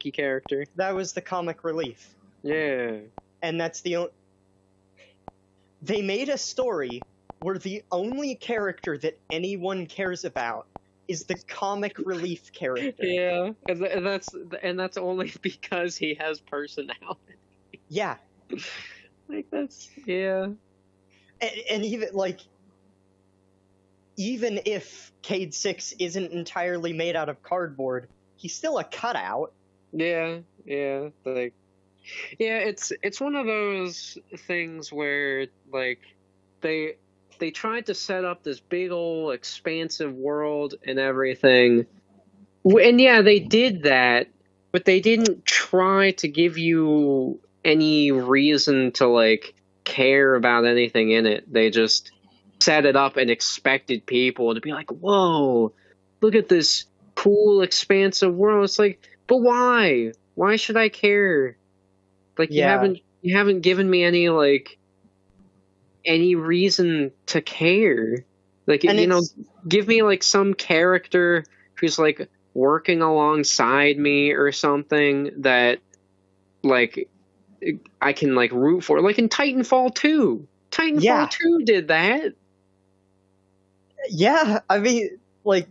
quirky character. That was the comic relief. Yeah. And that's the only... They made a story where the only character that anyone cares about is the comic relief character. Yeah, and that's only because he has personality. Yeah. Like, that's... Yeah. And even if Cade 6 isn't entirely made out of cardboard, he's still a cutout. Yeah, like... Yeah, it's one of those things where, like, they tried to set up this big old expansive world and everything. And yeah, they did that, but they didn't try to give you any reason to, like, care about anything in it. They just set it up and expected people to be like, whoa, look at this cool, expansive world. It's like, but why? Why should I care? Like, Yeah. you haven't given me any, like, any reason to care. Like, And you know, give me, like, some character who's, like, working alongside me or something that, like, I can, like, root for. Like in Titanfall 2. Titanfall 2 did that. Yeah, I mean, like,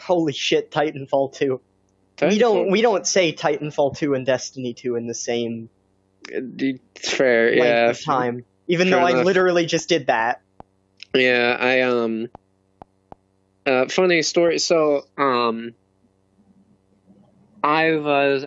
holy shit, Titanfall 2. We don't say Titanfall 2 and Destiny 2 in the same fair, length of time. Even though I literally just did that. Yeah, funny story. So, I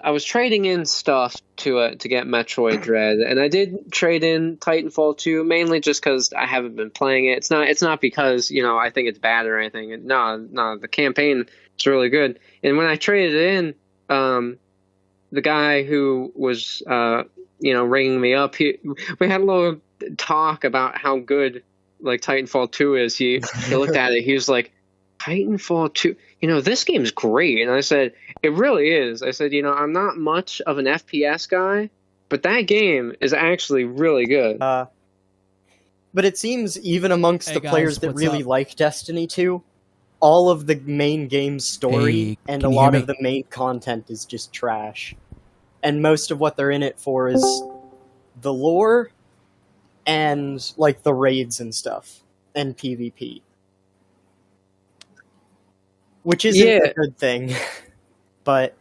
was trading in stuff to get Metroid Dread, and I did trade in Titanfall 2 mainly just because I haven't been playing it. It's not because, you know, I think it's bad or anything. No, the campaign is really good. And when I traded it in, the guy who was ringing me up, we had a little talk about how good, like, Titanfall 2 is. He looked at it, he was like, Titanfall 2, you know, this game's great. And I said, it really is. I said, you know, I'm not much of an FPS guy, but that game is actually really good. But it seems even amongst the players that really like Destiny 2, all of the main game's story and a lot of the main content is just trash. And most of what they're in it for is the lore and, like, the raids and stuff, and PvP. Which isn't a good thing, but...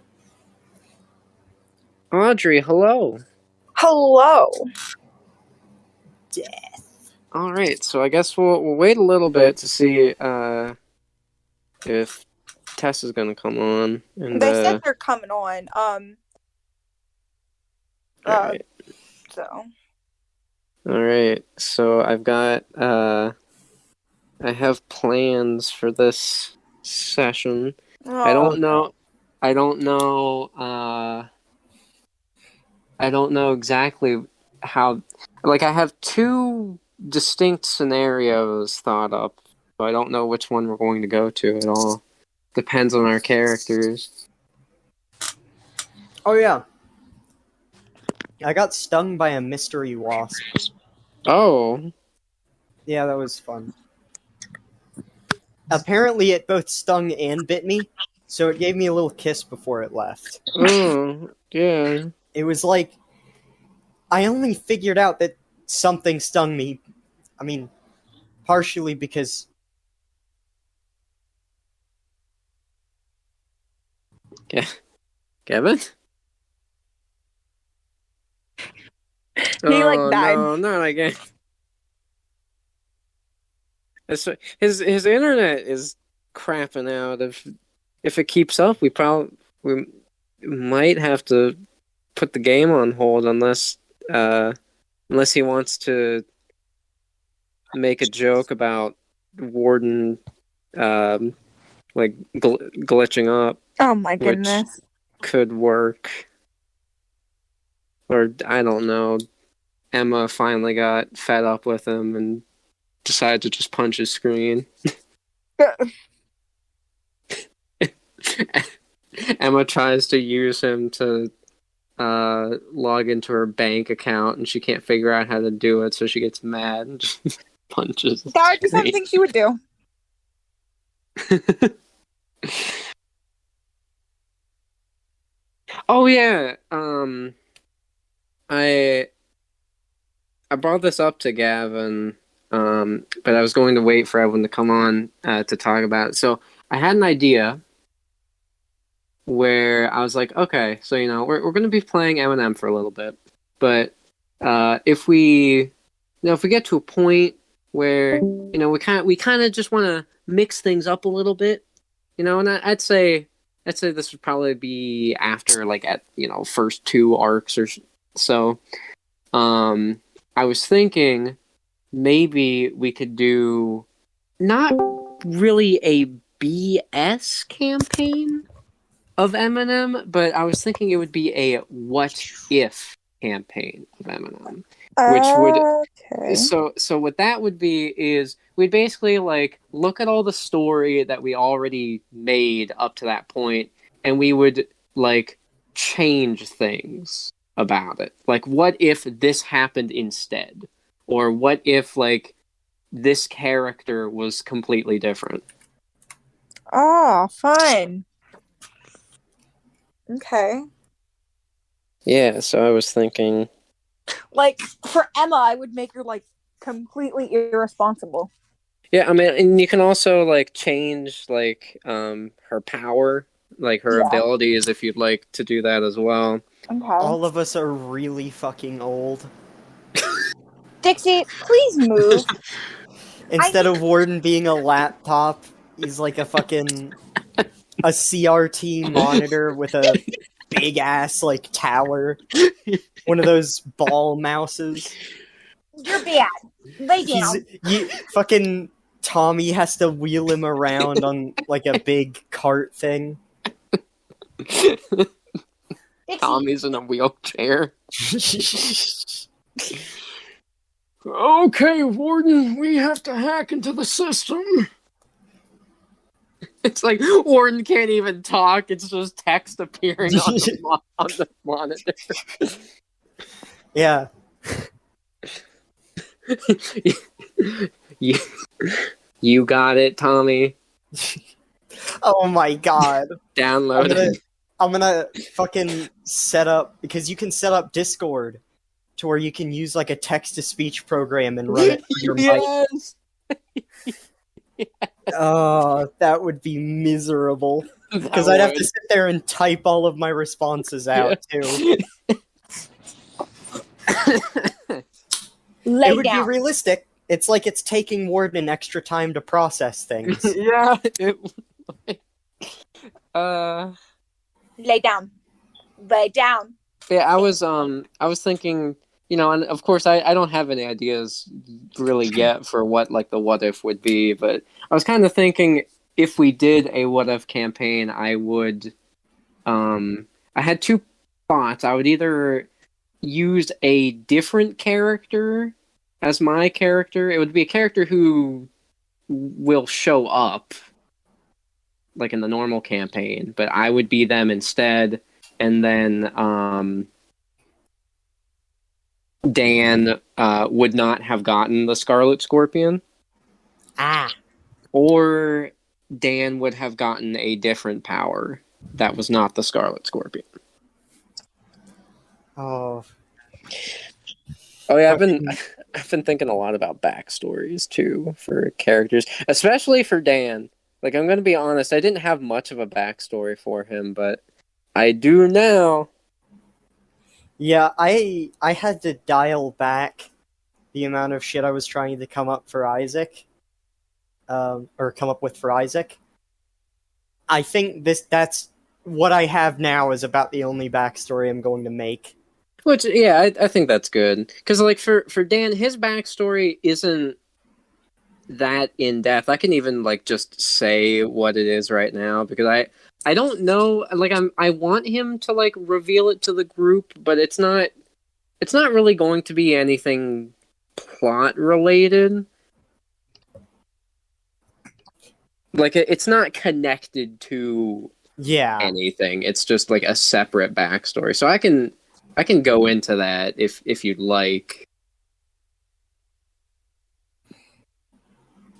Audrey, hello. Hello. Death. Alright, so I guess we'll wait a little bit to see if Tess is going to come on. And, they said they're coming on. Alright. So... Alright, so I've got, I have plans for this session. Oh. I don't know exactly how, like, I have two distinct scenarios thought up, but I don't know which one we're going to go to at all. Depends on our characters. Oh yeah. I got stung by a mystery wasp. Oh. Yeah, that was fun. Apparently it both stung and bit me, so it gave me a little kiss before it left. Oh, yeah. It was like, I only figured out that something stung me, I mean, partially because... Kevin? He, like, died. No, not again. His internet is crapping out. If it keeps up, we might have to put the game on hold unless he wants to make a joke about Warden glitching up. Oh my goodness. Which could work. Or I don't know. Emma finally got fed up with him and decided to just punch his screen. Emma tries to use him to log into her bank account, and she can't figure out how to do it, so she gets mad and just punches. That would be something she would do. Oh yeah. I brought this up to Gavin, but I was going to wait for everyone to come on to talk about it. So I had an idea where I was like, okay, so we're going to be playing Eminem for a little bit, but if we if we get to a point where we kind of just want to mix things up a little bit, and I'd say this would probably be after like at first two arcs or so. I was thinking maybe we could do not really a BS campaign of Eminem, but I was thinking it would be a what if campaign of Eminem, which would so what that would be is we'd basically like look at all the story that we already made up to that point, and we would like change things about it. Like, what if this happened instead? Or what if like this character was completely different? Oh, fun. Okay. Yeah, so I was thinking, like, for Emma, I would make her like completely irresponsible. Yeah, I mean, and you can also like change like her power, like her abilities, if you'd like to do that as well. Okay. All of us are really fucking old. Dixie, please move. Instead of Warden being a laptop, he's like a CRT monitor with a big ass like tower. One of those ball mouses. You're bad. Lay down. Fucking Tommy has to wheel him around on like a big cart thing. Tommy's in a wheelchair. Okay, Warden, we have to hack into the system. It's like Warden can't even talk. It's just text appearing on the monitor. Yeah. You got it, Tommy. Oh my god. Download. I'm gonna fucking set up, because you can set up Discord to where you can use like a text-to-speech program and run it through your mic. Yes. Oh, that would be miserable. Because I'd have to sit there and type all of my responses out, too. It would be realistic. It's like it's taking Warden an extra time to process things. Yeah. Lay down. Lay down. Yeah, I was thinking, and of course I don't have any ideas really yet for what like the what if would be, but I was kind of thinking if we did a what if campaign, I would I had two thoughts. I would either use a different character as my character. It would be a character who will show up like in the normal campaign, but I would be them instead, and then Dan would not have gotten the Scarlet Scorpion. Or Dan would have gotten a different power that was not the Scarlet Scorpion. Oh yeah, I've been thinking a lot about backstories too for characters, especially for Dan. Like, I'm going to be honest, I didn't have much of a backstory for him, but I do now. Yeah, I had to dial back the amount of shit I was trying to come up for Isaac. Or come up with for Isaac. I think that's what I have now is about the only backstory I'm going to make. Which, yeah, I think that's good. Because, like, for Dan, his backstory isn't that in-depth. I can even, like, just say what it is right now, because I don't know, like, I want him to, like, reveal it to the group, but it's not really going to be anything plot-related. Like, it's not connected to anything. It's just, like, a separate backstory. So I can go into that if you'd like.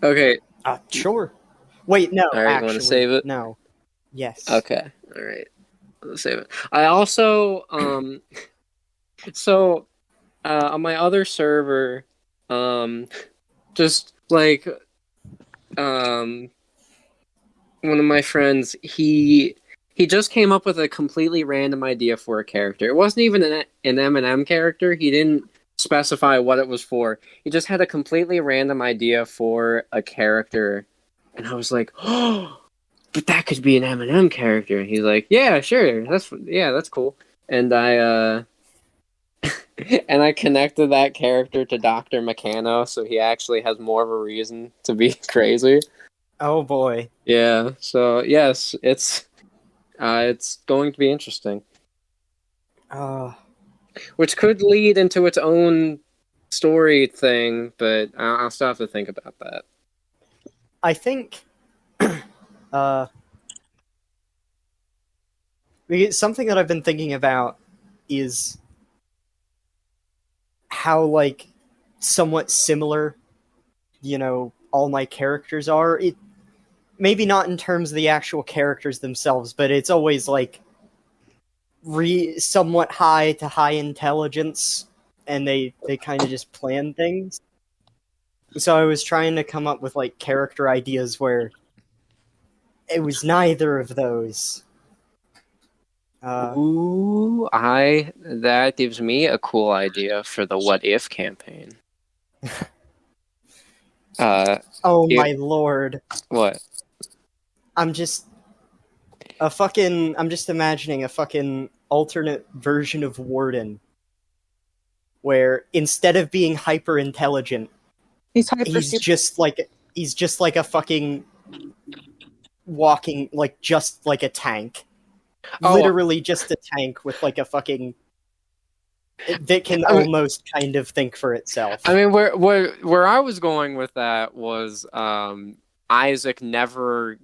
Okay. Sure. Wait, no. All right, actually, want to save it? No. Yes. Okay. All right. save it. I also so on my other server, just like one of my friends, he just came up with a completely random idea for a character. It wasn't even an M&M character. He didn't specify what it was for. He just had a completely random idea for a character, and I was like, oh, but that could be an M&M character. And he's like, yeah, sure, that's cool. And I and I connected that character to Dr. Meccano, so he actually has more of a reason to be crazy. Oh boy. Yeah. So yes, it's going to be interesting. Which could lead into its own story thing, but I'll still have to think about that. I think something that I've been thinking about is how, like, somewhat similar, all my characters are. It maybe not in terms of the actual characters themselves, but it's always, like, somewhat high to high intelligence, and they kind of just plan things. So I was trying to come up with, like, character ideas where it was neither of those. That gives me a cool idea for the What If campaign. My lord. What? I'm just imagining a fucking alternate version of Warden, where instead of being hyper intelligent, he's just like a fucking walking, like, just like a tank. Literally just a tank with, like, a fucking that can almost kind of think for itself. I mean, where I was going with that was Isaac never,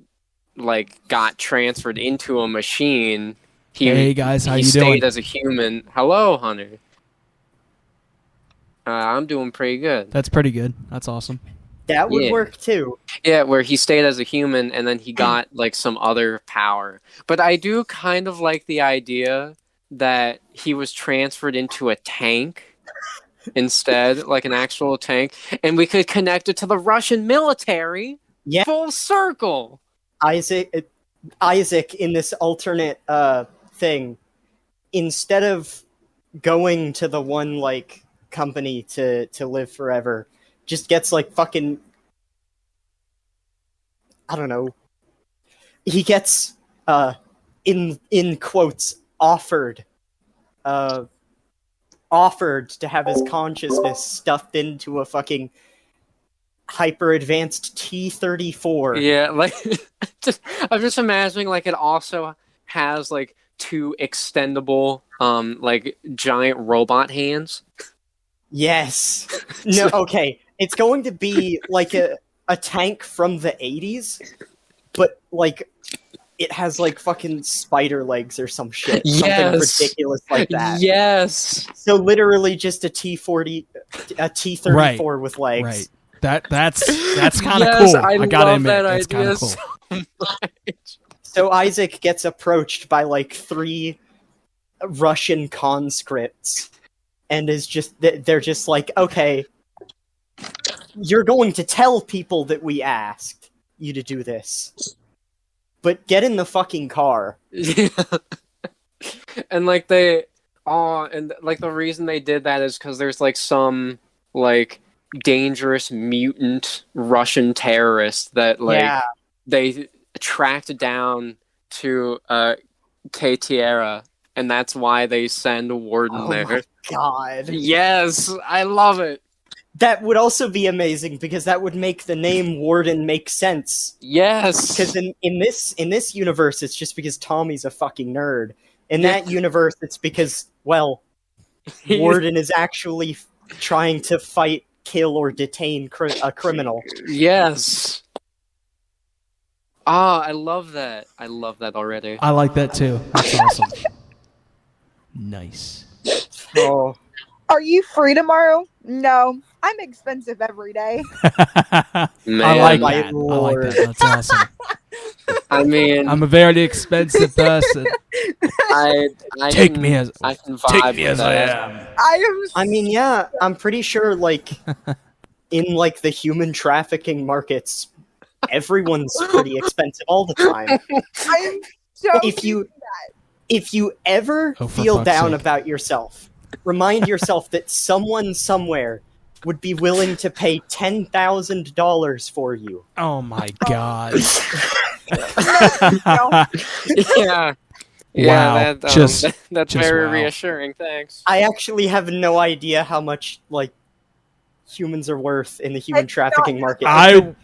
like, got transferred into a machine. Hey guys, how you doing? He stayed as a human. Hello, Hunter. I'm doing pretty good. That's pretty good. That's awesome. That would work too. Yeah, where he stayed as a human and then he got, like, some other power. But I do kind of like the idea that he was transferred into a tank instead, like an actual tank, and we could connect it to the Russian military. Yeah. Full circle. Isaac in this alternate thing, instead of going to the one, like, company to live forever, just gets, like, fucking, I don't know. He gets in quotes offered to have his consciousness stuffed into a fucking hyper advanced T-34. Yeah, like I'm just imagining, like, it also has, like, 2 extendable like, giant robot hands. Yes. No, okay. It's going to be like a tank from the 80s, but, like, it has, like, fucking spider legs or some shit. Yes. Something ridiculous like that. Yes. So literally just a T-34 with legs. Right. That's kind of cool. I gotta admit, that's kind of cool. So much. So Isaac gets approached by, like, 3 Russian conscripts, and they're just like, okay, you're going to tell people that we asked you to do this, but get in the fucking car. Yeah. And, like, and, like, the reason they did that is because there's, like, some, like, dangerous mutant Russian terrorist that, like, they tracked down to K-Tierra, and that's why they send Warden there. Oh my god. Yes, I love it. That would also be amazing, because that would make the name Warden make sense. Yes. Because in this universe, it's just because Tommy's a fucking nerd. In that universe, it's because, well, Warden is actually trying to fight, kill, or detain a criminal. Yes. Ah, I love that. I love that already. I like that too. That's awesome. Nice. Oh. Are you free tomorrow? No. I'm expensive every day. I like that. Lord. That's awesome. I mean, I'm a very expensive person. I Take can, me as I can vibe with I that. am. I mean, yeah, I'm pretty sure, like, in, like, the human trafficking markets, everyone's pretty expensive all the time. I'm so If you ever Oh, for feel fuck's down sake. about yourself, remind yourself that someone somewhere would be willing to pay $10,000 for you. Oh my god. no. Yeah. Wow. That's Just very wow. reassuring. Thanks. I actually have no idea how much, like, humans are worth in the human It's trafficking not- market. I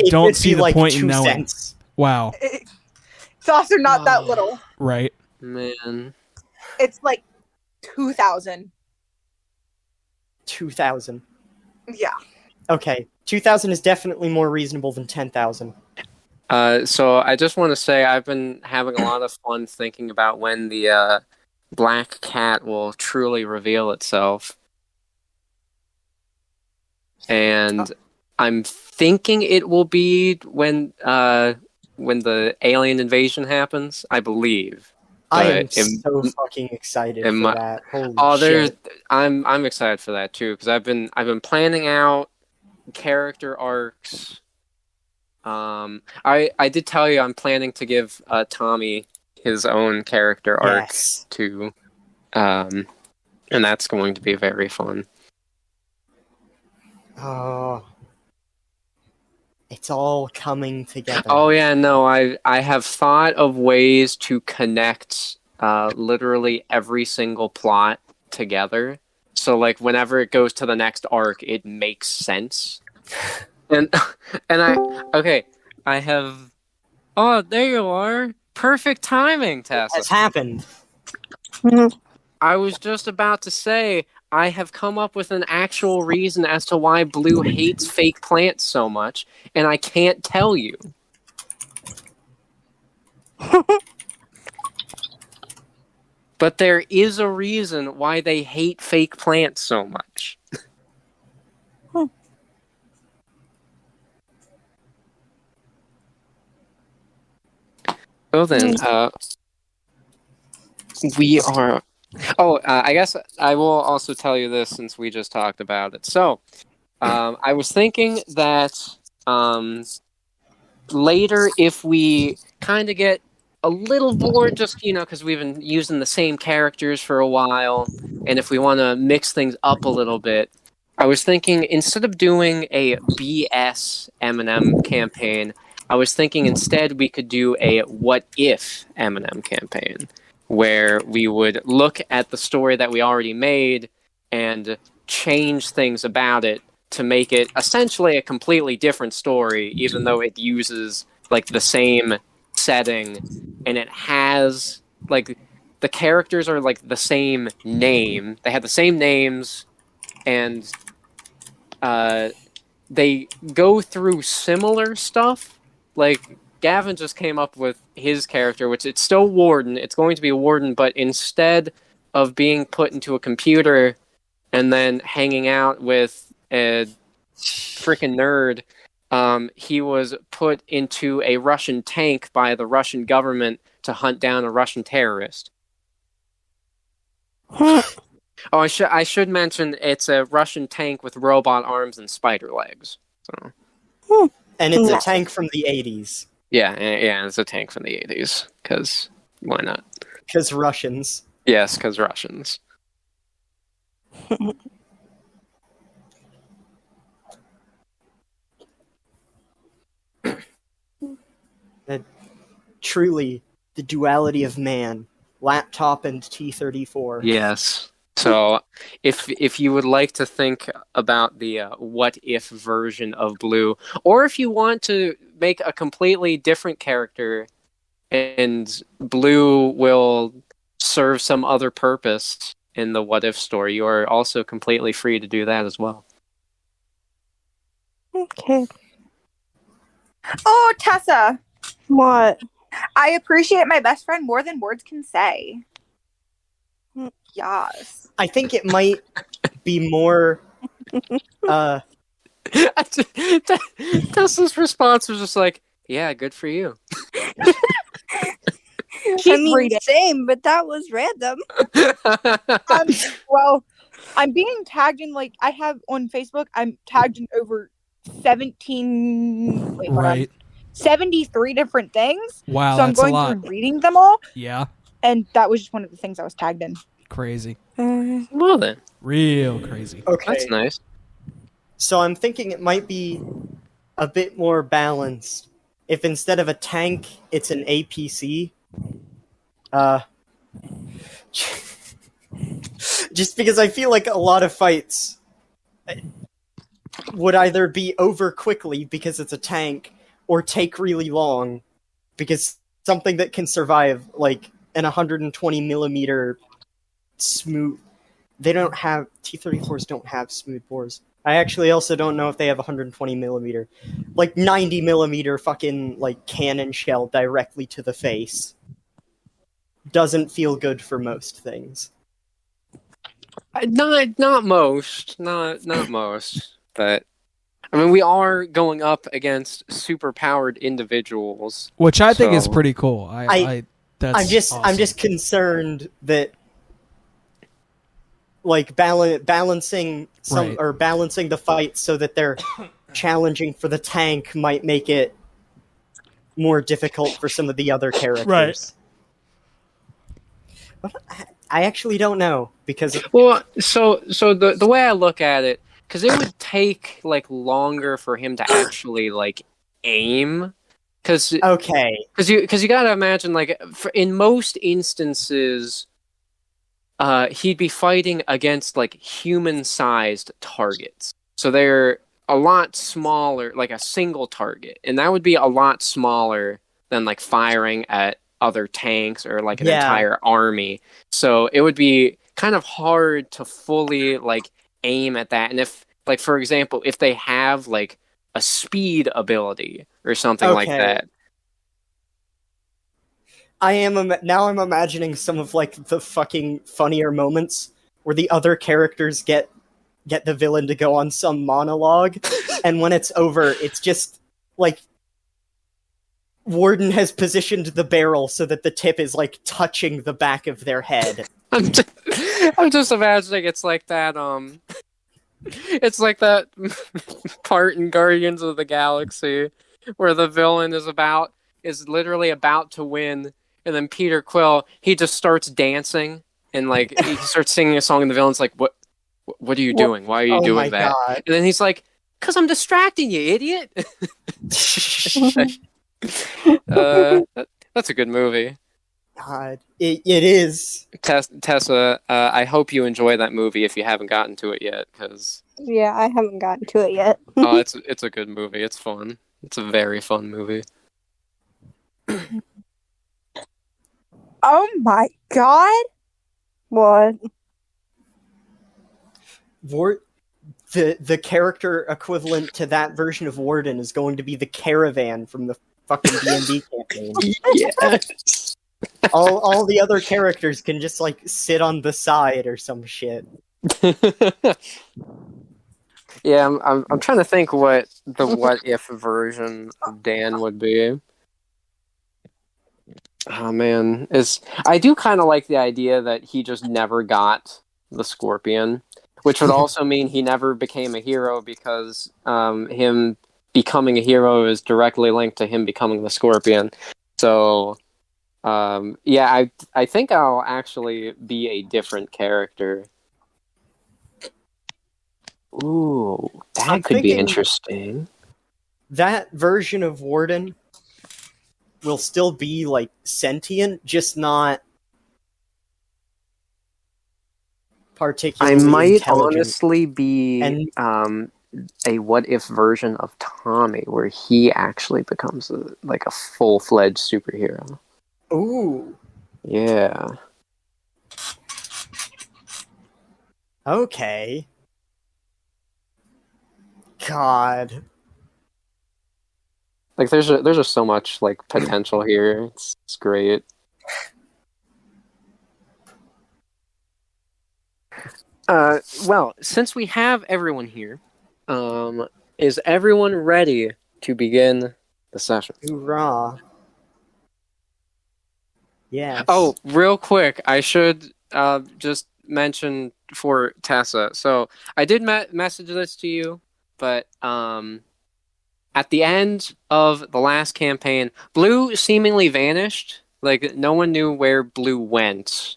It don't could see be the like point in 2 knowing. cents. Wow. It's also not that little. Right. Man. It's like 2,000. 2,000. Yeah. Okay, 2,000 is definitely more reasonable than 10,000. So I just want to say I've been having a lot of fun thinking about when the black cat will truly reveal itself. And I'm thinking it will be when the alien invasion happens, I believe. I am so fucking excited for that. Holy shit. I'm excited for that too, because I've been planning out character arcs. I did tell you I'm planning to give Tommy his own character arc too. And that's going to be very fun. Oh. It's all coming together. Oh yeah, no, I have thought of ways to connect literally every single plot together. So like whenever it goes to the next arc, it makes sense. And I have. Oh, there you are! Perfect timing, Tessa. It has happened. I was just about to say I have come up with an actual reason as to why Blue hates fake plants so much, and I can't tell you. But there is a reason why they hate fake plants so much. So then, we are... I guess I will also tell you this since we just talked about it. So, I was thinking that later, if we kind of get a little bored, just, because we've been using the same characters for a while, and if we want to mix things up a little bit, I was thinking instead of doing a BS Eminem campaign, I was thinking instead we could do a what if Eminem campaign, where we would look at the story that we already made and change things about it to make it essentially a completely different story, even though it uses like the same setting and it has like the characters are like the same name. They have the same names and they go through similar stuff. Like, Gavin just came up with his character, which it's still Warden. It's going to be Warden, but instead of being put into a computer and then hanging out with a freaking nerd, he was put into a Russian tank by the Russian government to hunt down a Russian terrorist. I should mention it's a Russian tank with robot arms and spider legs. So. And it's a tank from the 80s. Yeah, it's a tank from the 80s. Because why not? Because Russians. Yes, because Russians. Truly, the duality of man. Laptop and T-34. Yes. So, if you would like to think about the what-if version of Blue, or if you want to make a completely different character, and Blue will serve some other purpose in the what-if story, you are also completely free to do that as well. Okay. Oh, Tessa! What? I appreciate my best friend more than words can say. Yes. I think it might be more. Tessa's response was just like, "Yeah, good for you." Keep reading. Same, but that was random. Well, I'm being tagged in, like, I have on Facebook, I'm tagged in over 17... Wait, hold on. 73 different things. Wow, so I'm that's a going lot. through and reading them all. Yeah. And that was just one of the things I was tagged in. Crazy. Well then. Real crazy. Okay. That's nice. So I'm thinking it might be a bit more balanced if instead of a tank, it's an APC. Just because I feel like a lot of fights would either be over quickly because it's a tank, or take really long because something that can survive like an 120mm smooth. They don't have T-34s. Don't have smooth bores. I actually also don't know if they have 120mm, like 90mm fucking like cannon shell directly to the face. Doesn't feel good for most things. Not most, but I mean we are going up against super powered individuals, which I think is pretty cool. That's I'm just concerned that like balancing some or balancing the fight so that they're challenging for the tank might make it more difficult for some of the other characters. Right. But I actually don't know because so the way I look at it, because it would take like longer for him to actually like aim. Because you gotta imagine like in most instances, he'd be fighting against like human-sized targets, so they're a lot smaller, like a single target, and that would be a lot smaller than like firing at other tanks or like an entire army. So it would be kind of hard to fully like aim at that. And if like for example, if they have like a speed ability or something like that. I'm imagining some of like the fucking funnier moments where the other characters get the villain to go on some monologue, and when it's over, it's just like Warden has positioned the barrel so that the tip is like touching the back of their head. I'm just imagining it's like that it's like that part in Guardians of the Galaxy where the villain is literally about to win, and then Peter Quill, he just starts dancing and like he starts singing a song, and the villain's like, what are you doing? Why are you doing that? God. And then he's like, 'cause I'm distracting you, idiot. That's a good movie. God, it is. Tessa, I hope you enjoy that movie if you haven't gotten to it yet, because yeah, I haven't gotten to it yet. Oh, it's a good movie. It's fun. It's a very fun movie. Oh my god! What? The character equivalent to that version of Warden is going to be the Caravan from the fucking D&D campaign. Yes. All the other characters can just like sit on the side or some shit. Yeah, I'm trying to think what the what if version of Dan would be. Oh man, I do kind of like the idea that he just never got the Scorpion, which would also mean he never became a hero, because him becoming a hero is directly linked to him becoming the Scorpion. So, yeah, I think I'll actually be a different character. Ooh, that could be interesting. That version of Warden will still be like sentient, just not particularly I might intelligent. honestly be a what if version of Tommy, where he actually becomes a full-fledged superhero. Ooh. Yeah. Okay. God. Like there's just so much like potential here. It's great. Well, since we have everyone here, is everyone ready to begin the session? Hoorah. Yes. Oh, real quick, I should just mention for Tessa. So I did message this to you, but at the end of the last campaign, Blue seemingly vanished. Like, no one knew where Blue went.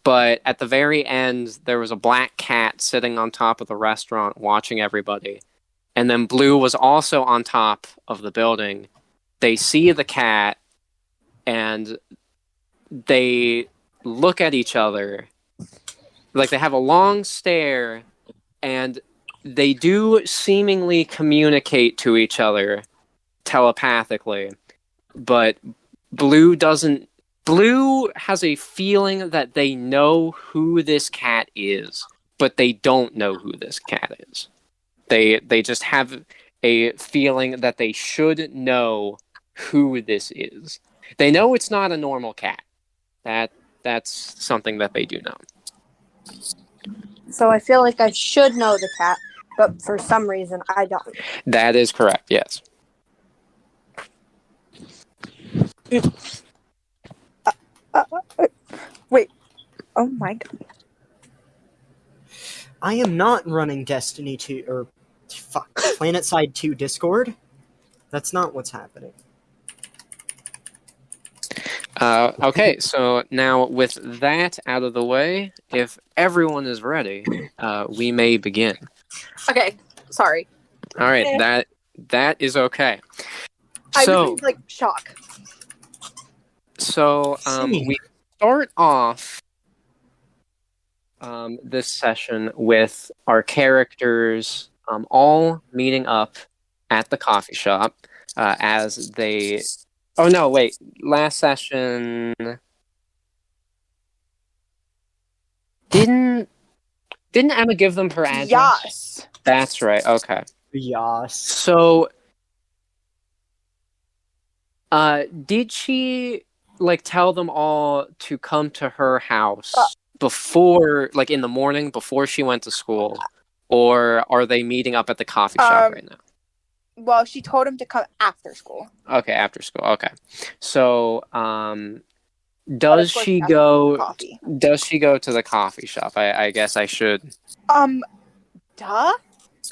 But at the very end, there was a black cat sitting on top of the restaurant watching everybody. And then Blue was also on top of the building. They see the cat, and they look at each other. Like, they have a long stare, and they do seemingly communicate to each other telepathically. But Blue doesn't. Blue has a feeling that they know who this cat is, but they don't know who this cat is. They just have a feeling that they should know who this is. They know it's not a normal cat. That's something that they do know. So I feel like I should know the cat, but for some reason I don't. That is correct, yes. Wait. Oh my god. I am not running Destiny 2 or PlanetSide 2 Discord. That's not what's happening. Okay, so now with that out of the way, if everyone is ready, we may begin. Okay, sorry. All right, that is okay. I So, was like shock. So we start off this session with our characters all meeting up at the coffee shop as they... Oh, no, wait. Last session... Didn't Emma give them her address? Yes. That's right, okay. Yes. So, did she... like tell them all to come to her house before, like in the morning before she went to school, or are they meeting up at the coffee shop right now? Well, she told him to come after school. Okay, after school. Okay, so does she go? Does she go to the coffee shop? I guess I should. Duh.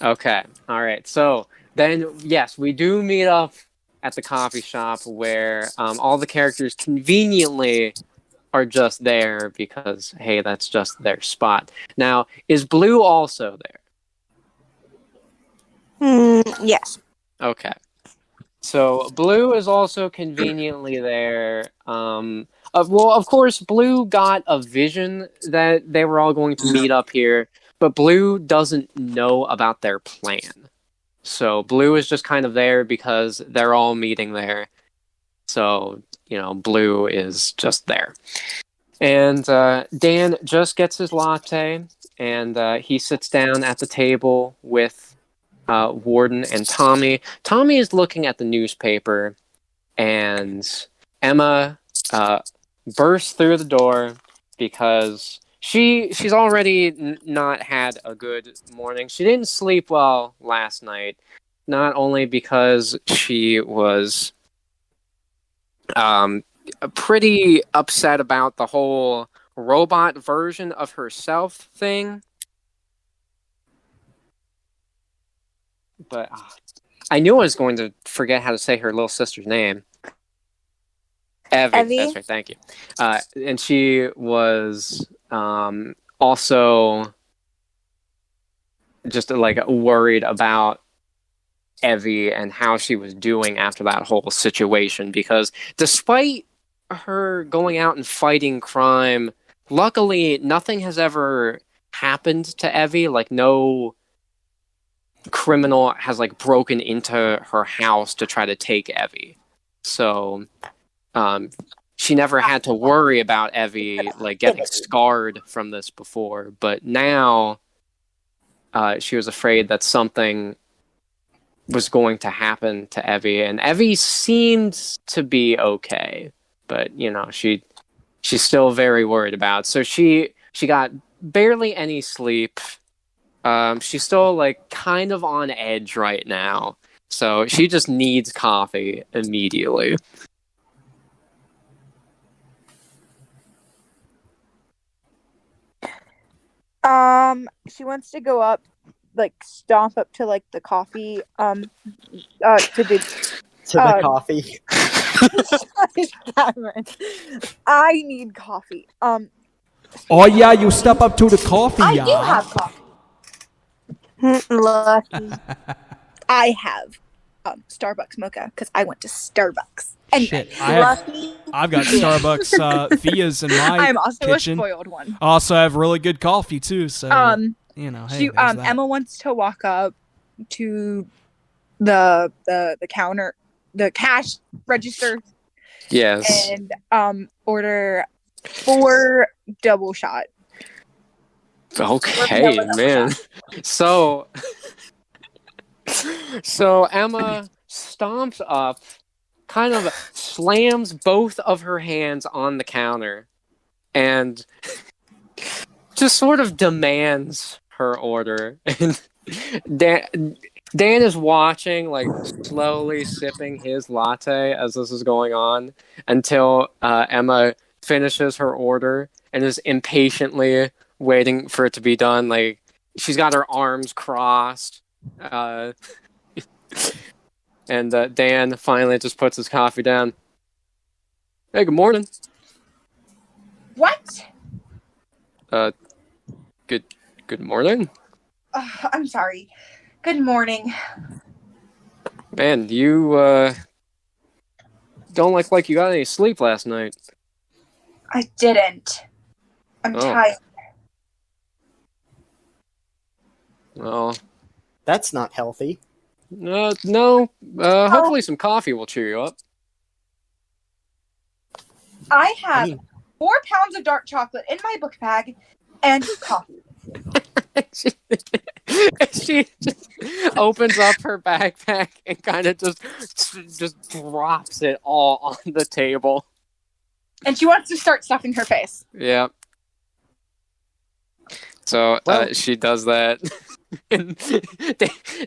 Okay, all right. So then, yes, we do meet up at the coffee shop where all the characters conveniently are just there because, hey, that's just their spot. Now, is Blue also there? Yes. Okay. So Blue is also conveniently there. Well, of course, Blue got a vision that they were all going to meet up here, but Blue doesn't know about their plan. So Blue is just kind of there because they're all meeting there. So, Blue is just there. And Dan just gets his latte, and he sits down at the table with Warden and Tommy. Tommy is looking at the newspaper, and Emma bursts through the door because she's already not had a good morning. She didn't sleep well last night, not only because she was pretty upset about the whole robot version of herself thing, but I knew I was going to forget how to say her little sister's name. Evie. That's right, thank you. And she was also just like worried about Evie and how she was doing after that whole situation, because despite her going out and fighting crime, luckily nothing has ever happened to Evie. Like, no criminal has like broken into her house to try to take Evie. So she never had to worry about Evie like getting scarred from this before, but now she was afraid that something was going to happen to Evie, and Evie seemed to be okay, but she's still very worried about. So she got barely any sleep. She's still like kind of on edge right now, so she just needs coffee immediately. She wants to go up, like stomp up to like the coffee, to the coffee. I need coffee. Oh yeah, you step up to the coffee. I do have coffee. Lucky. I have Starbucks mocha because I went to Starbucks. Anyway, shit, I've got Starbucks Vias in my I'm also kitchen. a spoiled one. I also have really good coffee too. So you know, hey, Emma wants to walk up to the counter, the cash register. Yes. And order 4 double shot. Okay, man. So Emma stomps up, kind of slams both of her hands on the counter, and just sort of demands her order. And Dan is watching, like, slowly sipping his latte as this is going on until Emma finishes her order and is impatiently waiting for it to be done. Like, she's got her arms crossed. And Dan finally just puts his coffee down. Hey, good morning. What? Good morning. I'm sorry. Good morning. Man, you don't look like you got any sleep last night. I didn't. I'm tired. Well, that's not healthy. No. Hopefully some coffee will cheer you up. I have 4 pounds of dark chocolate in my book bag and coffee. She just opens up her backpack and kind of just drops it all on the table. And she wants to start stuffing her face. Yeah. So she does that. And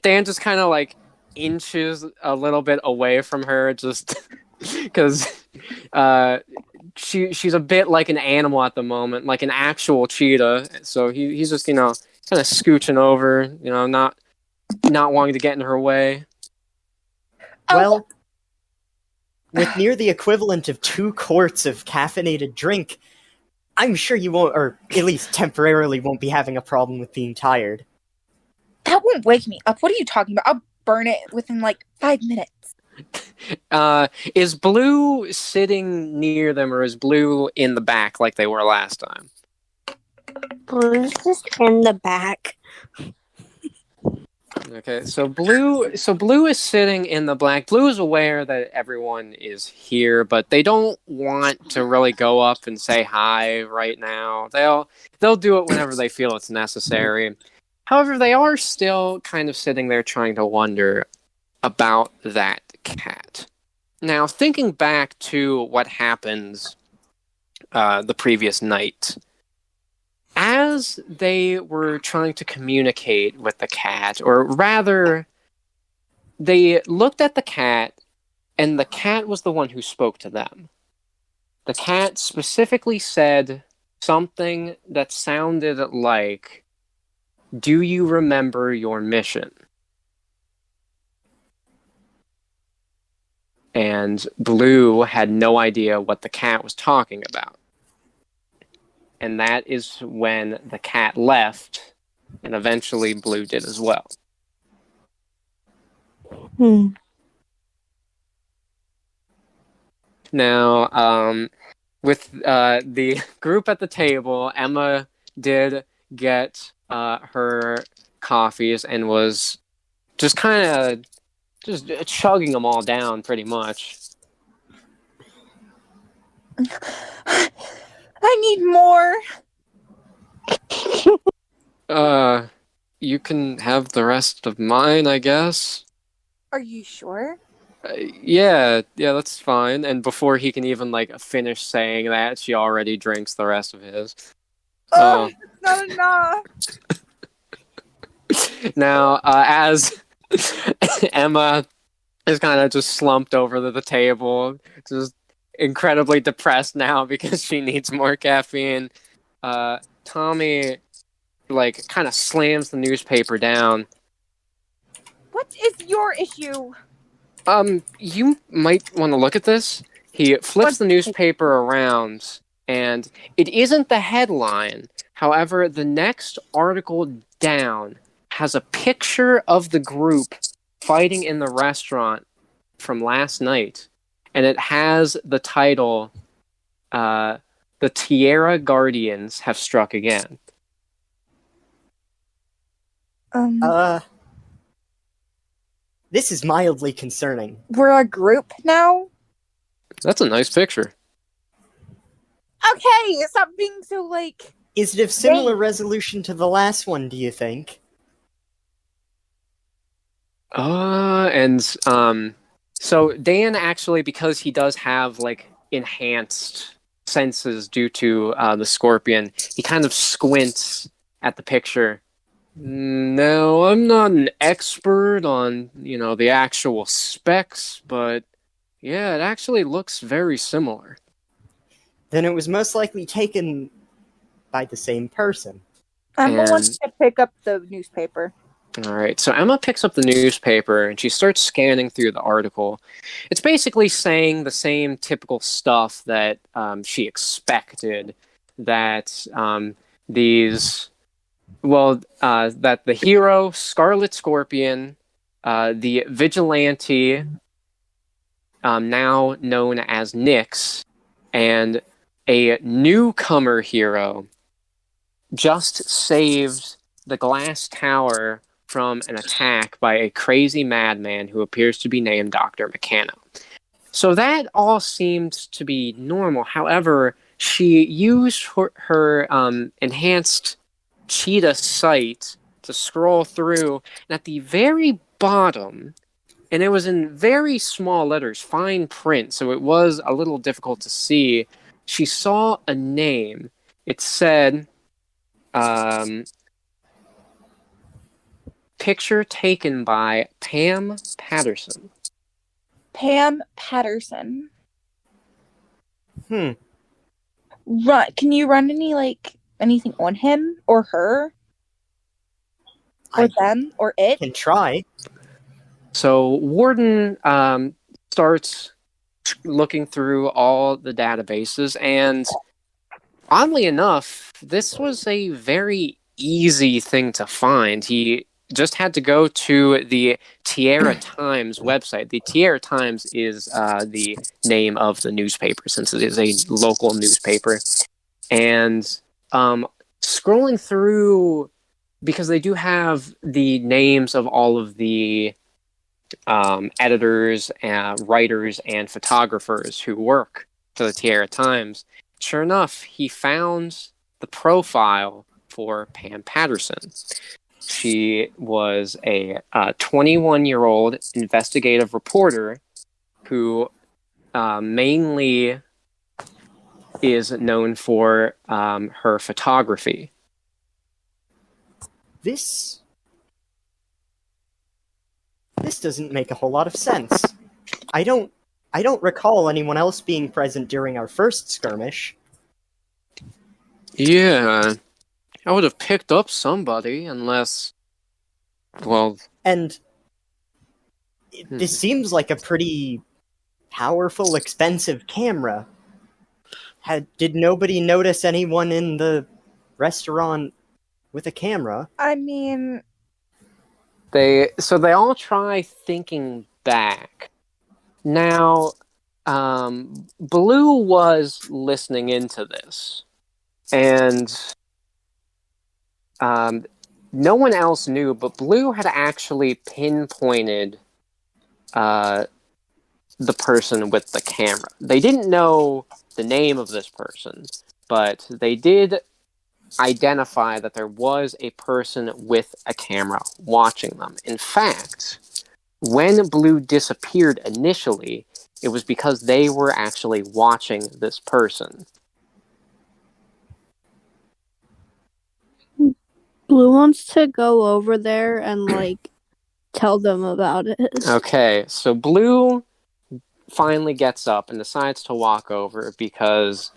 Dan just kind of like inches a little bit away from her, just because she's a bit like an animal at the moment, like an actual cheetah. So he's just kind of scooching over, not wanting to get in her way. Well, with near the equivalent of 2 quarts of caffeinated drink, I'm sure you won't, or at least temporarily won't be having a problem with being tired. That won't wake me up. What are you talking about? I'll burn it within like 5 minutes. Is Blue sitting near them, or is Blue in the back like they were last time? Blue's just in the back. Okay, so Blue is sitting in the back. Blue is aware that everyone is here, but they don't want to really go up and say hi right now. They'll do it whenever they feel it's necessary. However, they are still kind of sitting there trying to wonder about that cat. Now, thinking back to what happens the previous night, as they were trying to communicate with the cat, or rather, they looked at the cat, and the cat was the one who spoke to them. The cat specifically said something that sounded like, "Do you remember your mission?" And Blue had no idea what the cat was talking about. And that is when the cat left, and eventually Blue did as well. Now, with the group at the table, Emma did get her coffees and was just kind of just chugging them all down pretty much. I need more. You can have the rest of mine, I guess. Are you sure? Yeah, that's fine. And before he can even finish saying that, she already drinks the rest of his. It's not enough. Now, as Emma is kind of just slumped over the table, just incredibly depressed now because she needs more caffeine, Tommy like, kind of slams the newspaper down. What is your issue? You might want to look at this. He flips the newspaper around, and it isn't the headline. However, the next article down has a picture of the group fighting in the restaurant from last night, and it has the title, "The Tierra Guardians have struck again." This is mildly concerning. We're a group now? That's a nice picture. Okay, stop being so, like... Is it of similar resolution to the last one, do you think? So Dan actually, because he does have, like, enhanced senses due to the scorpion, he kind of squints at the picture. No, I'm not an expert on, the actual specs, but yeah, it actually looks very similar. Then it was most likely taken by the same person. Emma wants to pick up the newspaper. All right, so Emma picks up the newspaper and she starts scanning through the article. It's basically saying the same typical stuff that she expected, that that the hero, Scarlet Scorpion, the vigilante, now known as Nyx, and a newcomer hero just saved the glass tower from an attack by a crazy madman who appears to be named Dr. McCanna. So that all seemed to be normal. However, she used her enhanced cheetah sight to scroll through, and at the very bottom, and it was in very small letters, fine print, so it was a little difficult to see, she saw a name. It said, picture taken by Pam Patterson. Pam Patterson. Can you run anything on him or her? Or them or it? Can try. So Warden starts looking through all the databases, and oddly enough, this was a very easy thing to find. He just had to go to the Tierra Times website. The Tierra Times is the name of the newspaper, since it is a local newspaper. And scrolling through, because they do have the names of all of the editors, writers, and photographers who work for the Tierra Times, sure enough, he found the profile for Pam Patterson. She was a 21-year-old investigative reporter who mainly is known for her photography. This doesn't make a whole lot of sense. I don't recall anyone else being present during our first skirmish. Yeah, I would have picked up somebody, unless, well... And this seems like a pretty powerful, expensive camera. Did nobody notice anyone in the restaurant with a camera? I mean... They all try thinking back. Now, Blue was listening into this, and no one else knew, but Blue had actually pinpointed the person with the camera. They didn't know the name of this person, but they did identify that there was a person with a camera watching them. In fact, when Blue disappeared initially, it was because they were actually watching this person. Blue wants to go over there and, tell them about it. Okay, so Blue finally gets up and decides to walk over because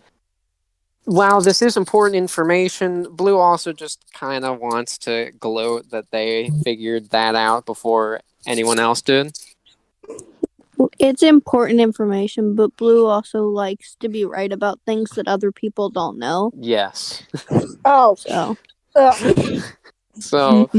while this is important information, Blue also just kind of wants to gloat that they figured that out before anyone else did. It's important information, but Blue also likes to be right about things that other people don't know. Yes. Oh. So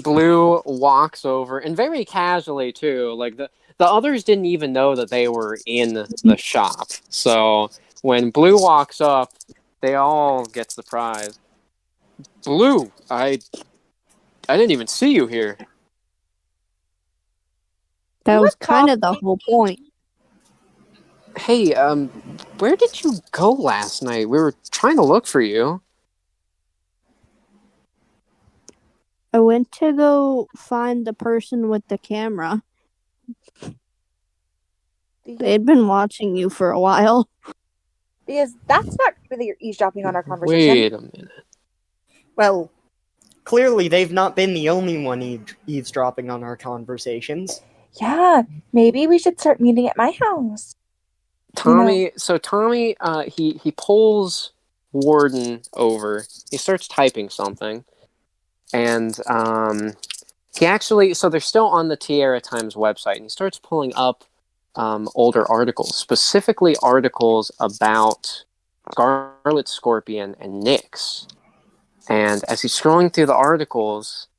Blue walks over, and very casually too. Like the others didn't even know that they were in the shop. So when Blue walks up, they all get surprised. Blue, I didn't even see you here. That was kind of the whole point. Hey, where did you go last night? We were trying to look for you. I went to go find the person with the camera. They'd been watching you for a while. Because that's not true that you're eavesdropping on our conversation. Wait a minute. Well, clearly they've not been the only one eavesdropping on our conversations. Yeah, maybe we should start meeting at my house. Tommy, so Tommy, he pulls Warden over. He starts typing something. And he actually, so they're still on the Tierra Times website, and he starts pulling up older articles, specifically articles about Scarlet Scorpion and Nyx. And as he's scrolling through the articles,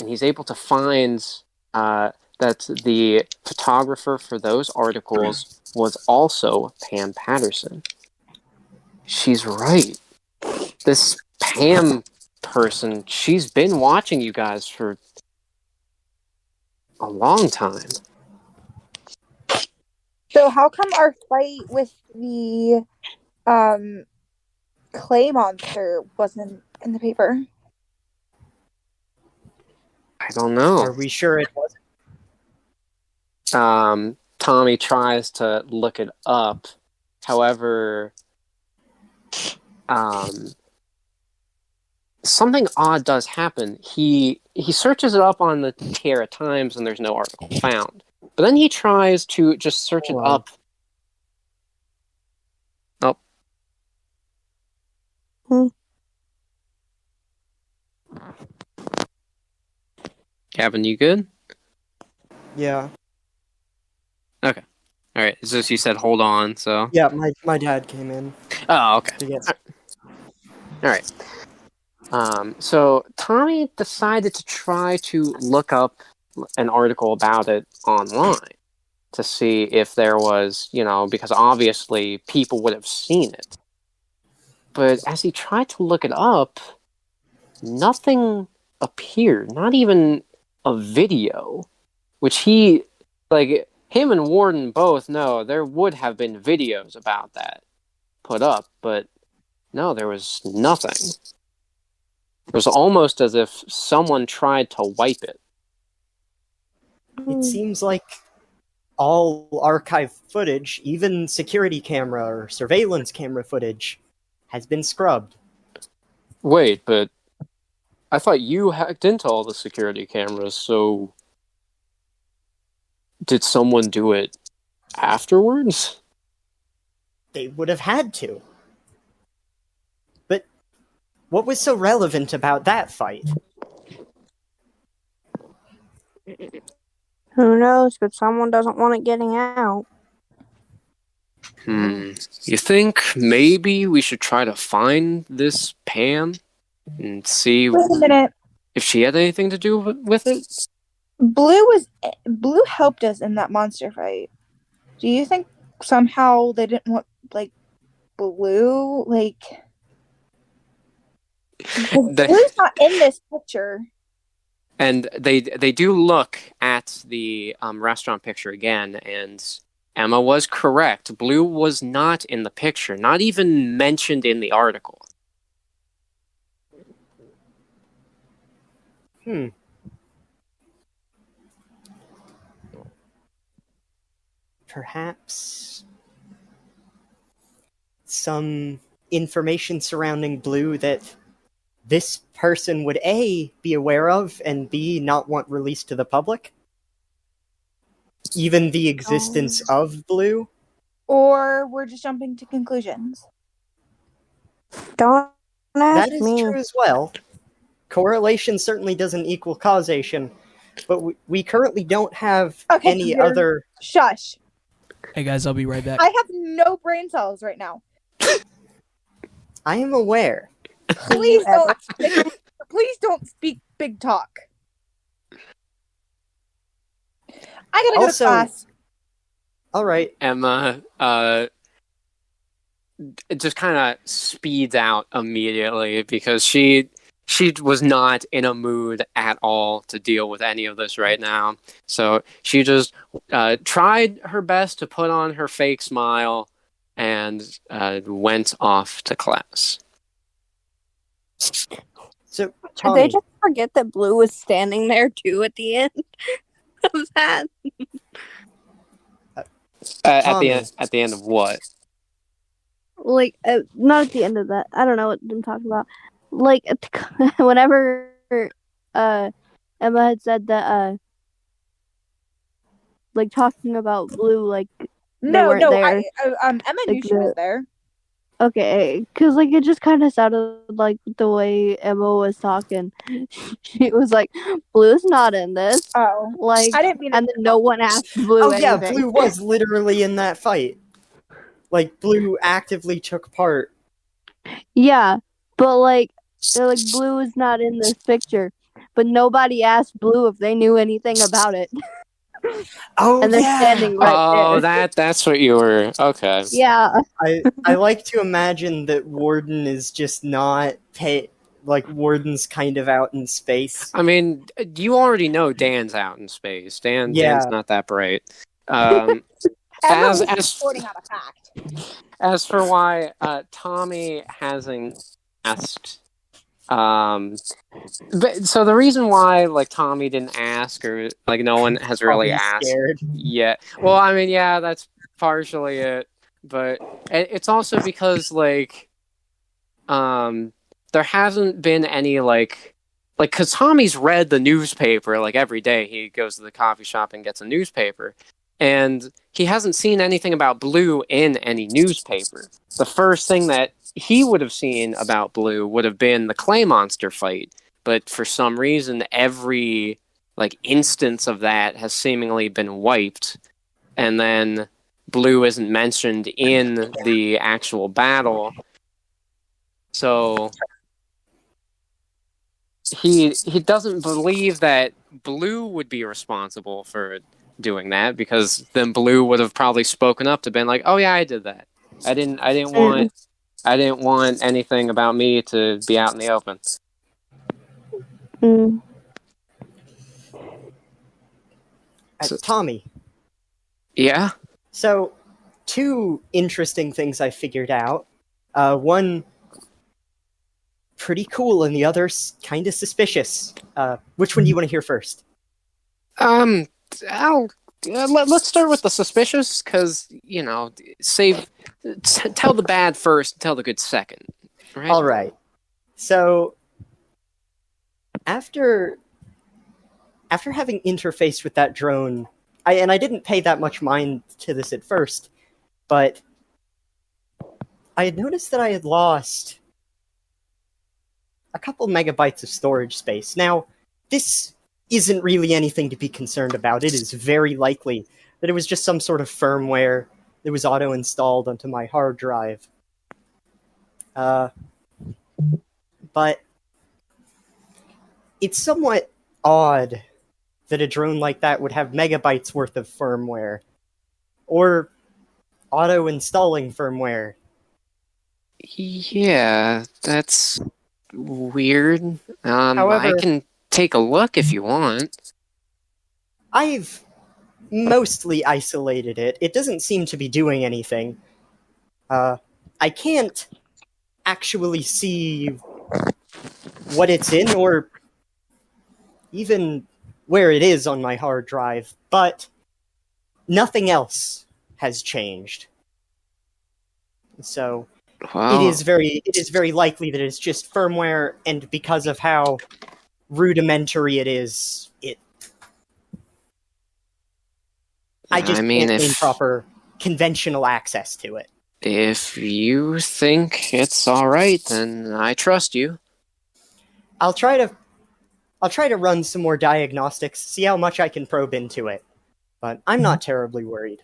and he's able to find that the photographer for those articles was also Pam Patterson. She's right. This Pam person, she's been watching you guys for a long time. So how come our fight with the clay monster wasn't in the paper? I don't know. Are we sure it wasn't? Tommy tries to look it up. However, something odd does happen. He searches it up on the Tierra Times, and there's no article found. But then he tries to just search it up. Oh. Gavin, you good? Yeah. Okay. All right. It's just you said hold on, so. Yeah, my dad came in. Oh, okay. All right. So Tommy decided to try to look up an article about it online to see if there was, because obviously people would have seen it. But as he tried to look it up, nothing appeared, not even a video, which him and Warden both know there would have been videos about that put up, but no, there was nothing. It was almost as if someone tried to wipe it. It seems like all archive footage, even security camera or surveillance camera footage, has been scrubbed. Wait, but I thought you hacked into all the security cameras, so did someone do it afterwards? They would have had to. But what was so relevant about that fight? Who knows, but someone doesn't want it getting out. You think maybe we should try to find this Pam and see Wait a minute. if she had anything to do with it? Blue helped us in that monster fight. Do you think somehow they didn't want Blue? Blue's not in this picture. And they do look at the restaurant picture again, and Emma was correct. Blue was not in the picture, not even mentioned in the article. Perhaps some information surrounding Blue that this person would A, be aware of, and B, not want released to the public? Even the existence of Blue? Or we're just jumping to conclusions. Don't ask That is me. true as well. Correlation certainly doesn't equal causation, but we currently don't have any other... Shush. Hey guys, I'll be right back. I have no brain cells right now. I am aware. Please don't speak big talk. I gotta go to class. All right. Emma it just kind of speeds out immediately because she was not in a mood at all to deal with any of this right now. So she just tried her best to put on her fake smile and went off to class. So, Did they just forget that Blue was standing there too at the end of that? At the end of what? Like, not at the end of that. I don't know what I'm talking about. Like, whenever Emma had said that, like, talking about Blue, like, No, there. Emma knew she was there. Okay, because, like, it just kind of sounded like the way Emma was talking. She was like, Blue's not in this. Oh. Like, I didn't mean and then no one asked Blue anything. Yeah, Blue was literally in that fight. Like, Blue actively took part. Yeah, but, like, Blue was not in this picture. But nobody asked Blue if they knew anything about it. Oh, and they're standing right there. That's what you were... Okay. Yeah. I like to imagine that Warden is just not... Warden's kind of out in space. I mean, you already know Dan's out in space. Dan's not that bright. As for why Tommy hasn't asked... so the reason why Tommy didn't ask, or no one has really asked yet. Well, I mean, yeah, that's partially it, but it's also because there hasn't been any because Tommy's read the newspaper every day. He goes to the coffee shop and gets a newspaper, and he hasn't seen anything about Blue in any newspaper. The first thing that he would have seen about Blue would have been the Clay Monster fight, but for some reason every instance of that has seemingly been wiped, and then Blue isn't mentioned in the actual battle. So he doesn't believe that Blue would be responsible for doing that, because then Blue would have probably spoken up to been like, "Oh yeah, I did that. I didn't want anything about me to be out in the open." Tommy. Yeah? So, two interesting things I figured out. One pretty cool and the other kind of suspicious. Which one do you want to hear first? Let's start with the suspicious, because, tell the bad first, tell the good second. Right? All right. So, after having interfaced with that drone, I didn't pay that much mind to this at first, but I had noticed that I had lost a couple megabytes of storage space. Now, this isn't really anything to be concerned about. It is very likely that it was just some sort of firmware that was auto-installed onto my hard drive. But it's somewhat odd that a drone like that would have megabytes worth of firmware, or auto-installing firmware. Yeah, that's weird. However, I can take a look if you want. I've mostly isolated it. It doesn't seem to be doing anything. I can't actually see what it's in, or even where it is on my hard drive, but nothing else has changed. So wow. it is very likely that it's just firmware, and because of how rudimentary it is, I just can't gain proper conventional access to it. If you think it's all right, then I trust you. I'll try to run some more diagnostics, see how much I can probe into it. But I'm not terribly worried.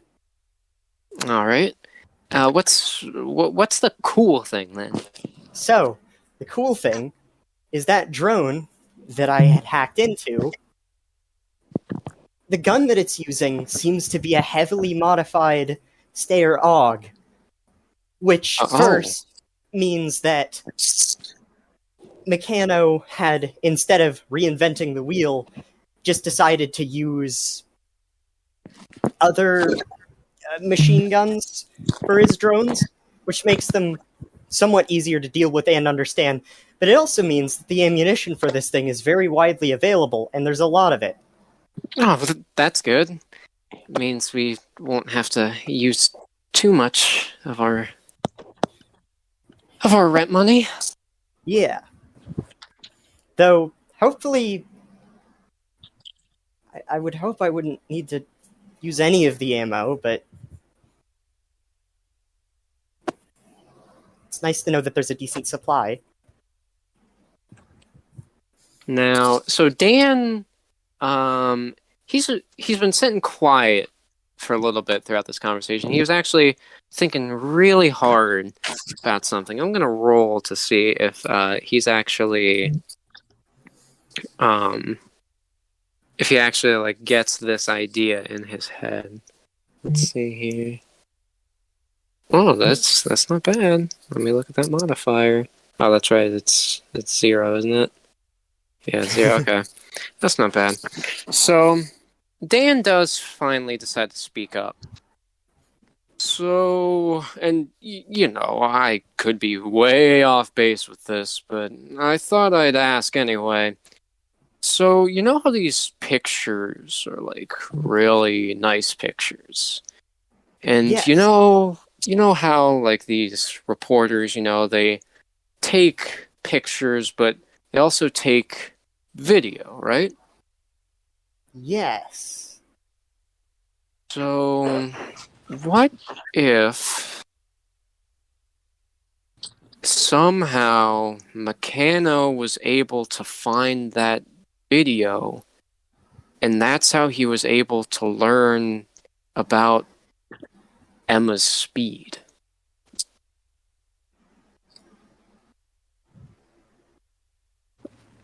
All right. What's the cool thing then? So, the cool thing is that drone that I had hacked into, the gun that it's using seems to be a heavily modified Stayer AUG, which first means that Meccano had, instead of reinventing the wheel, just decided to use other machine guns for his drones, which makes them somewhat easier to deal with and understand. But it also means that the ammunition for this thing is very widely available, and there's a lot of it. Oh, that's good. It means we won't have to use too much of our rent money. Yeah. Though, hopefully, I would hope I wouldn't need to use any of the ammo, but it's nice to know that there's a decent supply. Now, so Dan, he's been sitting quiet for a little bit throughout this conversation. He was actually thinking really hard about something. I'm gonna roll to see if he's actually, if he actually like gets this idea in his head. Let's see here. Oh, that's not bad. Let me look at that modifier. Oh, that's right. It's 0, isn't it? Yeah, 0. Okay, that's not bad. So Dan does finally decide to speak up. So, and you know, I could be way off base with this, but I thought I'd ask anyway. So, you know how these pictures are like really nice pictures? And yes. you know how like these reporters, they take pictures, but they also take video, right? Yes. So, what if somehow Meccano was able to find that video, and that's how he was able to learn about Emma's speed?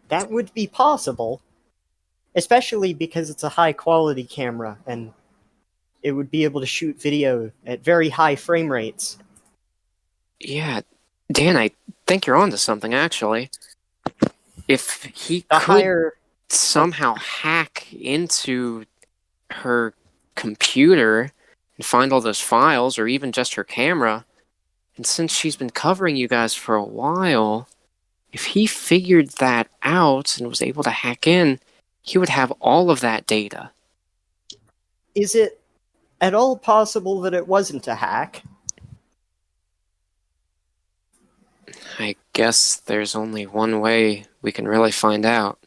That would be possible, especially because it's a high-quality camera, and it would be able to shoot video at very high frame rates. Yeah, Dan, I think you're onto something, actually. If he could somehow hack into her computer and find all those files, or even just her camera, and since she's been covering you guys for a while, if he figured that out and was able to hack in, he would have all of that data. Is it at all possible that it wasn't a hack? I guess there's only one way we can really find out.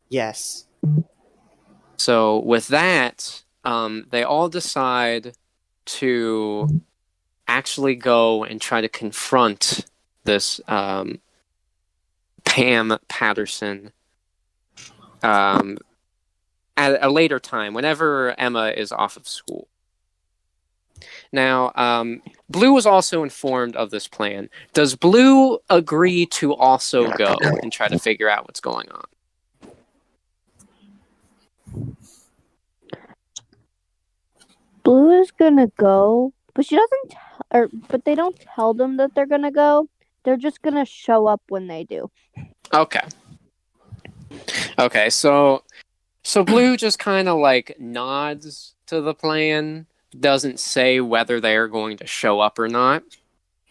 Yes. So with that, they all decide to actually go and try to confront this Pam Patterson at a later time, whenever Emma is off of school. Now, Blue was also informed of this plan. Does Blue agree to also go and try to figure out what's going on? Blue is gonna go, but she doesn't, but they don't tell them that they're gonna go. They're just gonna show up when they do. Okay. So Blue just kind of like nods to the plan, doesn't say whether they're going to show up or not.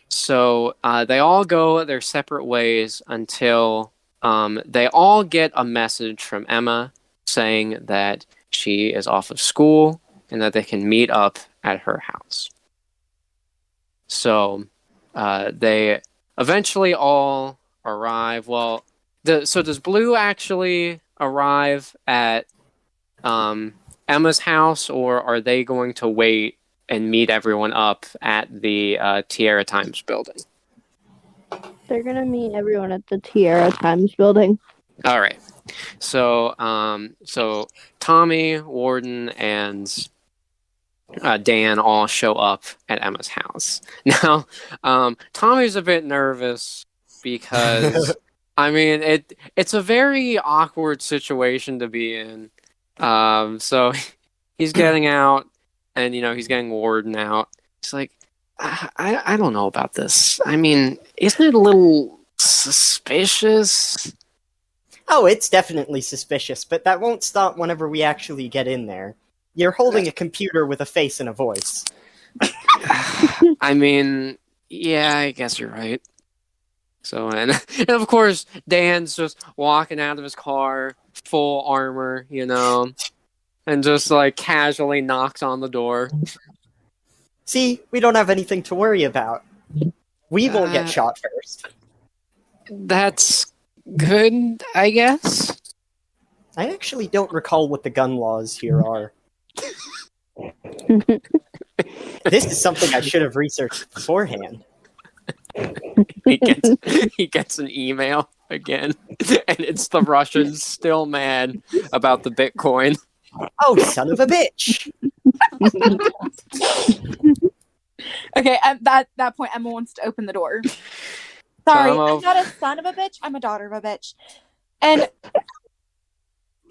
So they all go their separate ways until they all get a message from Emma saying that she is off of school and that they can meet up at her house. So they eventually all arrive. Well, so does Blue actually arrive at Emma's house, or are they going to wait meet everyone up at the Tierra Times building. They're gonna meet everyone at the Tierra Times building. All right. So Tommy, Warden, and Dan all show up at Emma's house. Now, Tommy's a bit nervous because, I mean, it's a very awkward situation to be in. So he's getting out, and he's getting Warden out. It's like, I don't know about this. I mean, isn't it a little suspicious? Oh, it's definitely suspicious, but that won't stop whenever we actually get in there. You're holding a computer with a face and a voice. I mean, yeah, I guess you're right. So, and of course, Dan's just walking out of his car, full armor, and just like casually knocks on the door. See, we don't have anything to worry about. We won't get shot first. That's good, I guess. I actually don't recall what the gun laws here are. This is something I should have researched beforehand. He gets an email again, and it's the Russians still mad about the Bitcoin. Oh, son of a bitch! Okay, at that point, Emma wants to open the door. Sorry, I'm not a son of a bitch. I'm a daughter of a bitch. And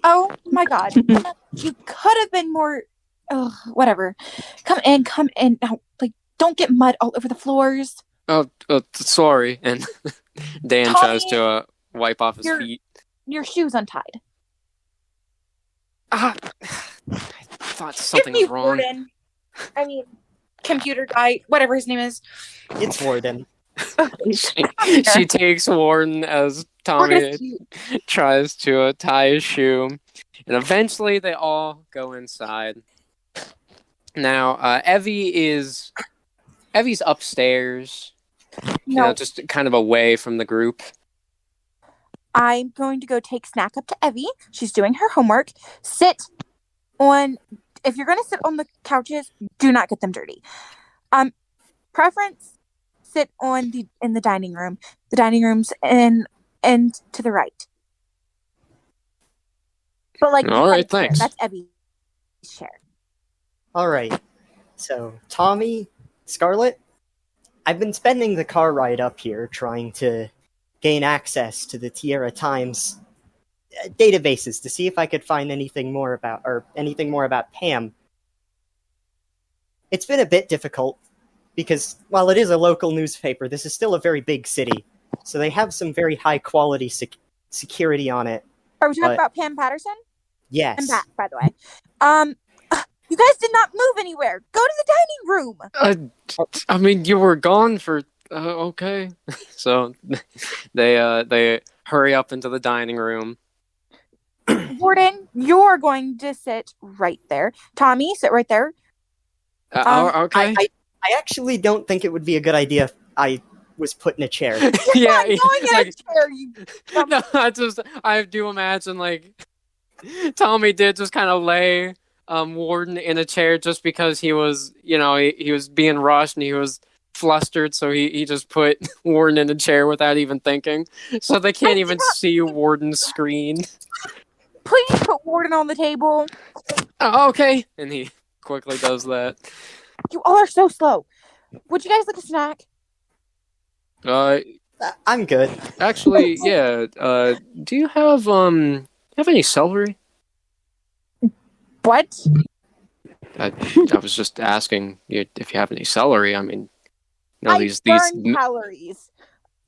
oh my god, you could have been more. Oh, whatever. Come in. Now, don't get mud all over the floors. Oh, sorry. And Dan Tommy, tries to wipe off his feet. Your shoe's untied. I thought something was wrong. Warden. I mean, computer guy, whatever his name is. It's Warden. She takes Warden as Tommy tries to tie his shoe, and eventually they all go inside. Now, Evie's upstairs, just kind of away from the group. I'm going to go take Snack up to Evie. She's doing her homework. If you're going to sit on the couches, do not get them dirty. Preference, sit in the dining room. The dining room's and to the right. But all right, thanks. That's Evie's chair. All right. So, Tommy, Scarlet, I've been spending the car ride up here trying to gain access to the Tierra Times databases to see if I could find anything more about Pam. It's been a bit difficult because while it is a local newspaper, this is still a very big city, so they have some very high quality security on it. Are we talking about Pam Patterson? Yes. And Pat, by the way. You guys did not move anywhere. Go to the dining room. I mean, you were gone for okay. So they hurry up into the dining room. Warden, you're going to sit right there. Tommy, sit right there. Okay. I actually don't think it would be a good idea if I was put in a chair. You're not going in a chair. No, I do imagine Tommy did just kind of lay Warden in a chair just because he was, he was being rushed and he was flustered, so he just put Warden in a chair without even thinking. So they can't even see Warden's screen. Please put Warden on the table. Oh, okay. And he quickly does that. You all are so slow. Would you guys like a snack? I'm good. Actually, yeah. Do you have any celery? What? I was just asking you if you have any celery. I mean, these calories.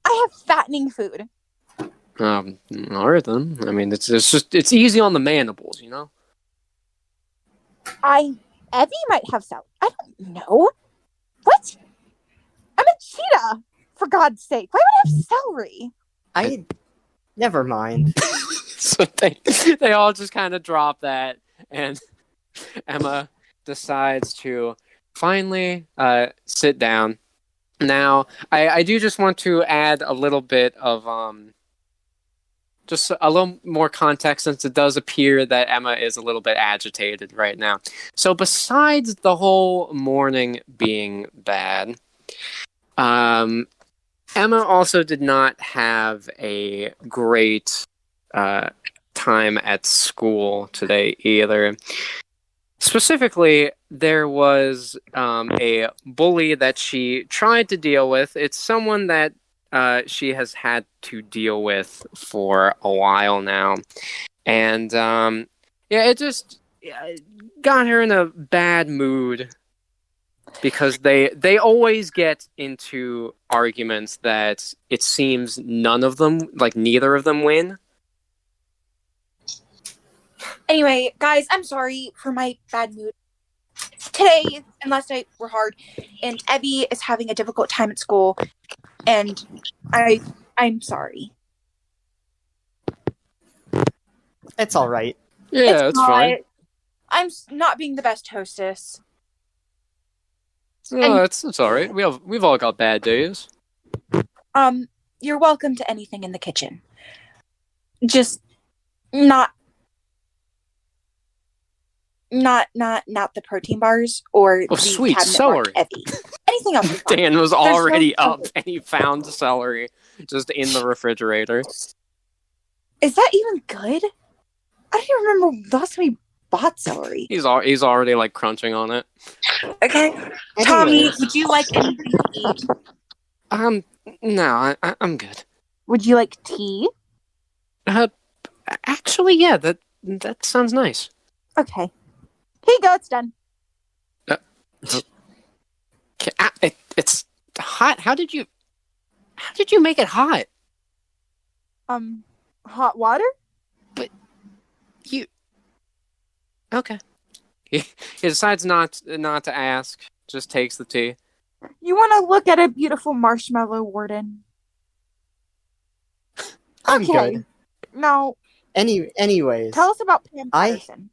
I have fattening food. All right then. I mean, it's easy on the mandibles, Evie might have celery. I don't know. What? I'm a cheetah. For God's sake, why would I have celery? Never mind. So they all just kind of drop that, and Emma decides to finally sit down. Now, I do just want to add a little bit of just a little more context, since it does appear that Emma is a little bit agitated right now. So besides the whole morning being bad, Emma also did not have a great time at school today either. Specifically, there was a bully that she tried to deal with. It's someone that she has had to deal with for a while now. And it just got her in a bad mood, because they always get into arguments that it seems neither of them win. Anyway, guys, I'm sorry for my bad mood. Today and last night were hard, and Evie is having a difficult time at school, and I'm sorry. It's all right. Yeah, it's fine. I'm not being the best hostess. No, it's all right. We've all got bad days. You're welcome to anything in the kitchen. Just not the protein bars or the sweet cabinet celery. Anything else? Dan was already up and he found celery just in the refrigerator. Is that even good? I don't even remember the last time we bought celery. He's already like crunching on it. Okay, Tommy, would you like anything to eat? No, I'm good. Would you like tea? Actually, yeah, that sounds nice. Okay. Here you go, it's done. It's hot. How did you make it hot? Hot water? But you... Okay. He decides not to ask, just takes the tea. You want to look at a beautiful marshmallow, Warden? I'm good. No. Anyways. Tell us about Pam Patterson.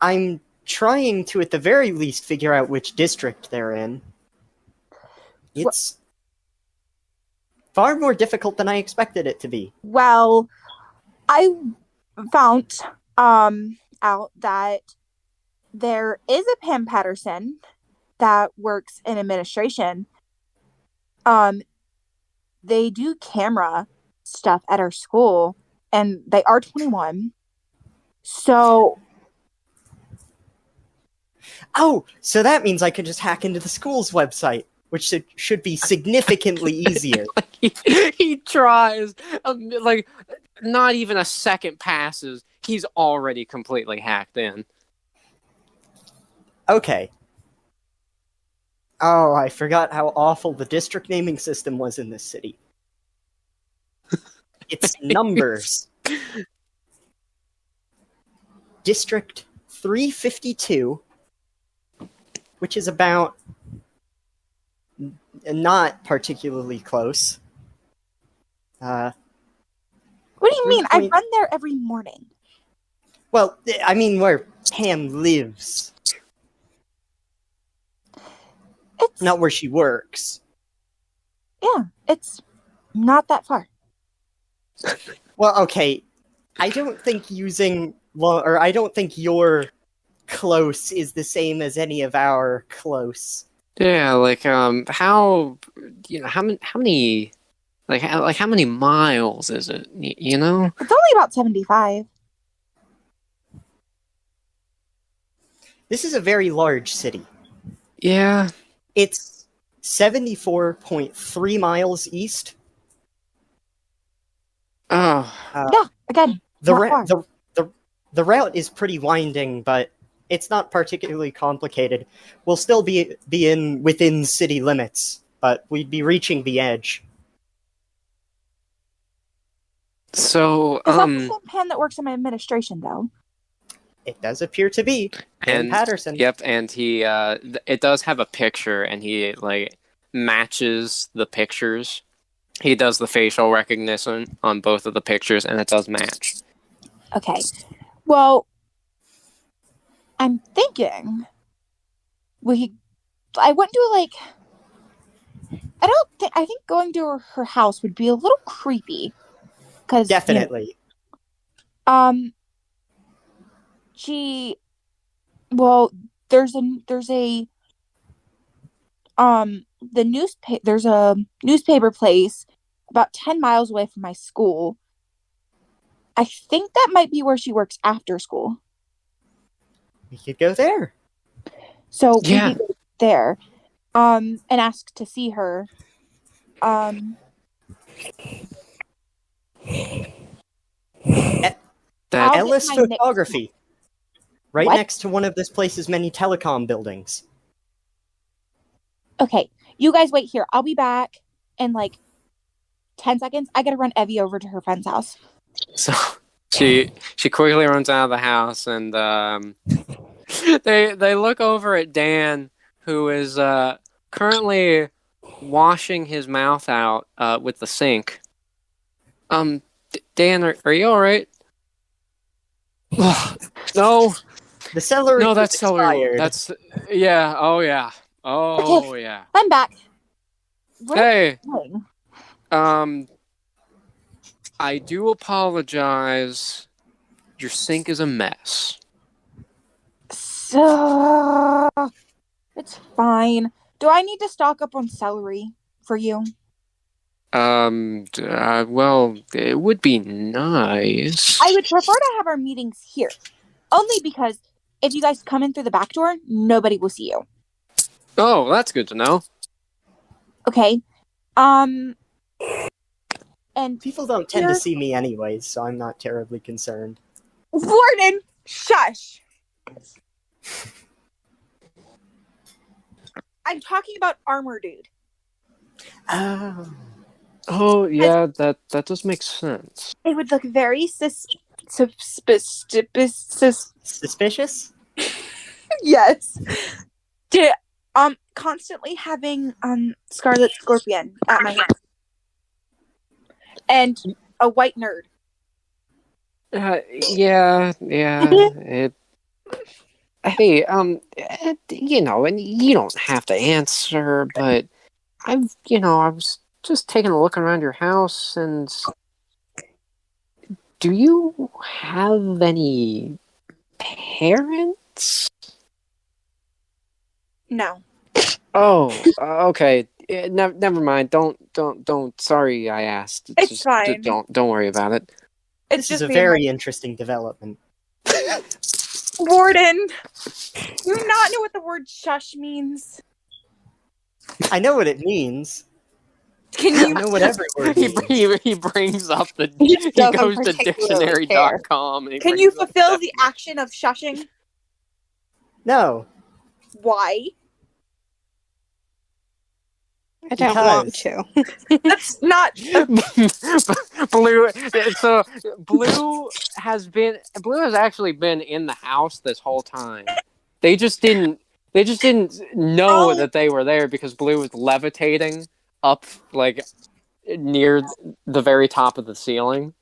I'm trying to, at the very least, figure out which district they're in. It's far more difficult than I expected it to be. Well, I found out that there is a Pam Patterson that works in administration. They do camera stuff at our school, and they are 21. So... Oh, so that means I can just hack into the school's website, which should be significantly easier. He tries, not even a second passes, he's already completely hacked in. Okay. Oh, I forgot how awful the district naming system was in this city. It's numbers. District 352, which is about not particularly close. What do you mean? I run there every morning. Well, I mean where Pam lives. It's not where she works. Yeah, it's not that far. Well, okay. I don't think I don't think your close is the same as any of our close. Yeah, how many how many miles is it, you know? It's only about 75. This is a very large city. Yeah. It's 74.3 miles east. Oh. Yeah, again, the route is pretty winding, but it's not particularly complicated. We'll still be within city limits, but we'd be reaching the edge. Is So, that the same Pan that works in my administration, though? It does appear to be. And Patterson. Yep, and he it does have a picture, and he matches the pictures. He does the facial recognition on both of the pictures, and it does match. Okay. Well, I'm thinking I wouldn't do I think going to her house would be a little creepy. Definitely. There's a newspaper place about 10 miles away from my school. I think that might be where she works after school. We could go there. So we could go there, and ask to see her. Ellis Photography. Right What? next to one of this place's many telecom buildings. Okay, you guys wait here. I'll be back in like 10 seconds. I gotta run Evie over to her friend's house. So she quickly runs out of the house, and they look over at Dan, who is currently washing his mouth out with the sink. Dan, are you all right? No. The celery. No, that's expired. That's yeah. Oh yeah. Oh yeah. I'm back. Hey. I do apologize. Your sink is a mess. So it's fine. Do I need to stock up on celery for you? Well, it would be nice. I would prefer to have our meetings here. Only because if you guys come in through the back door, nobody will see you. Oh, that's good to know. Okay. And people don't tend to see me anyways, so I'm not terribly concerned. Warden, shush. I'm talking about Armor Dude. Oh, yeah, that does make sense. It would look very suspicious. Suspicious? Yes. Constantly having Scarlet Scorpion at my hand. And a white nerd. Yeah. Hey, you know, and you don't have to answer, but I was just taking a look around your house, and do you have any parents? No. Oh, okay. Never mind. Don't. Sorry, I asked. It's fine. Don't worry about it. This is a very interesting development. Warden, do you not know what the word shush means? I know what it means. Can you I know what every word means. He brings up he goes to dictionary.com. Can you fulfill the action of shushing? No. Why? I don't want to. That's not Blue. So Blue has actually been in the house this whole time. They just didn't know that they were there because Blue was levitating up like near the very top of the ceiling.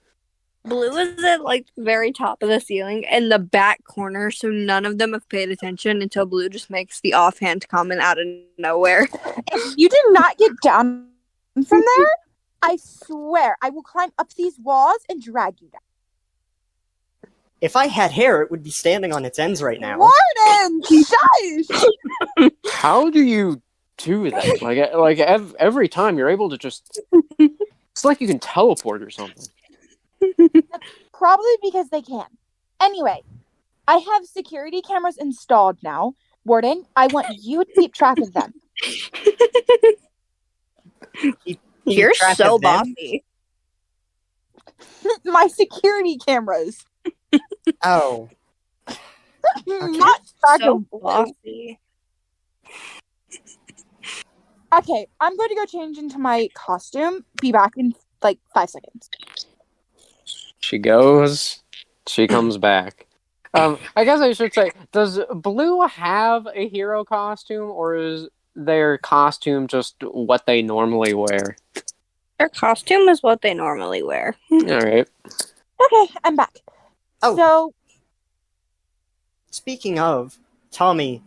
Blue is at like very top of the ceiling in the back corner, so none of them have paid attention until Blue just makes the offhand comment out of nowhere. If you did not get down from there, I swear I will climb up these walls and drag you down. If I had hair, it would be standing on its ends right now. Warden, shush! How do you do that? Like every time you're able to just. It's like you can teleport or something. Probably because they can. Anyway, I have security cameras installed now. Warden, I want you to keep track of them. You're so bossy. My security cameras. Oh. Not so bossy. Okay, I'm going to go change into my costume. Be back in like 5 seconds. She goes. She comes back. I guess I should say, does Blue have a hero costume, or is their costume just what they normally wear? Their costume is what they normally wear. All right. Okay, I'm back. Oh. So, speaking of, Tommy.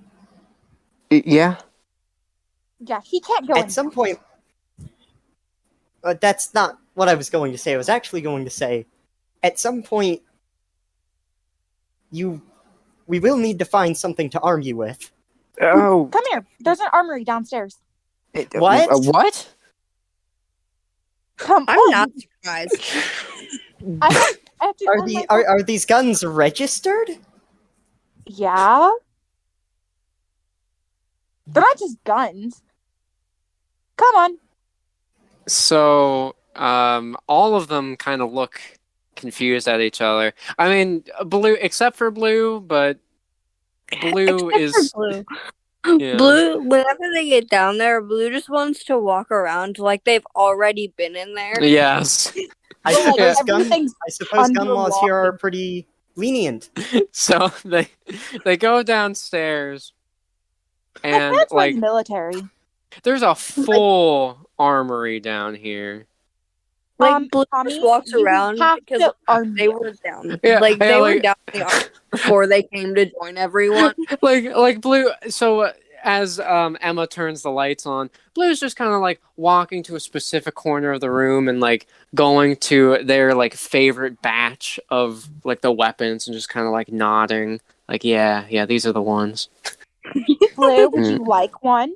Yeah? Yeah, he can't go At some point, That's not what I was going to say. I was actually going to say, at some point, we will need to find something to arm you with. Oh. Come here. There's an armory downstairs. What? What? Come I'm on. not surprised. I have to Are these guns registered? Yeah. They're not just guns. Come on. So, all of them kind of look confused at each other. I mean, Blue, except for Blue, but Blue is... Blue. Yeah. Blue, whenever they get down there, Blue just wants to walk around like they've already been in there. Yes. I suppose gun laws here are pretty lenient. So they go downstairs, and like military. There's a full armory down here. Like Blue just walks around because they were down. Yeah, they were down in the army before they came to join everyone. like Blue. So as Emma turns the lights on, Blue's just kind of like walking to a specific corner of the room and like going to their like favorite batch of like the weapons and just kind of like nodding, like yeah, these are the ones. Blue, would you like one?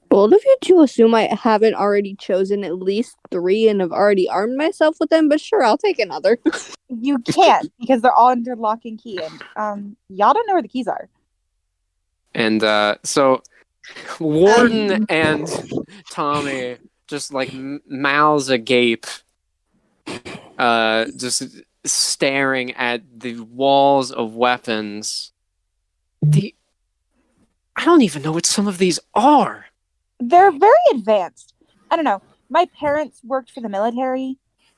Bold of you to assume I haven't already chosen at least 3 and have already armed myself with them, but sure, I'll take another. You can't, because they're all under lock and key, and y'all don't know where the keys are. And so Warden and Tommy just like mouths agape, just staring at the walls of weapons. I don't even know what some of these are. They're very advanced. I don't know. My parents worked for the military.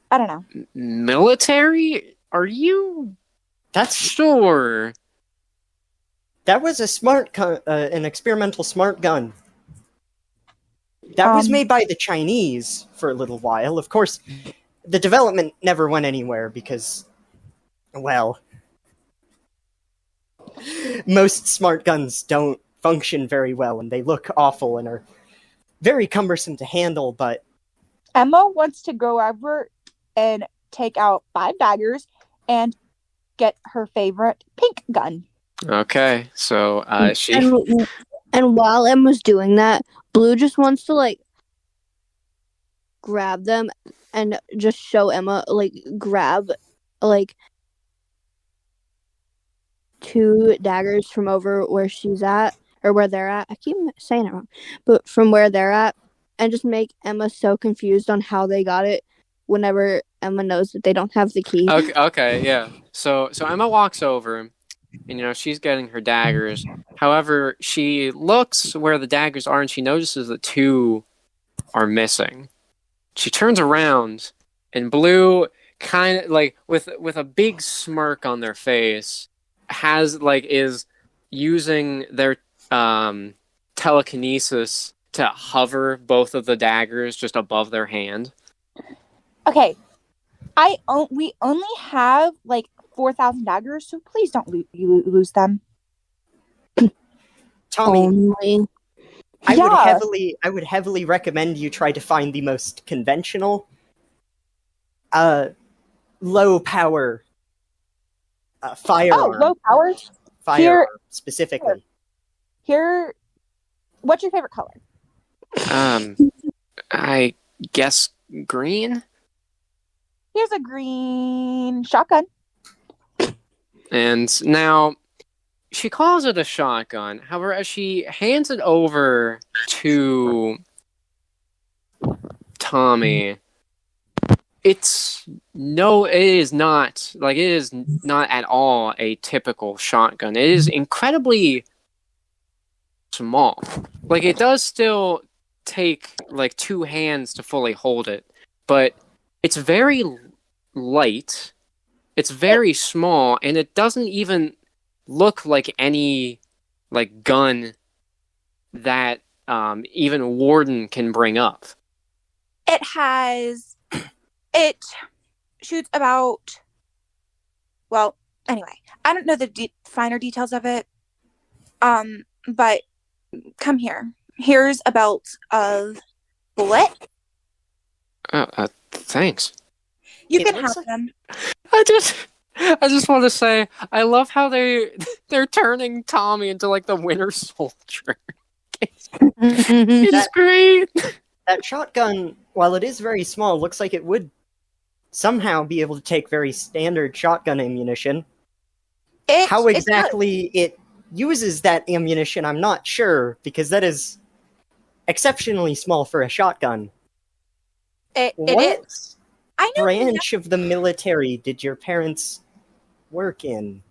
I don't know. Military? Are you? That's sure. That was an experimental smart gun. That was made by the Chinese for a little while. Of course, the development never went anywhere because, well, most smart guns don't function very well and they look awful and are very cumbersome to handle, but Emma wants to go over and take out 5 daggers and get her favorite pink gun. Okay, so she... And while Emma's doing that, Blue just wants to, like, grab them and just show Emma, like, grab, like, 2 daggers from over where she's at, or where they're at. I keep saying it wrong. But from where they're at, and just make Emma so confused on how they got it whenever Emma knows that they don't have the key. Okay, yeah. So Emma walks over, and, she's getting her daggers. However, she looks where the daggers are, and she notices that 2 are missing. She turns around, and Blue, kind of, like, with a big smirk on their face, is using their telekinesis to hover both of the daggers just above their hand. Okay. We only have, like, 4,000 daggers, so please don't lose them. Tommy, I would heavily recommend you try to find the most conventional, low power firearm. Oh, low power? Firearm, specifically. Here, what's your favorite color? I guess green? Here's a green shotgun. And now, she calls it a shotgun. However, as she hands it over to Tommy, it is not at all a typical shotgun. It is incredibly small. Like, it does still take, like, 2 hands to fully hold it, but it's very light. It's very small, and it doesn't even look like any, like, gun that even Warden can bring up. It shoots about, well, anyway, I don't know the finer details of it, but come here. Here's a belt of What? Thanks. You can have them. I just want to say, I love how they're turning Tommy into like the Winter Soldier. It's great. That shotgun, while it is very small, looks like it would somehow be able to take very standard shotgun ammunition. How exactly it uses that ammunition, I'm not sure, because that is exceptionally small for a shotgun. It what is. I know branch of the military did your parents work in?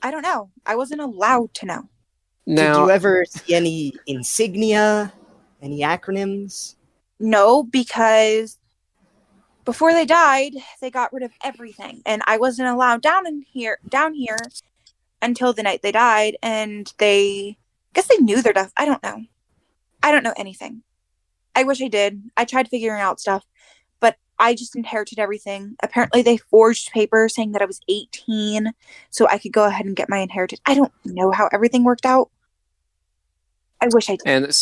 I don't know. I wasn't allowed to know. Did you ever see any insignia? Any acronyms? No, because before they died, they got rid of everything, and I wasn't allowed down here until the night they died. And I guess they knew their death. I don't know. I don't know anything. I wish I did. I tried figuring out stuff, but I just inherited everything. Apparently, they forged papers saying that I was 18, so I could go ahead and get my inheritance. I don't know how everything worked out. I wish I did. And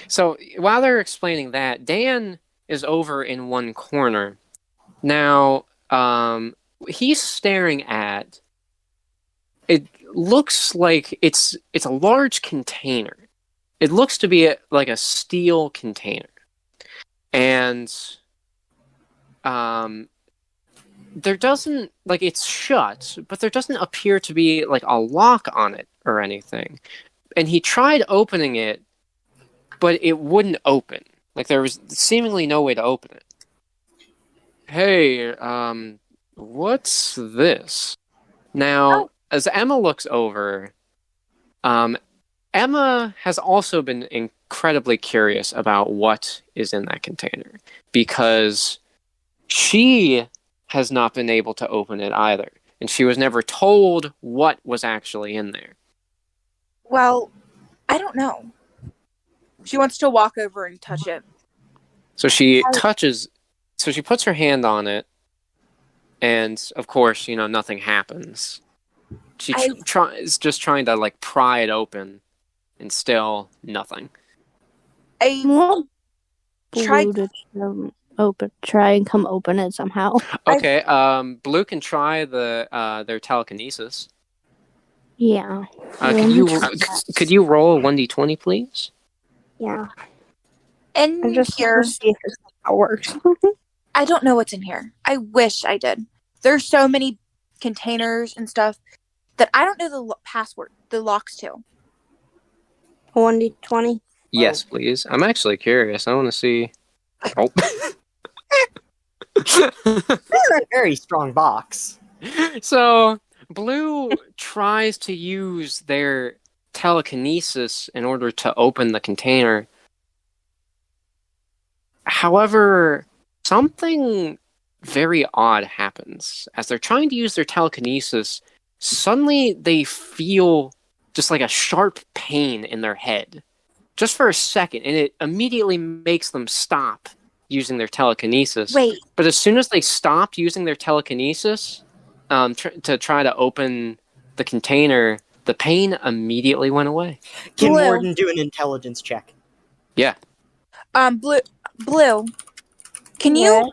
so while they're explaining that, Dan is over in one corner. Now, he's staring at... It looks like it's a large container. It looks to be like a steel container. And there doesn't... Like, it's shut, but there doesn't appear to be like a lock on it or anything. And he tried opening it, but it wouldn't open. Like, there was seemingly no way to open it. Hey, what's this? Now, as Emma looks over, Emma has also been incredibly curious about what is in that container, because she has not been able to open it either, and she was never told what was actually in there. Well, I don't know. She wants to walk over and touch it. So she puts her hand on it, and of course, nothing happens. She is just trying to like pry it open, and still nothing. I tried to try and come open it somehow. Okay, Blue can try their telekinesis. Yeah. Could you roll a 1d20, please? Yeah. In here, see if this works. I don't know what's in here. I wish I did. There's so many containers and stuff that I don't know the password, the locks to. 1d20. Yes, please. I'm actually curious. I want to see. Oh. This is a very strong box. So, Blue tries to use their telekinesis in order to open the container. However, something very odd happens. As they're trying to use their telekinesis, suddenly they feel just like a sharp pain in their head. Just for a second, and it immediately makes them stop using their telekinesis. Wait. But as soon as they stopped using their telekinesis to try to open the container, the pain immediately went away. Can Warden do an intelligence check? Yeah. Blue. Can you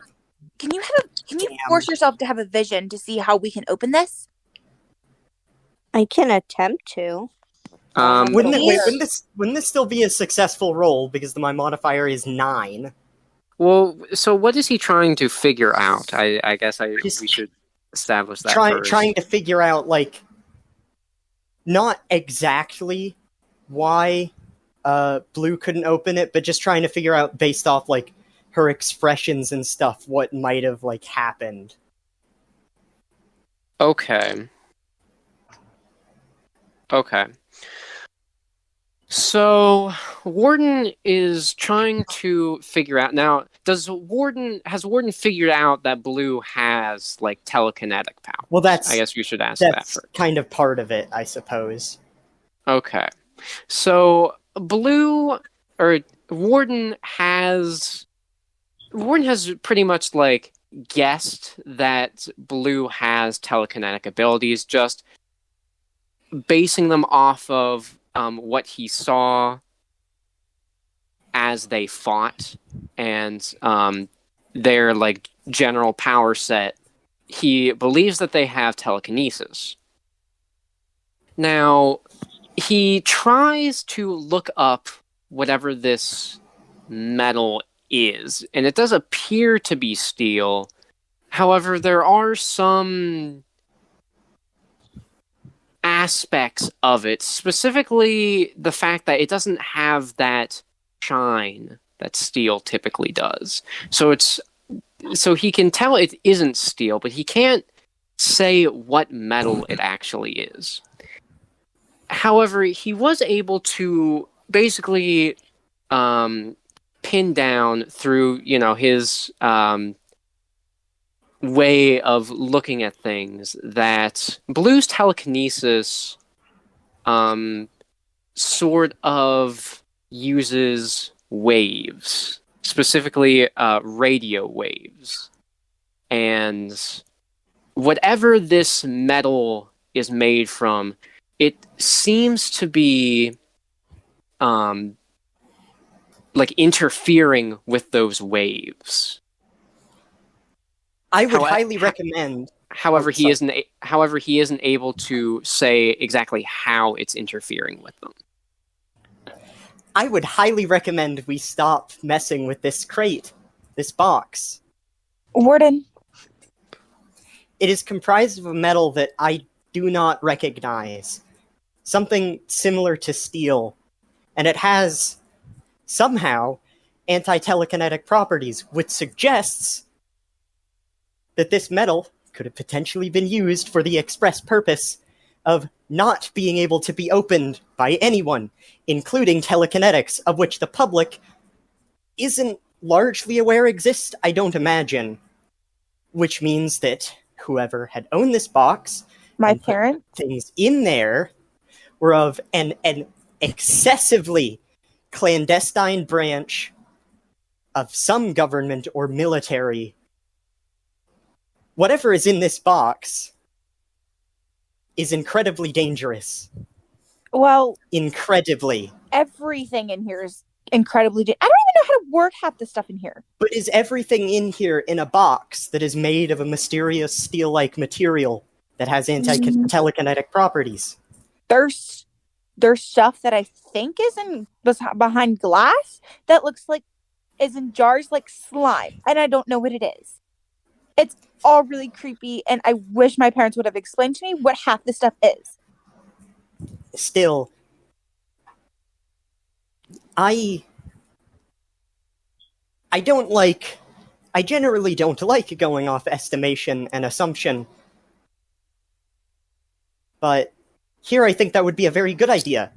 force yourself to have a vision to see how we can open this? I can attempt to. Wouldn't this still be a successful roll, because my modifier is 9? Well, so what is he trying to figure out? I guess we should establish that first. Trying to figure out, like, not exactly why Blue couldn't open it, but just trying to figure out, based off, like, her expressions and stuff, what might have, like, happened. Okay. So, Warden is trying to figure out... Now, has Warden figured out that Blue has, like, telekinetic powers? Well, I guess we should ask that first. That's kind of part of it, I suppose. Okay. So, Warden has pretty much, like, guessed that Blue has telekinetic abilities, just basing them off of what he saw as they fought and their like general power set, he believes that they have telekinesis. Now, he tries to look up whatever this metal is, and it does appear to be steel. However, there are some aspects of it, specifically the fact that it doesn't have that shine that steel typically does. So he can tell it isn't steel, but he can't say what metal it actually is. However, he was able to basically pin down through, his way of looking at things that Blue's telekinesis sort of uses waves, specifically radio waves. And whatever this metal is made from, it seems to be like interfering with those waves. I would highly recommend. However, he isn't able to say exactly how it's interfering with them. I would highly recommend we stop messing with this crate, this box. Warden. It is comprised of a metal that I do not recognize. Something similar to steel. And it has, somehow, anti-telekinetic properties, which suggests that this metal could have potentially been used for the express purpose of not being able to be opened by anyone, including telekinetics, of which the public isn't largely aware exist, I don't imagine. Which means that whoever had owned this box, my parents, things in there, were of an excessively clandestine branch of some government or military. Whatever is in this box is incredibly dangerous. Well, incredibly. Everything in here is incredibly dangerous. I don't even know how to word half the stuff in here. But is everything in here in a box that is made of a mysterious steel-like material that has anti-telekinetic properties? There's stuff that I think is behind glass that looks like is in jars like slime, and I don't know what it is. It's all really creepy, and I wish my parents would have explained to me what half the stuff is. Still, I generally don't like going off estimation and assumption, but here I think that would be a very good idea.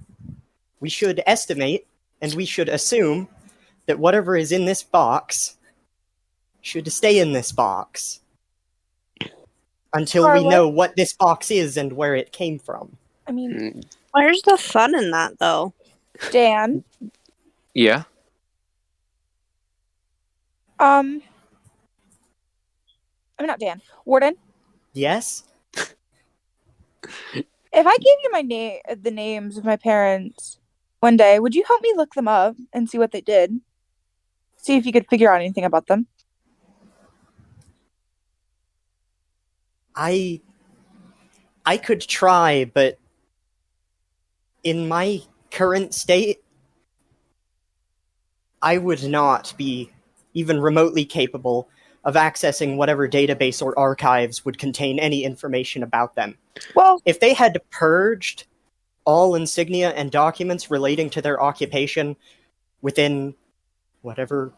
We should estimate, and we should assume that whatever is in this box should stay in this box until we know what this box is and where it came from. I mean, where's the fun in that, though? Dan? Yeah? I'm not Dan. Warden? Yes? If I gave you the names of my parents one day, would you help me look them up and see what they did? See if you could figure out anything about them? I could try, but in my current state, I would not be even remotely capable of accessing whatever database or archives would contain any information about them. Well, if they had purged all insignia and documents relating to their occupation within whatever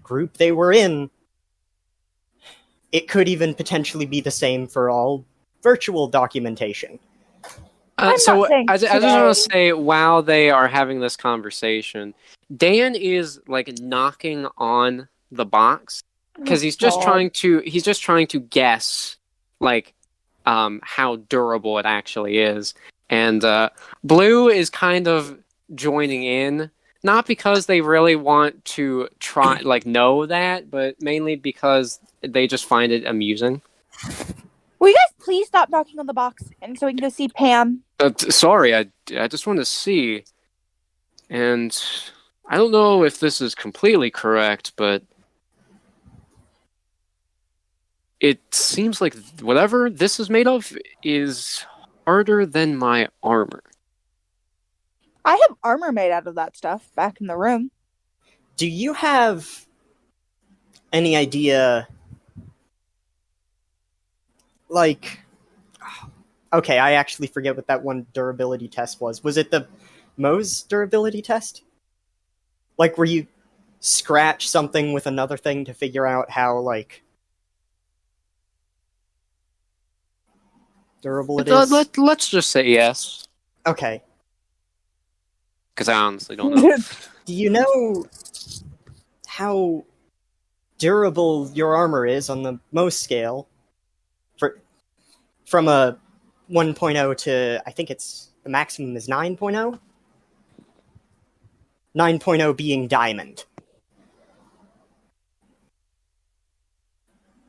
group they were in, it could even potentially be the same for all virtual documentation. So I just want to say, while they are having this conversation, Dan is like knocking on the box because he's just trying to guess like how durable it actually is, and Blue is kind of joining in, not because they really want to try know that, but mainly because they just find it amusing. Will you guys please stop knocking on the box and so we can go see Pam? Sorry, I just want to see. And I don't know if this is completely correct, but it seems like whatever this is made of is harder than my armor. I have armor made out of that stuff back in the room. Do you have any idea, like... Okay, I actually forget what that one durability test was. Was it the Moe's durability test? Like, where you scratch something with another thing to figure out how, like, durable it is? Let's just say yes. Okay. Because I honestly don't know. Do you know how durable your armor is on the most scale? From a 1.0 to, I think it's, the maximum is 9.0? 9.0 being diamond.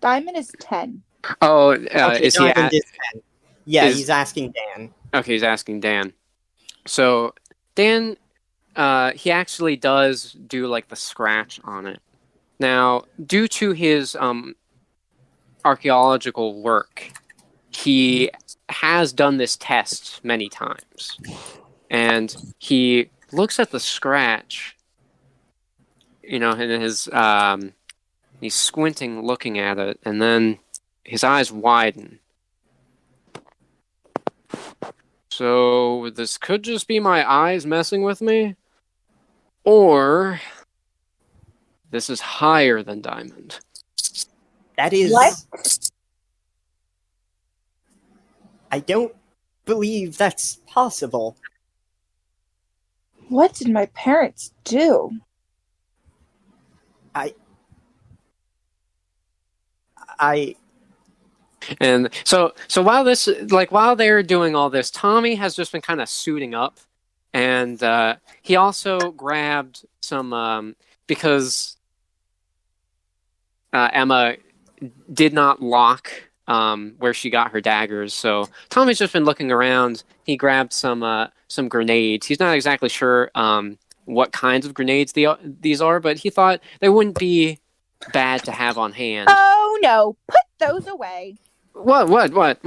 Diamond is 10. Oh, okay, is diamond he... is 10. Yeah, he's asking Dan. Okay, he's asking Dan. So, Dan, he actually does do, like, the scratch on it. Now, due to his archaeological work, he has done this test many times. And he looks at the scratch, in his... he's squinting, looking at it, and then his eyes widen. So this could just be my eyes messing with me, or this is higher than diamond. That is... What? I don't believe that's possible. What did my parents do? And so while they're doing all this, Tommy has just been kind of suiting up, and he also grabbed some because Emma did not lock where she got her daggers. So Tommy's just been looking around. He grabbed some grenades. He's not exactly sure what kinds of grenades these are, but he thought they wouldn't be bad to have on hand. Oh no! Put those away. What? The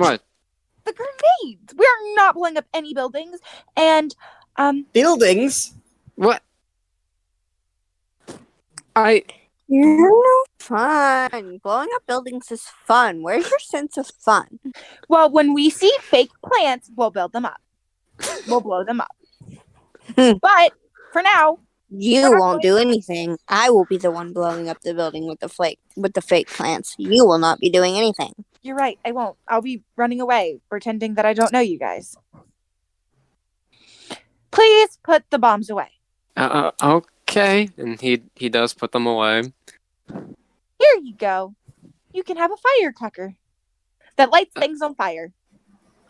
grenades. We are not blowing up any buildings, and Buildings? What? You're no fun. Blowing up buildings is fun. Where's your sense of fun? Well, when we see fake plants, we'll build them up. We'll blow them up. But for now, you won't do anything. I will be the one blowing up the building with the fake plants. You will not be doing anything. You're right. I won't. I'll be running away, pretending that I don't know you guys. Please put the bombs away. Okay. And he does put them away. Here you go. You can have a firecracker that lights things on fire.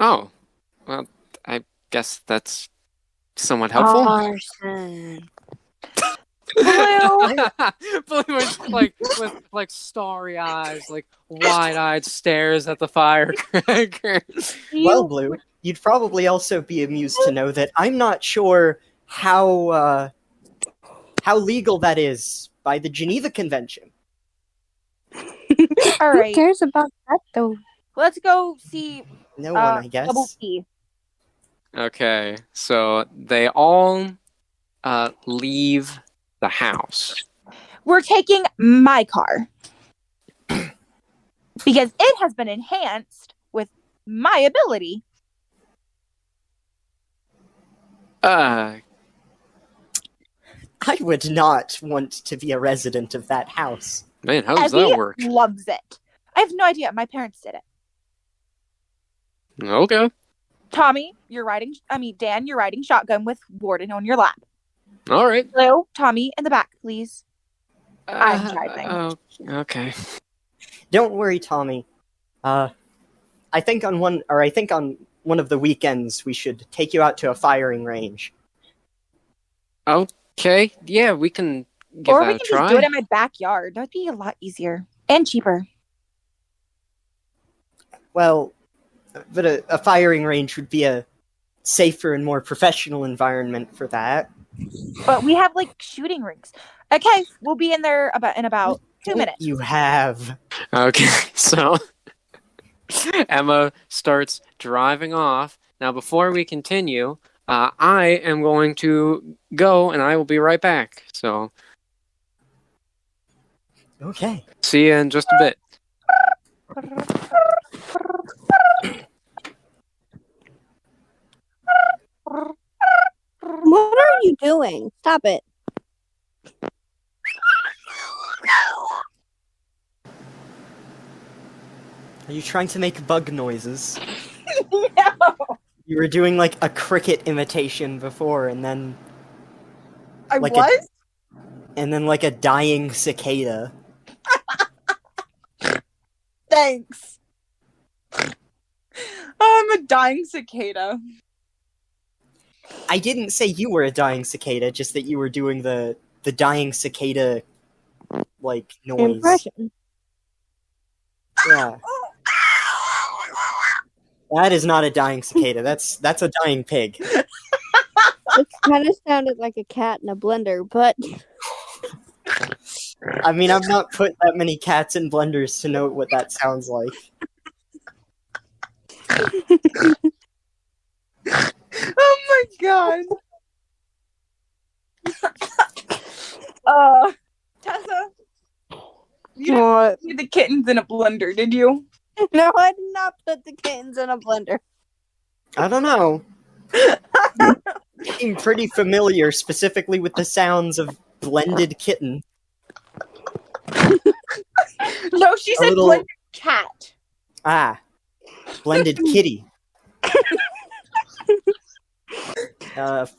Oh. Well, I guess that's somewhat helpful. Arson. Blue. Blue was with starry eyes, like wide-eyed stares at the firecracker. Well, Blue, you'd probably also be amused to know that I'm not sure how legal that is by the Geneva Convention. All right. Who cares about that, though? Let's go see. No one, I guess. Double P. Okay, so they all leave the house. We're taking my car because it has been enhanced with my ability. I would not want to be a resident of that house. Man, how does that work? Loves it. I have no idea. My parents did it. Okay. Tommy, Dan, you're riding shotgun with Warden on your lap. All right. Blue, Tommy, in the back, please. I'm driving. Okay. Don't worry, Tommy. I think on one of the weekends we should take you out to a firing range. Okay. Yeah, we can give that a try. Or we can just do it in my backyard. That'd be a lot easier and cheaper. Well, but a firing range would be a safer and more professional environment for that. But we have like shooting rinks. Okay, we'll be in there in about 2 minutes. You have. Okay, so Emma starts driving off. Now, before we continue, I am going to go, and I will be right back. So, okay. See you in just a bit. What are you doing? Stop it. Are you trying to make bug noises? No. You were doing like a cricket imitation before, and then I like was? and then like a dying cicada. Thanks. I'm a dying cicada. I didn't say you were a dying cicada, just that you were doing the dying cicada like noise. Impression. Yeah. That is not a dying cicada. That's a dying pig. It kind of sounded like a cat in a blender, but I mean, I've not put that many cats in blenders to know what that sounds like. Oh my god. Tessa, you didn't put the kittens in a blender, did you? No, I did not put the kittens in a blender. I don't know. You seem pretty familiar, specifically with the sounds of blended kitten. No, she said blended cat. Ah, blended kitty.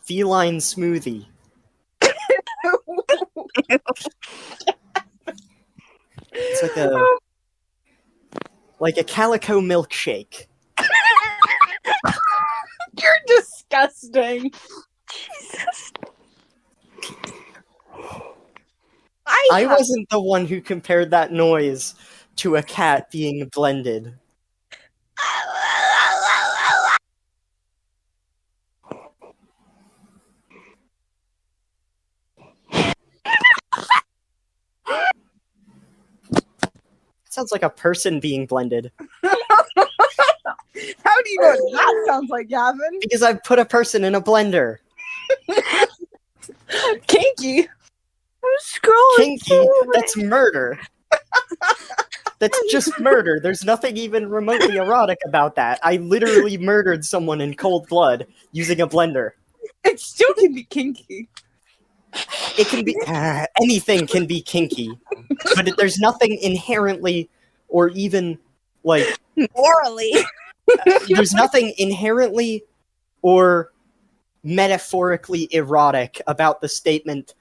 Feline smoothie. It's like a calico milkshake. You're disgusting. Jesus. I wasn't the one who compared that noise to a cat being blended. Sounds like a person being blended. How do you know what that sounds like, Gavin? Because I've put a person in a blender. Kinky. I'm scrolling. Kinky? That's murder. That's just murder. There's nothing even remotely erotic about that. I literally murdered someone in cold blood using a blender. It still can be kinky. It can be anything can be kinky, but there's nothing inherently or even like morally. There's nothing inherently or metaphorically erotic about the statement,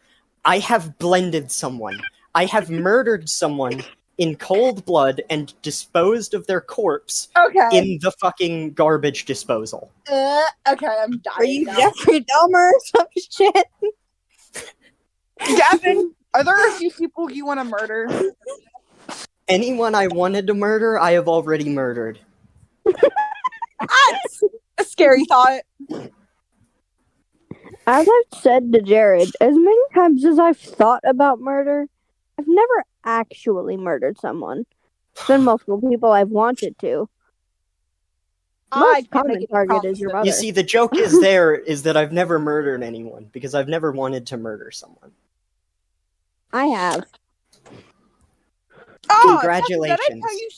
I have blended someone. I have murdered someone in cold blood and disposed of their corpse in the fucking garbage disposal. Okay, I'm dying. Are you Jeffrey Dahmer or some shit? Gavin, are there a few people you want to murder? Anyone I wanted to murder, I have already murdered. That's a scary thought. As I've said to Jared, as many times as I've thought about murder, I've never actually murdered someone. There's been multiple people I've wanted to. Most common target is your mother. You see, the joke is that I've never murdered anyone, because I've never wanted to murder someone. I have. Oh, congratulations. Did I tell you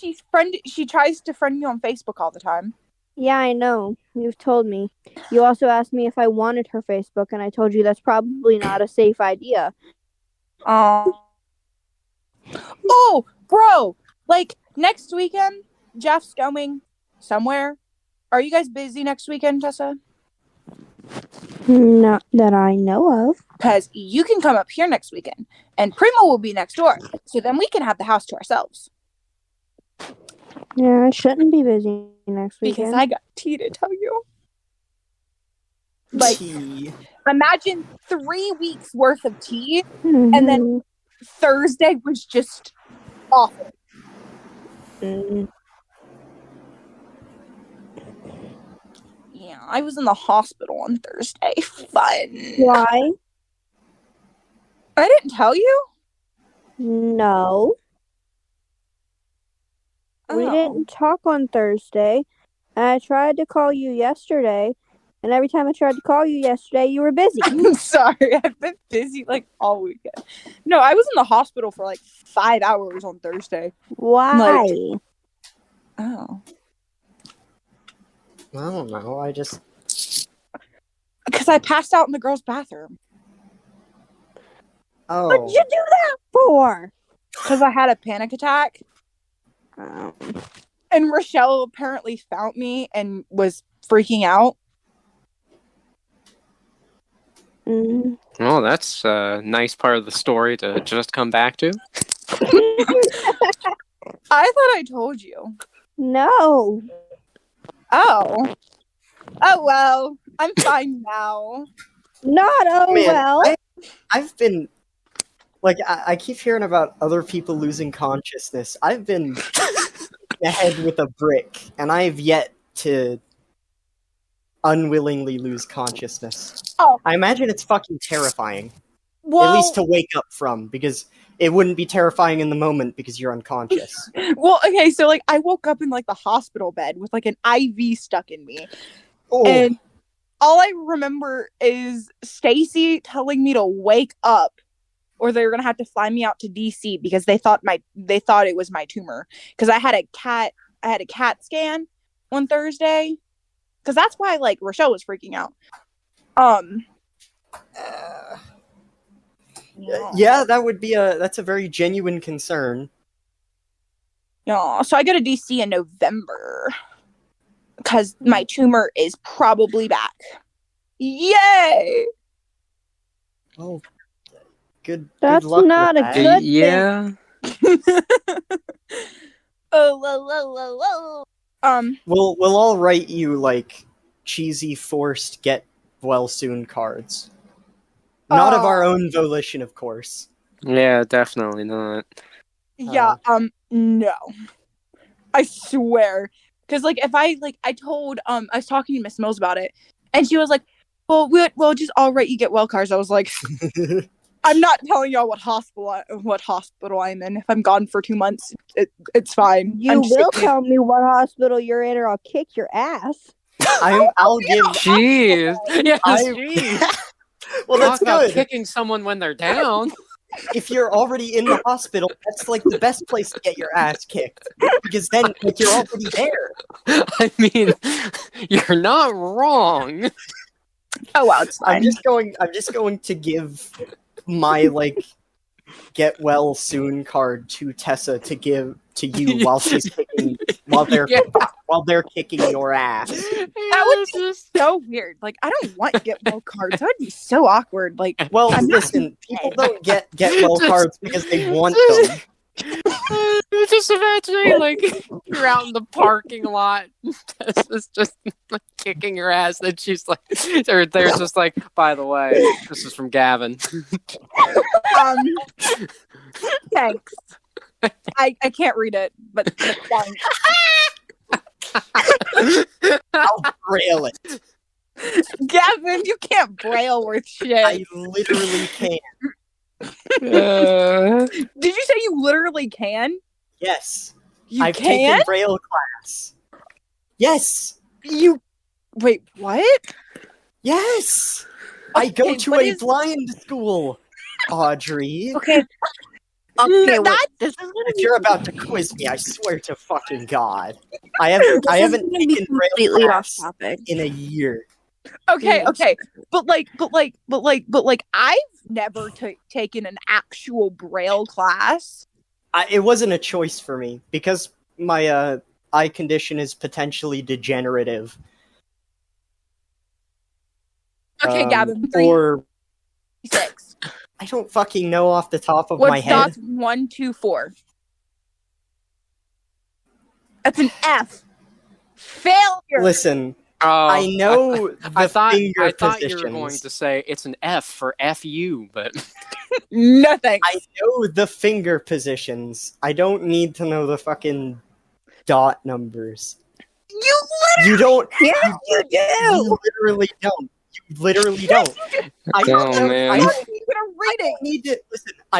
she tries to friend me on Facebook all the time? Yeah, I know. You've told me. You also asked me if I wanted her Facebook, and I told you that's probably not a safe idea. Oh, bro! Like, next weekend, Jeff's going somewhere. Are you guys busy next weekend, Tessa? Not that I know of. Because you can come up here next weekend, and Primo will be next door, so then we can have the house to ourselves. Yeah, I shouldn't be busy next weekend. Because I got tea to tell you. Like, imagine 3 weeks worth of tea, and then Thursday was just awful. Yeah, I was in the hospital on Thursday. Fun. Why? I didn't tell you? No. We didn't talk on Thursday. And I tried to call you yesterday. And every time I tried to call you yesterday, you were busy. I'm sorry. I've been busy like all weekend. No, I was in the hospital for like 5 hours on Thursday. Why? Like, oh. I don't know. I just... Because I passed out in the girls' bathroom. Oh. What'd you do that for? Because I had a panic attack. And Rochelle apparently found me and was freaking out. Well, that's a nice part of the story to just come back to. I thought I told you. No. Oh. Oh, well. I'm fine now. Not Man, well. I've been... Like, I keep hearing about other people losing consciousness. I've been ahead with a brick, and I've yet to unwillingly lose consciousness. Oh. I imagine it's fucking terrifying. Well, at least to wake up from, because it wouldn't be terrifying in the moment because you're unconscious. Well, okay, so, like, I woke up in, like, the hospital bed with, like, an IV stuck in me. Oh. And all I remember is Stacy telling me to wake up, or they were gonna have to fly me out to DC because they thought it was my tumor. Because I had a CAT scan on Thursday. Because that's why, like, Rochelle was freaking out. Yeah, that's a very genuine concern. Yeah, so I go to DC in November because my tumor is probably back. Yay! Oh, good. That's good luck not with a that. good thing. Yeah. Oh, whoa. We'll all write you like cheesy forced get well soon cards. Not of our own volition, of course. Yeah, definitely not. Yeah, no. I swear. Because, like, if I told, I was talking to Miss Mills about it, and she was like, well, we'll just all write you get well cards. I was like, I'm not telling y'all what hospital I'm in. If I'm gone for 2 months, it's fine. You will tell me what hospital you're in, or I'll kick your ass. I'll give... Jeez. Yeah, jeez. Well, that's Talk about good. kicking someone when they're down. If you're already in the hospital, that's like the best place to get your ass kicked, because then like, you're already there. I mean, you're not wrong. Oh wow, it's fine. I'm just going to give my like get well soon card to Tessa to give to you while she's kicking while they're kicking your ass. That would be so weird. Like, I don't want get well cards. That would be so awkward. Like, well, listen, people don't get well cards because they want them. Just imagining, like, you're out in the parking lot, Tessa's just like, kicking your ass, and she's like, they're just like, by the way, this is from Gavin. Thanks. I can't read it, but thanks. I'll braille it. Gavin, you can't braille worth shit. I literally can't. Did you say you literally can? Yes. I've taken braille class. Yes. You wait, what? Yes. I go to a blind school, Audrey. Okay. If you're about to quiz me, I swear to fucking God, I haven't taken braille class in a year. Okay, but I've never taken an actual braille class. It wasn't a choice for me because my eye condition is potentially degenerative. Okay, Gavin. 6. I don't fucking know off the top of my head. What's dots 1, 2, 4? That's an F. Failure. Listen, I know I thought you were positions. going to say it's an F for F-U, but... No thanks. I know the finger positions. I don't need to know the fucking dot numbers. You don't. Yes, you do. You literally don't. You literally don't. I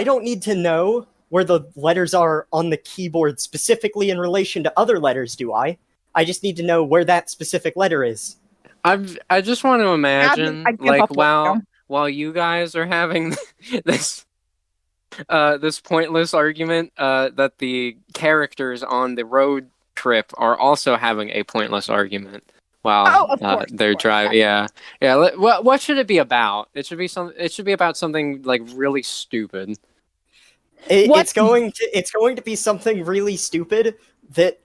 don't need to know where the letters are on the keyboard specifically in relation to other letters, do I? I just need to know where that specific letter is. I just want to imagine, like, while you guys are having this this pointless argument, that the characters on the road trip are also having a pointless argument while they're driving. Yeah. What should it be about? It should be about something like really stupid. It's going to be something really stupid that,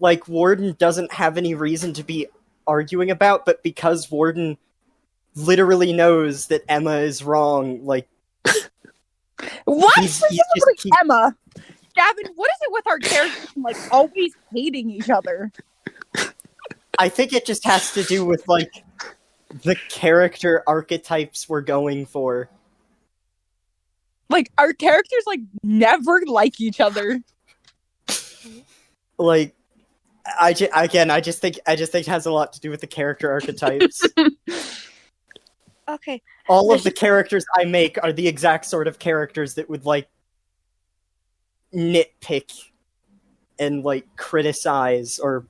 like, Warden doesn't have any reason to be arguing about, but because Warden literally knows that Emma is wrong, like, what? Emma, Gavin, what is it with our characters like always hating each other? I think it just has to do with, like, the character archetypes we're going for. Like, our characters never like each other. Like, I just think it has a lot to do with the character archetypes. Okay. All of the characters I make are the exact sort of characters that would, like, nitpick and, like, criticize or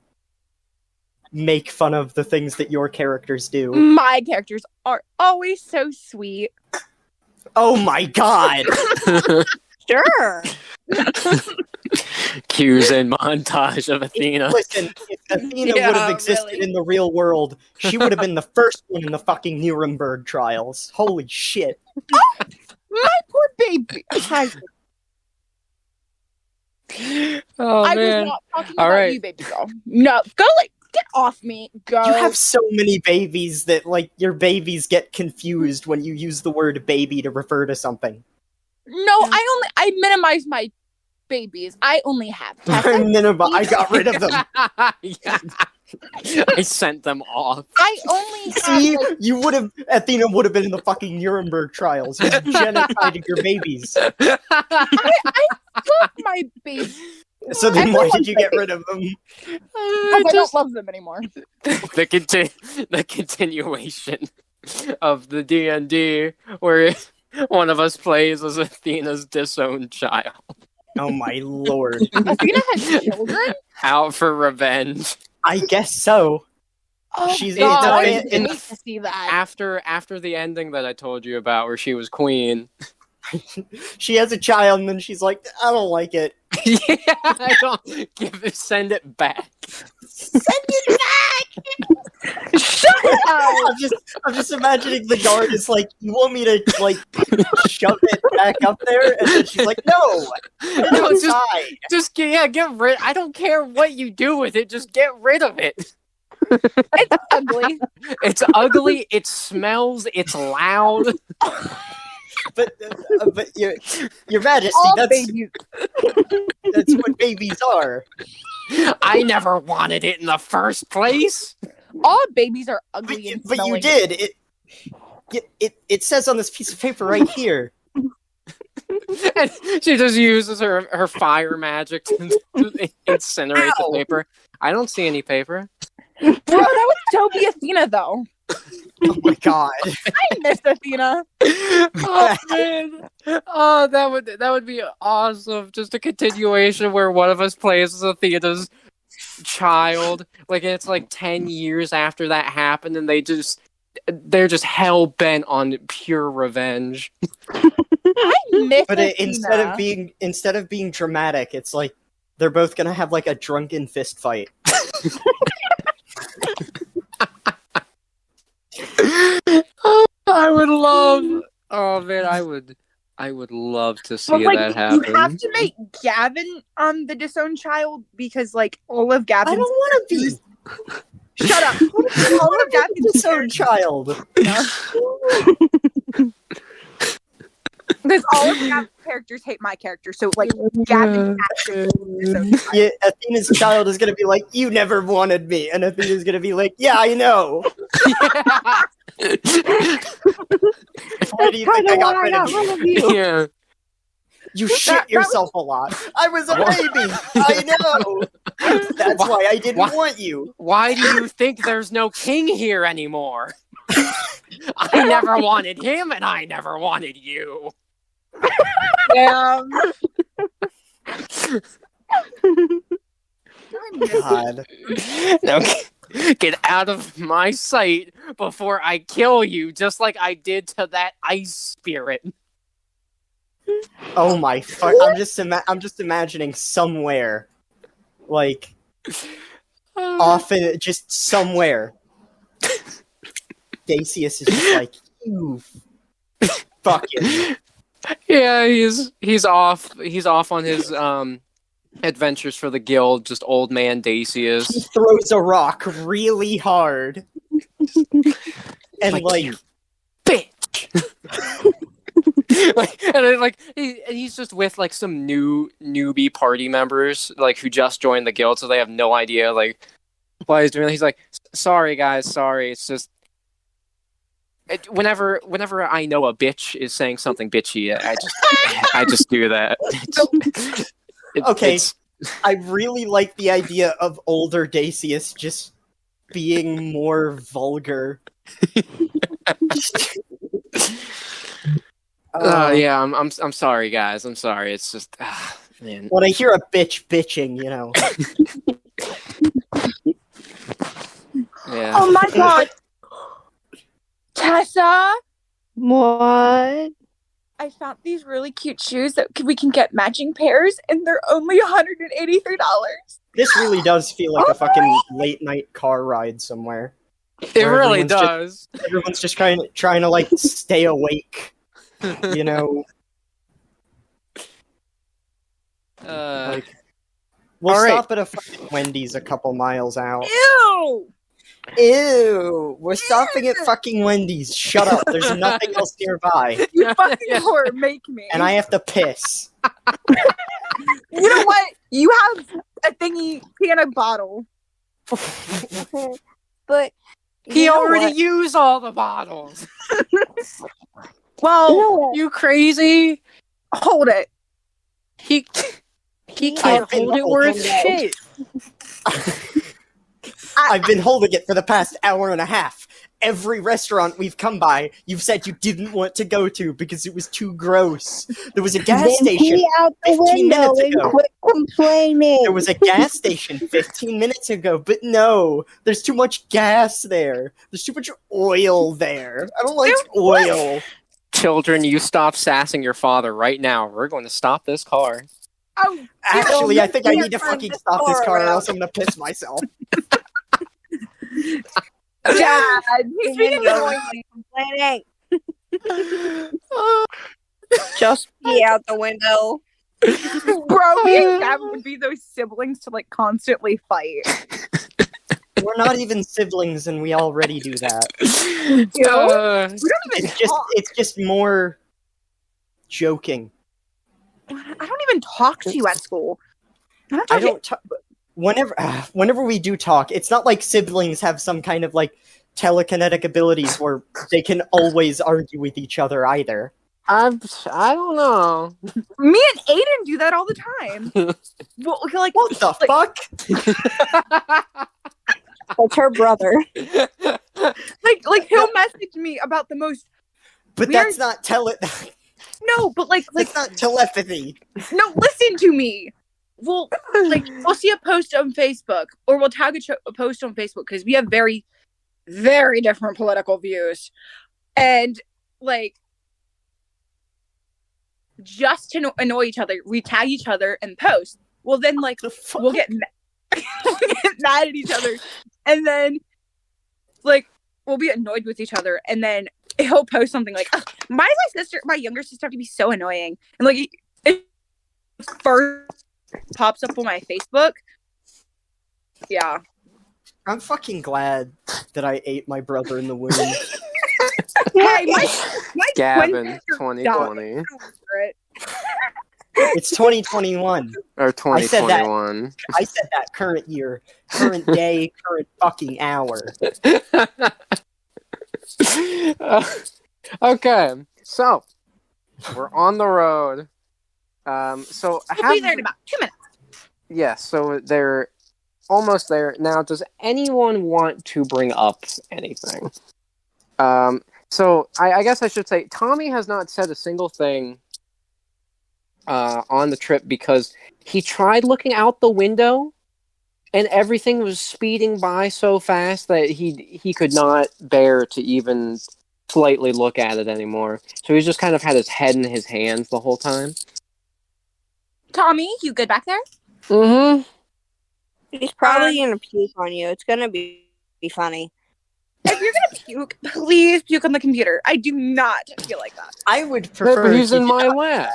make fun of the things that your characters do. My characters are always so sweet. Oh my god! Sure. Cues and montage of Athena. Listen, if Athena would have existed in the real world, she would have been the first one in the fucking Nuremberg trials. Holy shit. My poor baby. Oh, man. I was not talking about you, baby girl. No, go, get off me. Go. You have so many babies that, like, your babies get confused when you use the word baby to refer to something. No, I minimize my babies. I only have 10. I got rid of them. Yeah. I sent them off. I only have... See, Athena would have been in the fucking Nuremberg trials. You genocided your babies. I love my babies. So then why did you get rid of them? I don't love them anymore. The continuation of the D&D where one of us plays as Athena's disowned child. Oh my lord. Athena has children? Out for revenge. I guess so. Oh, She's God, I hate to see that. After the ending that I told you about where she was queen. She has a child and then she's like, I don't like it. Yeah, I don't send it back. Send it back! Shut up! I'm just imagining the guard is like, you want me to, like, shove it back up there? And then she's like, no! Get rid. I don't care what you do with it, just get rid of it. It's ugly. It's ugly, it smells, it's loud. But your Majesty, that's what babies are. I never wanted it in the first place. All babies are ugly and but you did. It says on this piece of paper right here. And she just uses her fire magic to incinerate the paper. I don't see any paper. Bro, that was Toby Athena, though. Oh my god. I miss Athena. Oh man. Oh, that would be awesome. Just a continuation where one of us plays as Athena's child. Like it's like 10 years after that happened and they're just hell bent on pure revenge. I miss Athena. Instead of being dramatic, it's like they're both gonna have like a drunken fist fight. I would love. Oh man, I would love to see that happen. You have to make Gavin the disowned child because like all of Gavin's. I don't want to be. Shut up. All of Gavin's disowned child. Because all of Gavin's characters hate my character, so like Gavin has to be disowned child. Yeah, Athena's child is gonna be like, "You never wanted me," and Athena's gonna be like, "Yeah, I know." Why do you think I got rid of you? Yeah. You shit yourself a lot. I was a baby. I know. That's why I didn't want you. Why do you think there's no king here anymore? I never wanted him, and I never wanted you. Damn. God. No, get out of my sight before I kill you, just like I did to that ice spirit. Oh my fuck! I'm just imagining somewhere, like, just somewhere. Dacius is just like, you fucking. Yeah, he's off on his adventures for the guild. Just old man Dacius. He throws a rock really hard, and you bitch. He's just with like some newbie party members like who just joined the guild, so they have no idea like why he's doing it. He's like, sorry guys, sorry. It's just whenever I know a bitch is saying something bitchy, I just do that. Okay, I really like the idea of older Dacius just being more vulgar. Yeah, I'm sorry, guys. I'm sorry. It's just, man. When I hear a bitch bitching, you know. Yeah. Oh my god, Tessa! What? I found these really cute shoes that we can get matching pairs, and they're only $183. This really does feel like a fucking late night car ride somewhere. It really does. Everyone's just trying to like stay awake. You know. Like, we'll stop at a fucking Wendy's a couple miles out. Ew! Ew! We're stopping at fucking Wendy's. Shut up. There's nothing else nearby. You fucking whore, make me. And I have to piss. You know what? You have a thingy piano bottle. But he already used all the bottles. Well, you crazy? Hold it. He can't hold it worth shit. I've been holding it for the past hour and a half. Every restaurant we've come by, you've said you didn't want to go to because it was too gross. There was a gas station 15 minutes ago. Quit complaining. There was a gas station 15 minutes ago, but no, there's too much gas there. There's too much oil there. I don't like oil. Children, you stop sassing your father right now. We're going to stop this car. Oh, actually, I think I need to fucking stop this car or else I'm gonna piss myself. Dad, he's being annoying. Complaining. Just be out the window. Bro, me and Gavin would be those siblings to like constantly fight. We're not even siblings, and we already do that. It's just more joking. I don't even talk to you at school. I don't talk. Whenever we do talk, it's not like siblings have some kind of like telekinetic abilities where they can always argue with each other either. I don't know. Me and Aiden do that all the time. Well, like, what the fuck? That's her brother. Like he'll message me about the most. But weird... that's not No, but like that's not telepathy. No, listen to me. We'll see a post on Facebook, or we'll tag a post on Facebook because we have very, very different political views, and like just to annoy each other, we tag each other and post. Well, then like we'll get mad at each other, and then like we'll be annoyed with each other, and then he'll post something like, my younger sister have to be so annoying, and like it first pops up on my Facebook. Yeah, I'm fucking glad that I ate my brother in the womb. Hey, my Gavin, 2020. It's 2021 or 2021. I said that current year, current day, current fucking hour. Okay, so we're on the road. So we'll be there in about 2 minutes. Yeah, so they're almost there now. Does anyone want to bring up anything? So I guess I should say Tommy has not said a single thing on the trip because he tried looking out the window and everything was speeding by so fast that he could not bear to even slightly look at it anymore. So he's just kind of had his head in his hands the whole time. Tommy, you good back there? Mm-hmm. He's probably gonna puke on you. It's gonna be funny. If you're gonna puke, please puke on the computer. I do not feel like that. I would prefer. But he's in my lap.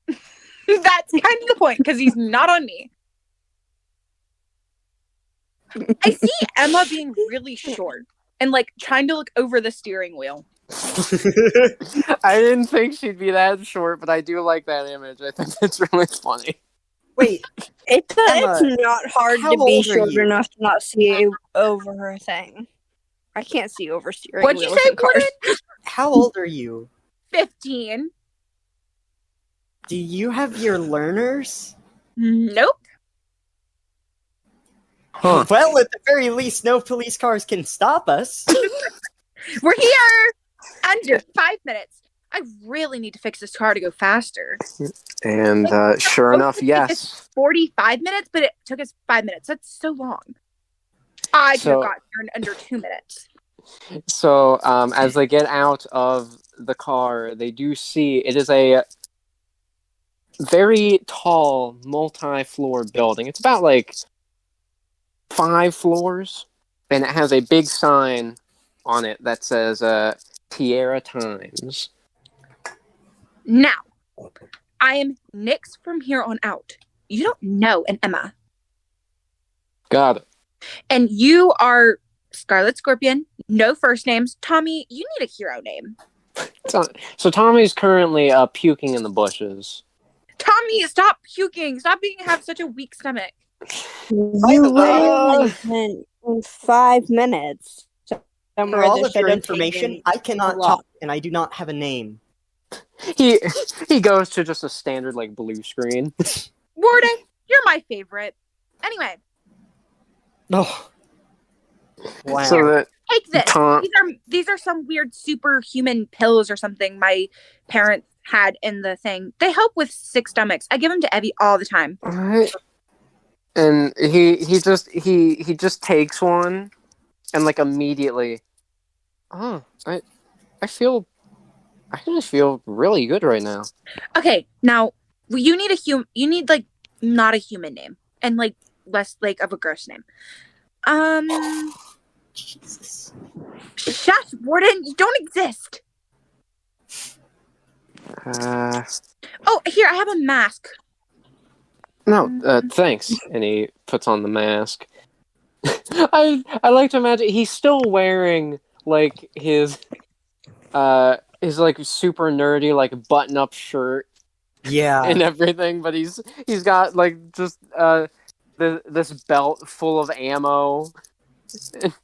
That's kind of the point, because he's not on me. I see Emma being really short and like trying to look over the steering wheel. I didn't think she'd be that short, but I do like that image. I think it's really funny. Wait, it's not hard to be short you? enough to not see over her thing. I can't see over steering What'd you say, Gordon? How old are you? 15. Do you have your learners? Nope. Huh. Well, at the very least, no police cars can stop us. We're here! Under 5 minutes. I really need to fix this car to go faster. And sure enough, yes. 45 minutes, but it took us 5 minutes. That's so long. I could have gotten here in under 2 minutes. So, as they get out of the car, they do see it is a very tall, multi-floor building. It's about like 5 floors, and it has a big sign on it that says Tierra Times. Now, I am Nyx from here on out. You don't know an Emma. Got it. And you are Scarlet Scorpion. No first names. Tommy, you need a hero name. So Tommy's currently puking in the bushes. Tommy, stop puking. Stop have such a weak stomach. By the way, in 5 minutes. For all of your information, I cannot talk, and I do not have a name. He goes to just a standard like blue screen. Warden, you're my favorite. Anyway. Oh. Wow. So take this. These are some weird superhuman pills or something my parents had in the thing. They help with sick stomachs. I give them to Evie all the time. Right. And he just takes one and like immediately. Oh, I just feel really good right now. Okay, now you need you need like not a human name and like less like of a gross name. Jesus. Shush, Warden, you don't exist. Oh, here, I have a mask. No, thanks. And he puts on the mask. I like to imagine he's still wearing like his like super nerdy like button up shirt. Yeah. And everything, but he's got like just this belt full of ammo. In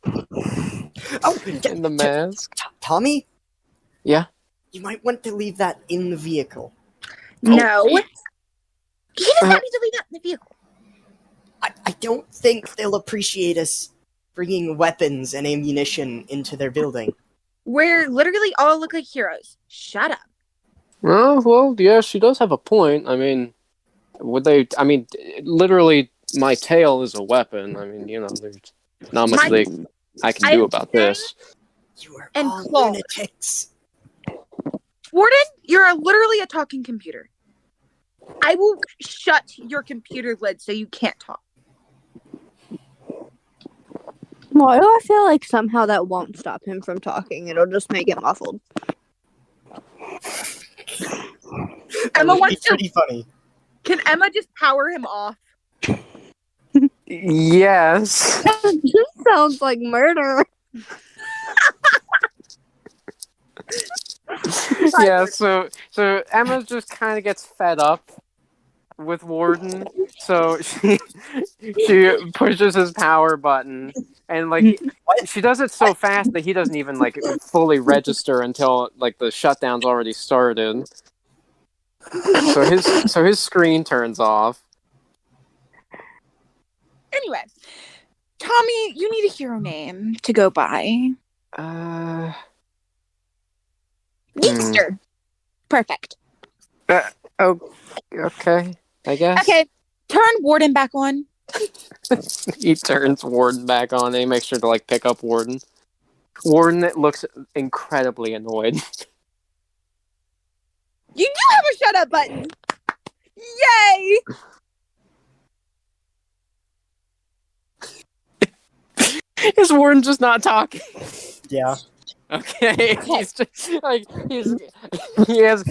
the mask. Tommy? Yeah? You might want to leave that in the vehicle. No. He does not need to leave that in the vehicle. I don't think they'll appreciate us bringing weapons and ammunition into their building. We're literally all look like heroes. Shut up. Well, yeah, she does have a point. I mean, literally, my tail is a weapon. I mean, there's not much I can do about this. You are all lunatics. Warden, you're literally a talking computer. I will shut your computer lid so you can't talk. Why do I feel like somehow that won't stop him from talking? It'll just make it muffled. Emma wants to. Pretty funny. Can Emma just power him off? Yes. This sounds like murder. Yeah, so Emma just kind of gets fed up with Warden, so she pushes his power button, and like she does it so fast that he doesn't even like fully register until like the shutdown's already started. So his screen turns off. Anyway, Tommy, you need a hero name to go by. Yeekster. Perfect. Oh, okay. I guess. Okay, turn Warden back on. He turns Warden back on and he makes sure to pick up Warden. Warden looks incredibly annoyed. You do have a shut up button. Yay! Is Warden just not talking? Yeah. Okay. He's just he has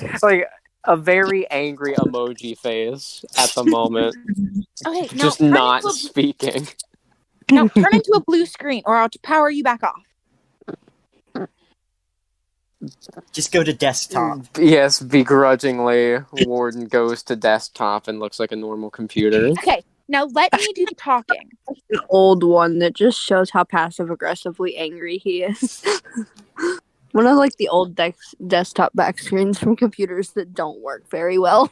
a very angry emoji face at the moment. Okay, just not speaking. Now turn into a blue screen or I'll power you back off. Just go to desktop. Yes, begrudgingly, Warden goes to desktop and looks like a normal computer. Okay, now let me do the talking. An old one that just shows how passive-aggressively angry he is. One of the old desktop back screens from computers that don't work very well.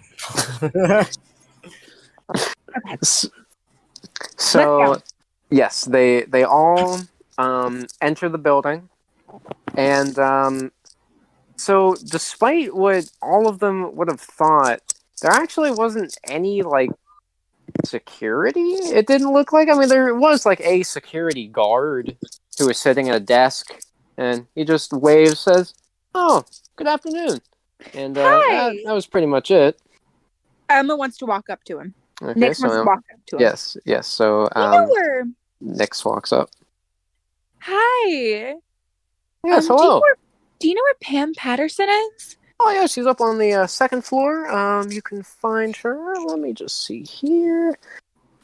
So, yes, they all enter the building, and so despite what all of them would have thought, there actually wasn't any security. It didn't look like. I mean, there was a security guard who was sitting at a desk, and he just waves, says, "Oh, good afternoon," and that was pretty much it. Emma wants to walk up to him. Okay, Nix wants to walk up to him. Yes. So Nix walks up. Hi. Yes, hello. Do you know where Pam Patterson is? Oh yeah, she's up on the second floor. You can find her. Let me just see here.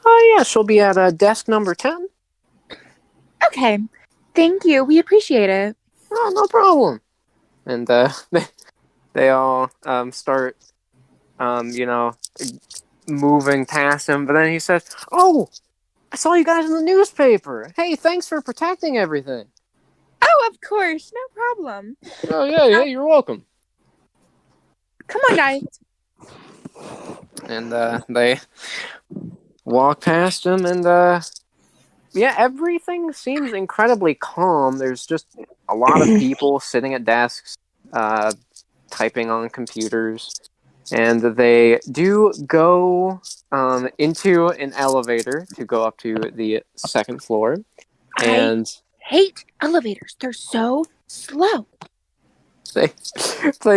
Oh yeah, she'll be at desk number 10. Okay, thank you. We appreciate it. Oh, no problem. And they all start moving past him. But then he says, "Oh, I saw you guys in the newspaper. Hey, thanks for protecting everything." Oh, of course, no problem. Oh yeah, you're welcome. Come on, guys. And they walk past him, and everything seems incredibly calm. There's just a lot of people sitting at desks, typing on computers, and they do go into an elevator to go up to the second floor. And I hate elevators. They're so slow. They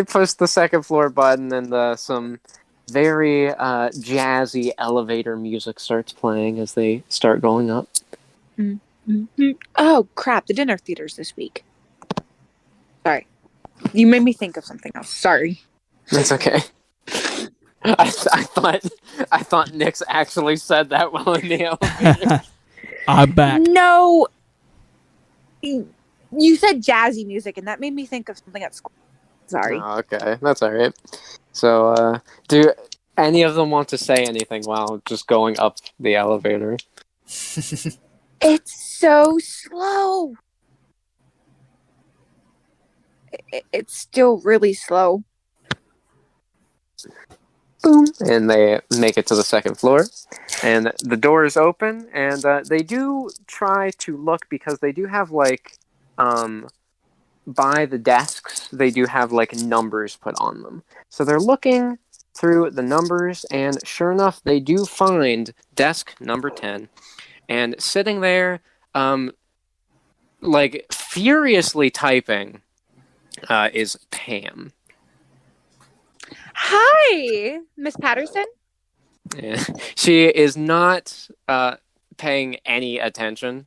push the second floor button, and some very jazzy elevator music starts playing as they start going up. Mm-hmm. Oh crap! The dinner theater's this week. Sorry, you made me think of something else. Sorry. That's okay. I thought Nix actually said that while in the elevator. I'm back. No. You said jazzy music, and that made me think of something at school. Sorry. Oh, okay, that's all right. So, do any of them want to say anything while just going up the elevator? It's so slow. It's still really slow. Boom. And they make it to the second floor, and the door is open, and they do try to look because they do have by the desks, they do have numbers put on them. So they're looking through the numbers, and sure enough, they do find desk number 10. And sitting there, furiously typing, is Pam. Hi, Miss Patterson. Yeah. She is not paying any attention.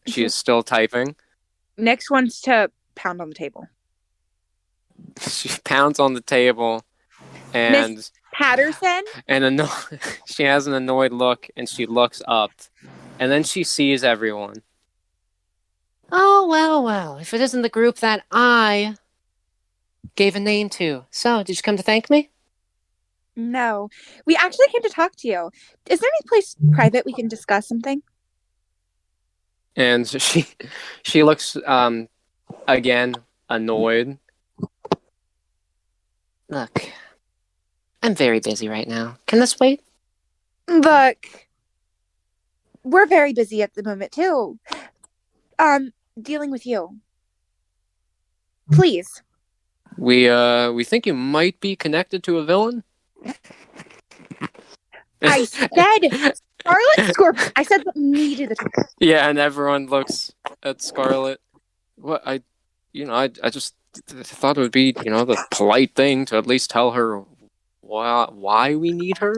She is still typing. Nix wants to pound on the table. She pounds on the table, and Miss Patterson? And she has an annoyed look, and she looks up, and then she sees everyone. Oh, well, if it isn't the group that I gave a name to. So, did you come to thank me? No. We actually came to talk to you. Is there any place private we can discuss something? And she looks, again, annoyed. Look, I'm very busy right now. Can this wait? Look, we're very busy at the moment, too. Dealing with you. Please. We think you might be connected to a villain. I said Scarlet Scorpion. I said me to the top. Yeah, and everyone looks at Scarlet. What I just thought it would be, the polite thing to at least tell her why we need her.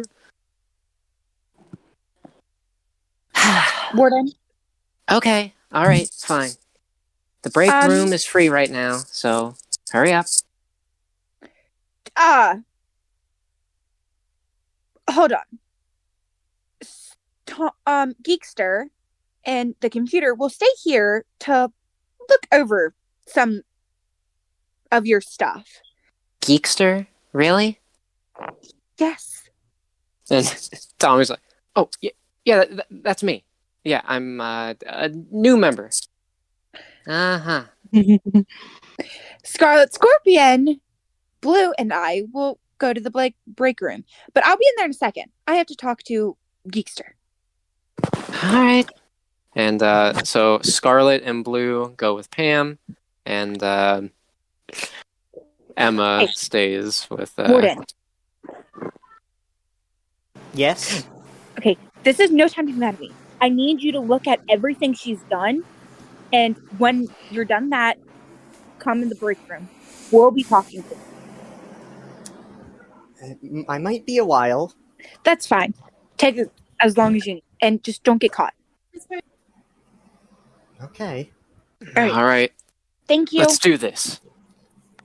Warden. Okay, all right, fine. The break room is free right now, so hurry up. Hold on. Geekster and the computer will stay here to look over some of your stuff. Geekster? Really? Yes. And Tommy's like, oh, yeah, that's me. Yeah, I'm a new member. Uh-huh. Scarlet Scorpion, Blue, and I will go to the break room. But I'll be in there in a second. I have to talk to Geekster. All right. And so Scarlet and Blue go with Pam, and Emma stays with... Warden. Yes? Okay, this is no time to be mad at me. I need you to look at everything she's done, and when you're done that, come in the break room. We'll be talking to you. I might be a while. That's fine. Take it as long as you need, and just don't get caught. Okay. All right. Thank you. Let's do this.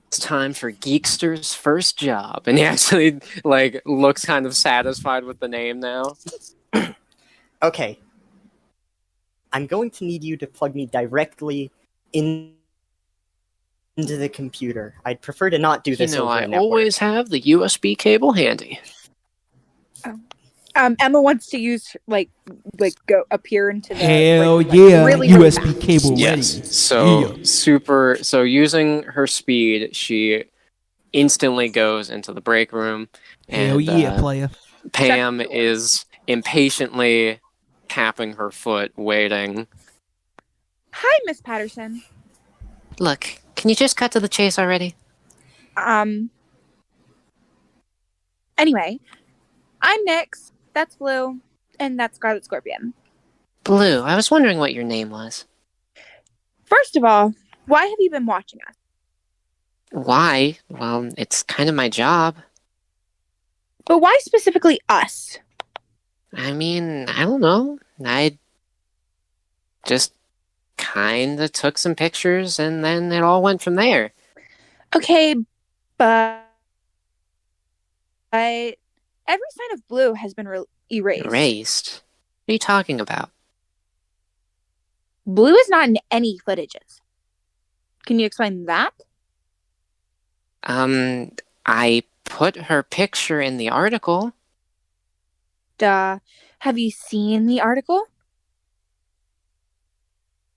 It's time for Geekster's first job. And he actually, looks kind of satisfied with the name now. Okay. I'm going to need you to plug me directly into the computer. I'd prefer to not do this over a network. I always have the USB cable handy. Emma wants to use go appear into the hell really USB cable ready. Yes. So using her speed, she instantly goes into the break room. Hell And, player. Pam is impatiently tapping her foot, waiting. Hi, Miss Patterson. Look, can you just cut to the chase already? Anyway, I'm Nyx. That's Blue, and that's Scarlet Scorpion. Blue, I was wondering what your name was. First of all, why have you been watching us? Why? Well, it's kind of my job. But why specifically us? I mean, I don't know. I just kind of took some pictures, and then it all went from there. Okay, but every sign of Blue has been erased. Erased? What are you talking about? Blue is not in any footages. Can you explain that? I put her picture in the article. Have you seen the article?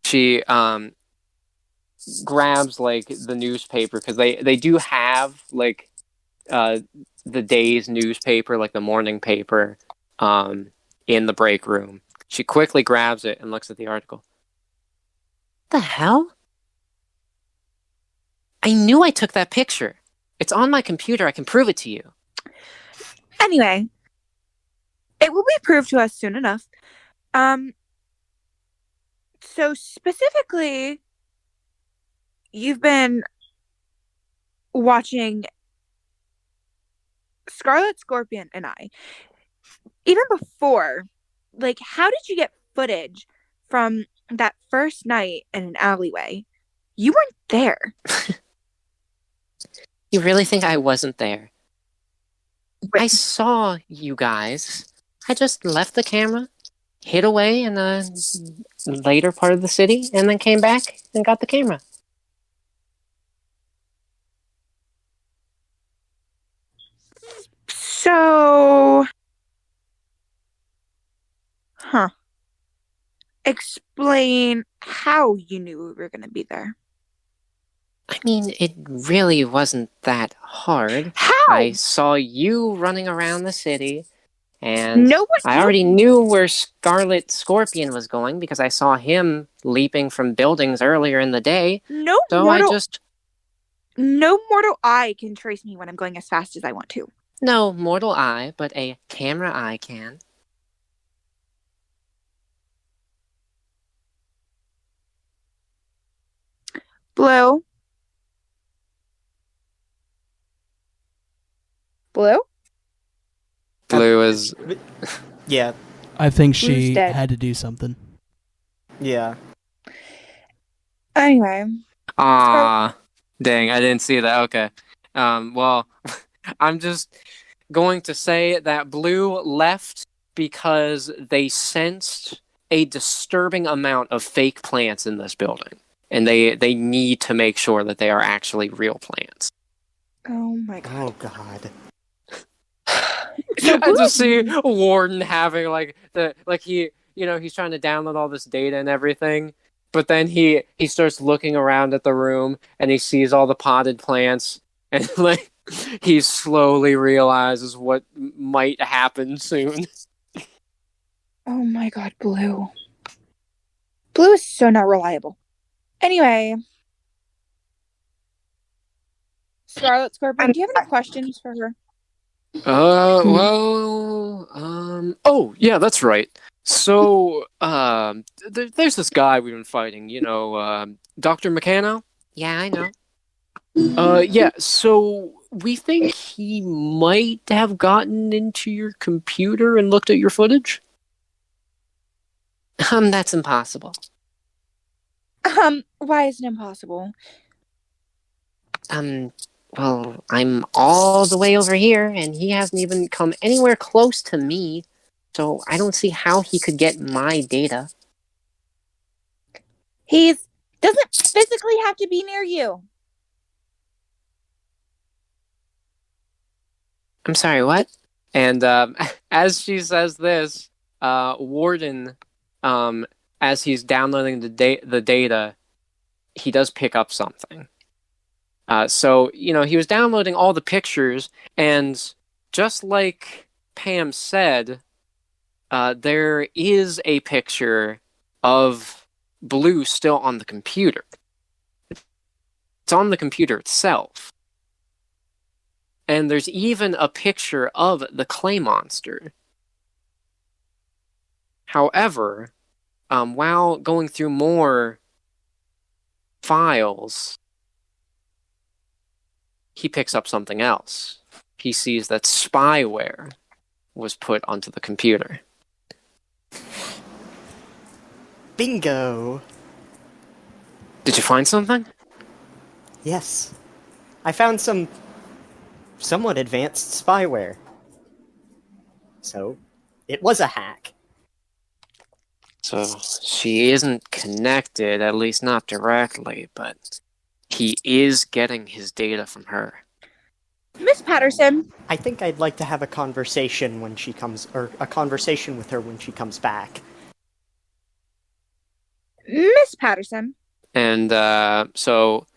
She grabs the newspaper, because they do have the day's newspaper, the morning paper, in the break room. She quickly grabs it and looks at the article. The hell? I knew I took that picture. It's on my computer. I can prove it to you. Anyway, it will be proved to us soon enough. So specifically, you've been watching Scarlet Scorpion and I. Even before, how did you get footage from that first night in an alleyway? You weren't there. You really think I wasn't there? I saw you guys. I just left the camera, hid away in a later part of the city, and then came back and got the camera. So... Explain how you knew we were going to be there. I mean, it really wasn't that hard. How? I saw you running around the city, and I already knew where Scarlet Scorpion was going because I saw him leaping from buildings earlier in the day. No, so I just No mortal eye can trace me when I'm going as fast as I want to. No mortal eye, but a camera eye can. Blue? Blue? Blue is... Yeah. I think she had to do something. Yeah. Anyway. Ah, dang, I didn't see that. Okay. Well, I'm just going to say that Blue left because they sensed a disturbing amount of fake plants in this building. And they need to make sure that they are actually real plants. Oh my god. Oh god. So I just see Warden having he's trying to download all this data and everything, but then he starts looking around at the room and he sees all the potted plants and like he slowly realizes what might happen soon. Oh my god, Blue. Blue is so not reliable. Anyway. Scarlet Scorpion, do you have any questions for her? Oh, yeah, that's right. So, there's this guy we've been fighting, Dr. Meccano? Yeah, I know. Yeah, so we think he might have gotten into your computer and looked at your footage? That's impossible. Why is it impossible? Well, I'm all the way over here, and he hasn't even come anywhere close to me, so I don't see how he could get my data. He doesn't physically have to be near you. I'm sorry, what? And as she says this, Warden, as he's downloading the data, he does pick up something. So, he was downloading all the pictures, and just like Pam said, there is a picture of Blue still on the computer. It's on the computer itself. And there's even a picture of the clay monster. However, while going through more files, he picks up something else. He sees that spyware was put onto the computer. Bingo! Did you find something? Yes. I found some somewhat advanced spyware. So, it was a hack. So, she isn't connected, at least not directly, but he is getting his data from her. Miss Patterson. I think I'd like to have a conversation when she comes, or a conversation with her when she comes back. Miss Patterson. And so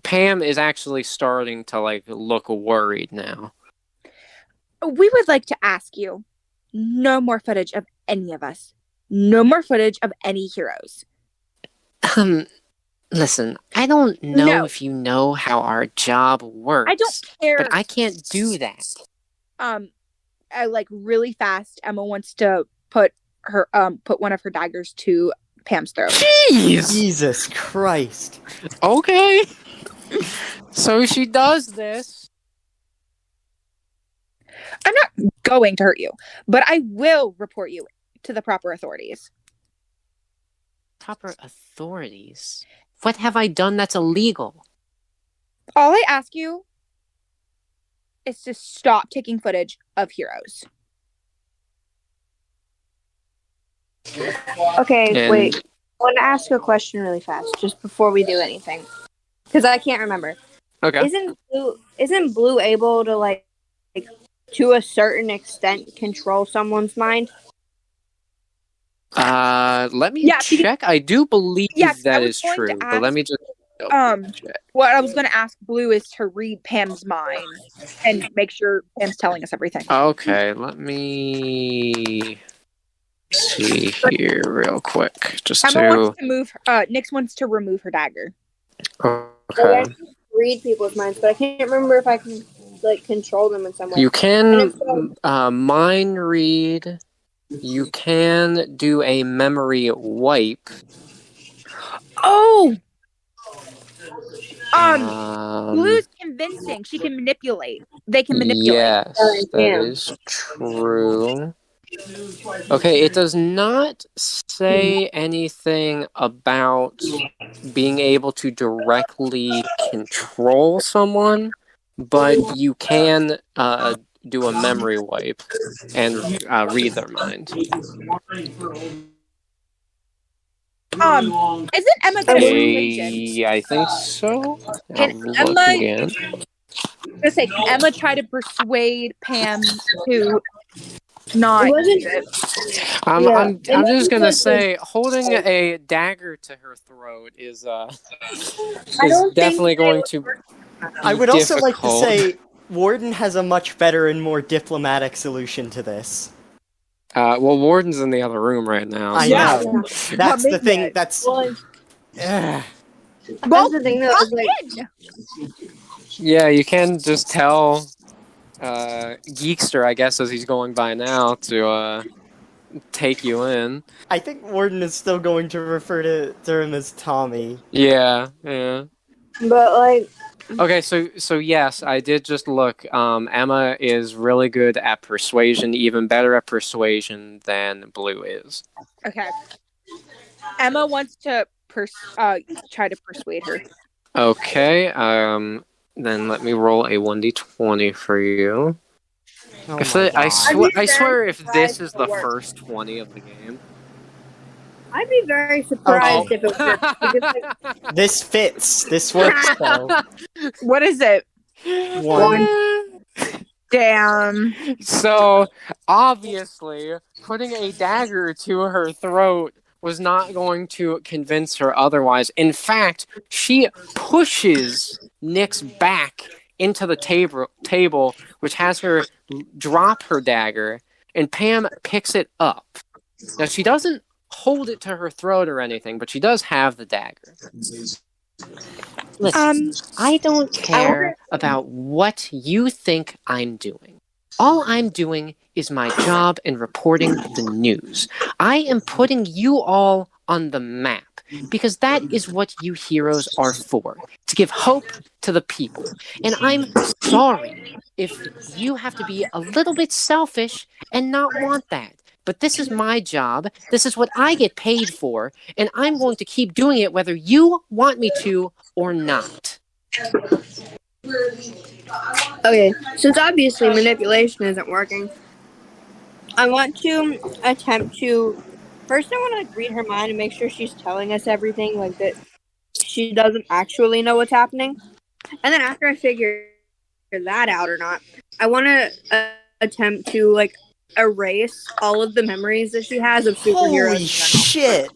Pam is actually starting to look worried now. We would like to ask you, no more footage of any of us. No more footage of any heroes. Listen, I don't know if you know how our job works. I don't care. But I can't do that. Really fast, Emma wants to put one of her daggers to Pam's throat. Jeez! Jesus Christ. Okay. So she does this. I'm not going to hurt you, but I will report you to the proper authorities. Proper authorities? What have I done that's illegal? All I ask you is to stop taking footage of heroes. Okay, wait. I want to ask a question really fast, just before we do anything, because I can't remember. Okay. Isn't Blue able to to a certain extent control someone's mind? Let me check. I do believe that is true, but let me just check. What I was going to ask Blue is to read Pam's mind and make sure Pam's telling us everything. Okay, let me see here real quick. Emma wants to move. Nyx wants to remove her dagger. Okay. read people's minds, but I can't remember if I can like control them in some way. You can mind read. You can do a memory wipe. Oh! Blue's convincing. She can manipulate. They can manipulate. Yes, that is true. Okay, it does not say anything about being able to directly control someone, but you can do a memory wipe and read their mind. Isn't Emma good at persuasion? I think so. Can Emma try to persuade Pam to not use it? I'm just gonna say holding a dagger to her throat is definitely going to be I would difficult. also like to say Warden has a much better and more diplomatic solution to this. Well, Warden's in the other room right now. I know. That's the thing. That's. That's the thing that was like. Yeah, you can just tell Geekster, I guess, as he's going by now, to take you in. I think Warden is still going to refer to him as Tommy. Yeah. But like. Okay, so yes, I did just look. Emma is really good at persuasion, even better at persuasion than Blue is. Okay. Emma wants to try to persuade her. Okay, then let me roll a 1d20 for you. Oh I swear if this is the first 20 of the game. I'd be very surprised if it was This fits. This works, though. What is it? 1. Damn. So, obviously, putting a dagger to her throat was not going to convince her otherwise. In fact, she pushes Nyx back into the table, which has her drop her dagger, and Pam picks it up. Now, she doesn't hold it to her throat or anything, but she does have the dagger. Listen, I don't care about what you think I'm doing. All I'm doing is my job in reporting the news. I am putting you all on the map, because that is what you heroes are for, to give hope to the people. And I'm sorry if you have to be a little bit selfish and not want that. But this is my job, this is what I get paid for, and I'm going to keep doing it whether you want me to or not. Okay, since obviously manipulation isn't working, I want to attempt to... First, I want to read her mind and make sure she's telling us everything, like that she doesn't actually know what's happening. And then after I figure that out or not, I want to attempt to, like, erase all of the memories that she has of superheroes. Holy shit!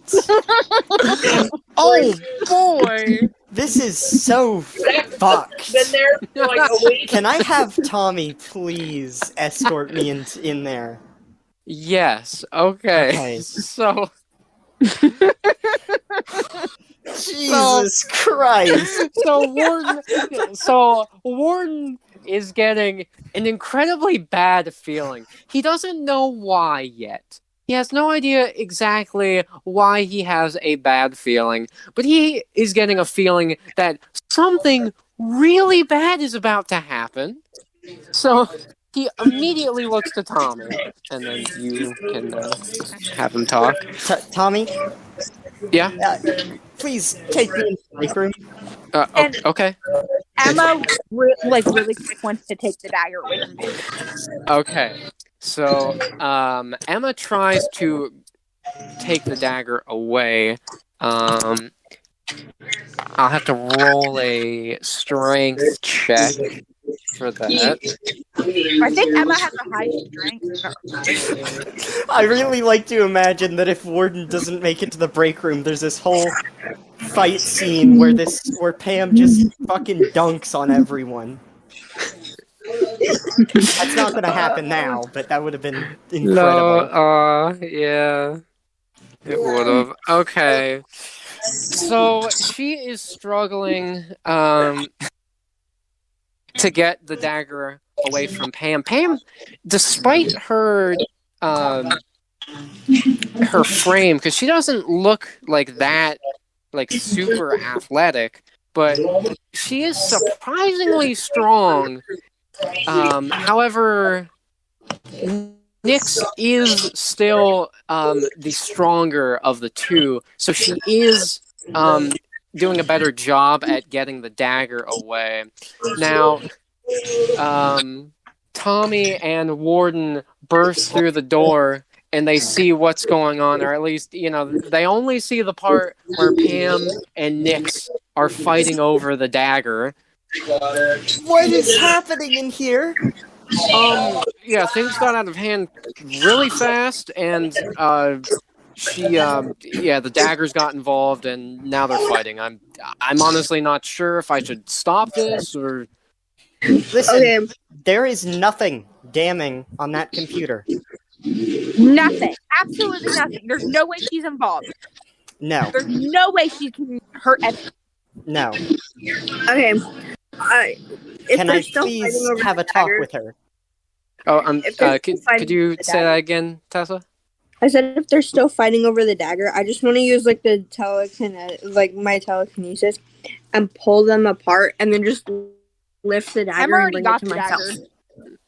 Oh boy! This is so fucked. Been there for like a week. Can I have Tommy please escort me in there? Yes. Okay. So. Jesus Christ! So Warden is getting an incredibly bad feeling. He doesn't know why yet. He has no idea exactly why he has a bad feeling, but he is getting a feeling that something really bad is about to happen. So he immediately looks to Tommy, and then you can have him talk. Tommy? Yeah? Please take me into the break room. Okay. Emma, really quick, wants to take the dagger away from me. Okay. So, Emma tries to take the dagger away. I'll have to roll a strength check for that. I think Emma has a high strength. I really like to imagine that if Warden doesn't make it to the break room, there's this whole fight scene where Pam just fucking dunks on everyone. That's not gonna happen now, but that would have been incredible. Yeah. It would have. Okay. So, she is struggling, to get the dagger away from Pam. Pam, despite her her frame, because she doesn't look like that, like super athletic, but she is surprisingly strong. However, Nyx is still the stronger of the two, so she is doing a better job at getting the dagger away. Now, Tommy and Warden burst through the door and they see what's going on, or at least, they only see the part where Pam and Nyx are fighting over the dagger. What is happening in here? Yeah, things got out of hand really fast, and the daggers got involved, and now they're fighting. I'm honestly not sure if I should stop this or. Listen, okay. There is nothing damning on that computer. Nothing. Absolutely nothing. There's no way she's involved. No. There's no way she can hurt anyone. No. Okay. Can I please have a talk with her? Oh, could you say that again, Tessa? I said if they're still fighting over the dagger, I just want to use like my telekinesis and pull them apart and then just lift the dagger and bring it to myself.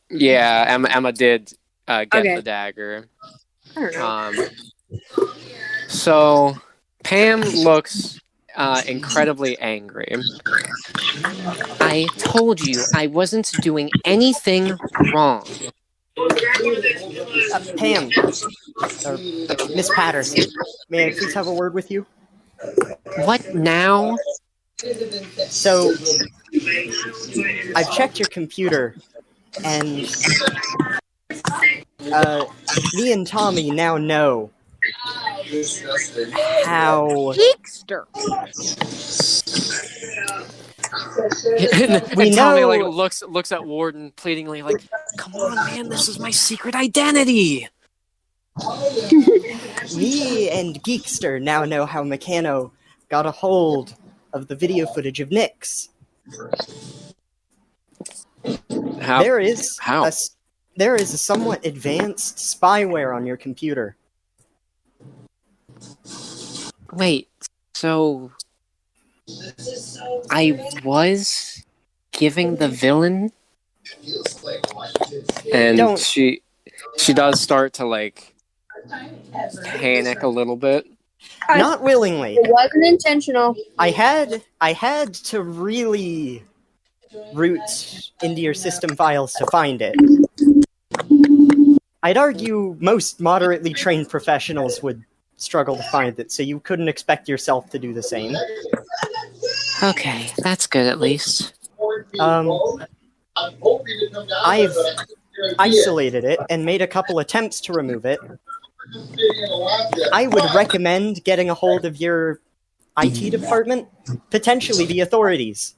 Yeah, Emma did get the dagger. I don't know. So Pam looks incredibly angry. I told you I wasn't doing anything wrong. Pam, or Miss Patterson, may I please have a word with you? What now? So, I've checked your computer, and me and Tommy now know how... Geekster! and Tommy looks at Warden pleadingly, like, "Come on, man, this is my secret identity." Me and Geekster now know how Meccano got a hold of the video footage of Nyx. How? There is a somewhat advanced spyware on your computer. Wait, so I was giving the villain, and she does start to panic a little bit. Not willingly. It wasn't intentional. I had to really root into your system files to find it. I'd argue most moderately trained professionals would struggle to find it, so you couldn't expect yourself to do the same. Okay, that's good at least. I've isolated it and made a couple attempts to remove it. I would recommend getting a hold of your IT department, potentially the authorities.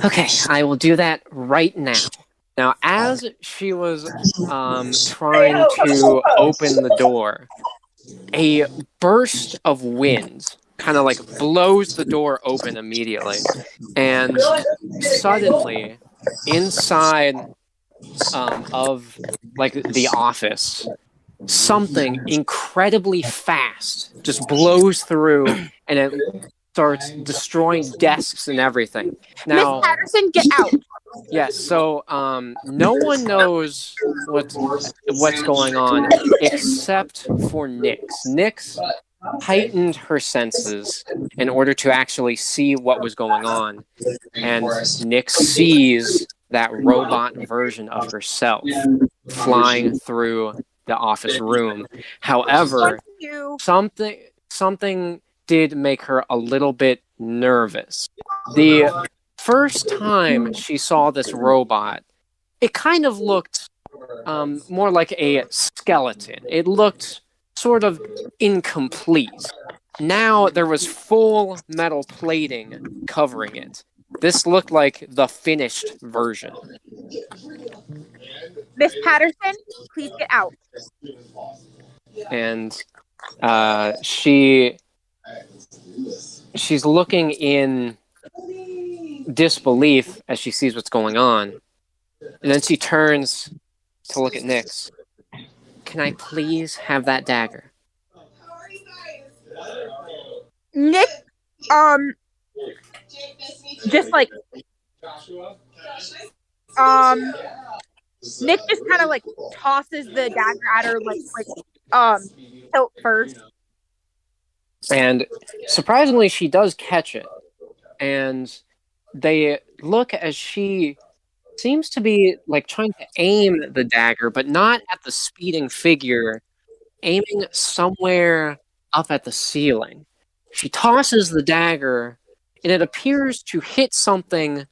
Okay, I will do that right now. Now, as she was trying to open the door, a burst of wind kind of blows the door open immediately, and suddenly, inside of the office, something incredibly fast just blows through, and it starts destroying desks and everything. Now, Miss Patterson, get out. Yes, so no one knows what's going on except for Nyx. Nyx heightened her senses in order to actually see what was going on, and Nyx sees that robot version of herself flying through the office room. However, something did make her a little bit nervous. The first time she saw this robot, it kind of looked more like a skeleton. It looked sort of incomplete. Now there was full metal plating covering it. This looked like the finished version. Miss Patterson, please get out. And she's looking in disbelief as she sees what's going on. And then she turns to look at Nyx. Can I please have that dagger? Nick, just like, Nick just kind of like tosses the dagger at her, tilt first. And surprisingly, she does catch it. And they look as she seems to be like trying to aim the dagger, but not at the speeding figure, aiming somewhere up at the ceiling. She tosses the dagger, and it appears to hit something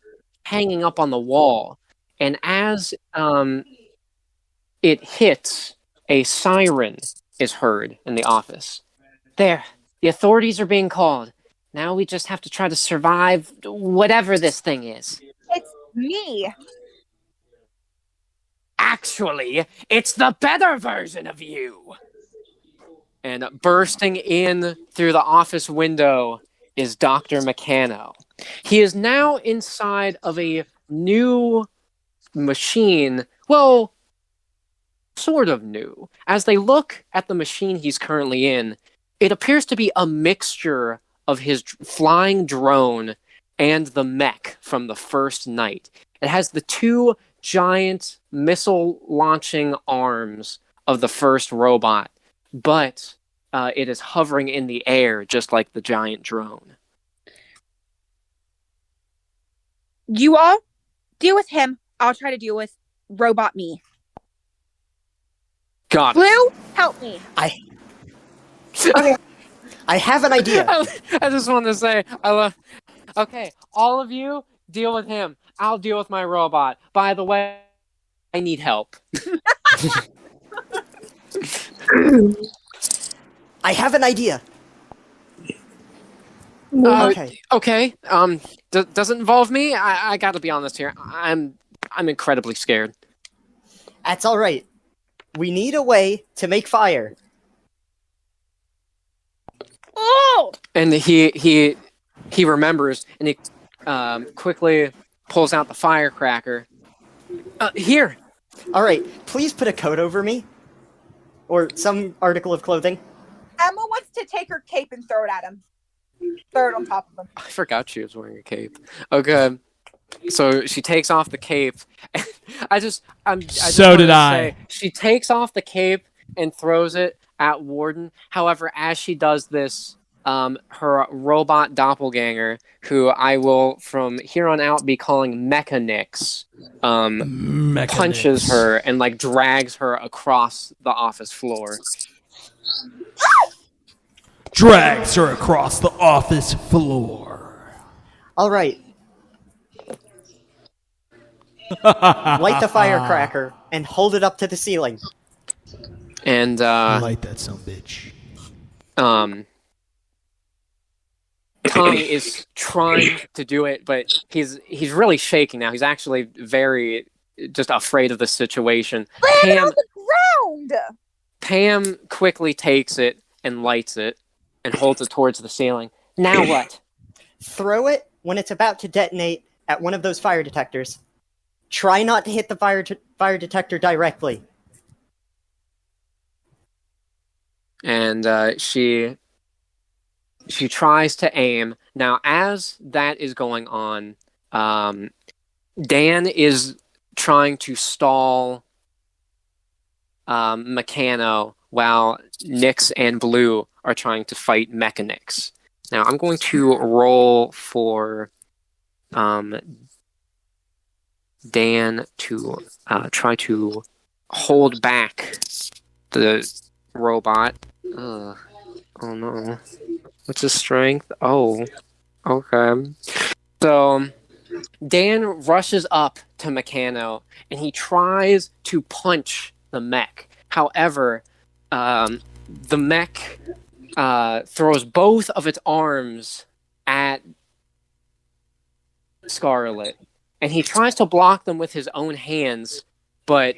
hanging up on the wall. And as it hits, a siren is heard in the office. There, the authorities are being called. Now we just have to try to survive whatever this thing is. It's me. Actually, it's the better version of you. And bursting in through the office window is Dr. Meccano. He is now inside of a new machine. Well, sort of new. As they look at the machine he's currently in, it appears to be a mixture of his flying drone and the mech from the first night. It has the two giant missile-launching arms of the first robot, but it is hovering in the air just like the giant drone. You all deal with him. I'll try to deal with robot me. Got it. Blue, help me. I have an idea. I just want to say, okay, all of you deal with him. I'll deal with my robot. By the way, I need help. I have an idea. Okay. Okay. Does it involve me? I gotta be honest here. I'm incredibly scared. That's all right. We need a way to make fire. Oh! And he remembers, and he quickly pulls out the firecracker. Here. All right. Please put a coat over me, or some article of clothing. Emma wants to take her cape and throw it at him. Throw it on top of him. I forgot she was wearing a cape. Okay. So she takes off the cape. She takes off the cape and throws it at Warden. However, as she does this, her robot doppelganger, who I will from here on out be calling Mechanix, punches her and like drags her across the office floor. Drags her across the office floor. All right. Light the firecracker and hold it up to the ceiling. And light that son of a bitch. Tommy is trying to do it, but he's really shaking now. He's actually very just afraid of the situation. Land on the ground! Pam quickly takes it and lights it and holds it towards the ceiling. Now what? Throw it when it's about to detonate at one of those fire detectors. Try not to hit the fire detector directly. And she tries to aim. Now, as that is going on, Dan is trying to stall Meccano while Nyx and Blue are trying to fight Mechanix. Now, I'm going to roll for Dan to try to hold back the robot. Oh no. What's his strength? Oh, okay. So Dan rushes up to Meccano and he tries to punch the mech. However, the mech throws both of its arms at Scarlet, and he tries to block them with his own hands, but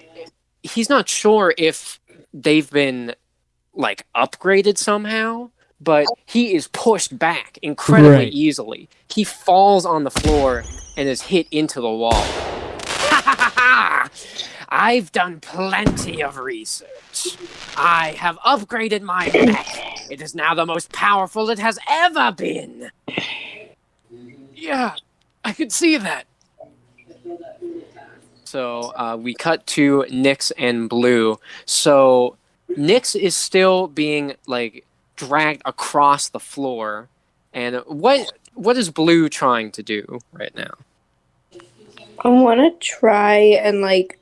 he's not sure if they've been like upgraded somehow, but he is pushed back incredibly easily. He falls on the floor and is hit into the wall. Ha ha ha ha! I've done plenty of research. I have upgraded my mech. It is now the most powerful it has ever been. Yeah, I could see that. So we cut to Nyx and Blue. So Nyx is still being like dragged across the floor. And what is Blue trying to do right now? I want to try and like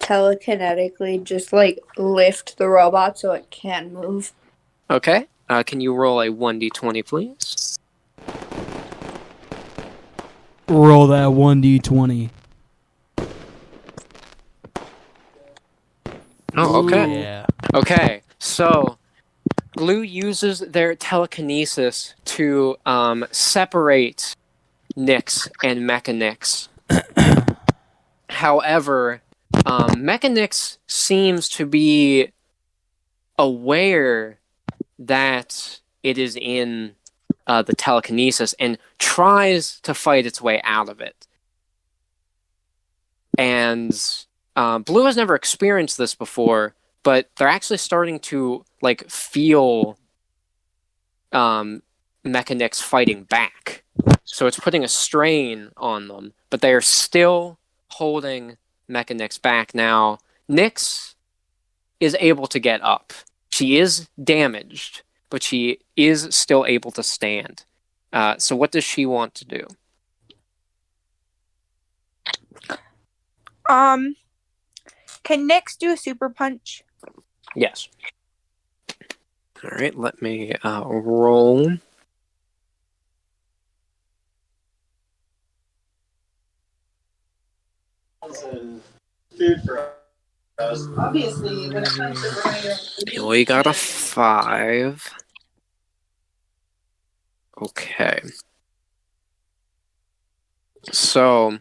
telekinetically just like lift the robot so it can move. Okay. Can you roll a 1d20, please? Roll that 1d20. Oh, okay. Yeah. Okay, so Blue uses their telekinesis to separate Nyx and Mechanyx. However, Mechanyx seems to be aware that it is in the telekinesis and tries to fight its way out of it. And Blue has never experienced this before, but they're actually starting to like feel Mechanyx fighting back. So it's putting a strain on them, but they are still holding Mechanyx back. Now, Nyx is able to get up. She is damaged, but she is still able to stand. So what does she want to do? Can Nyx do a super punch? Yes. All right, let me roll. Obviously, when it comes to We got a 5. Okay. So,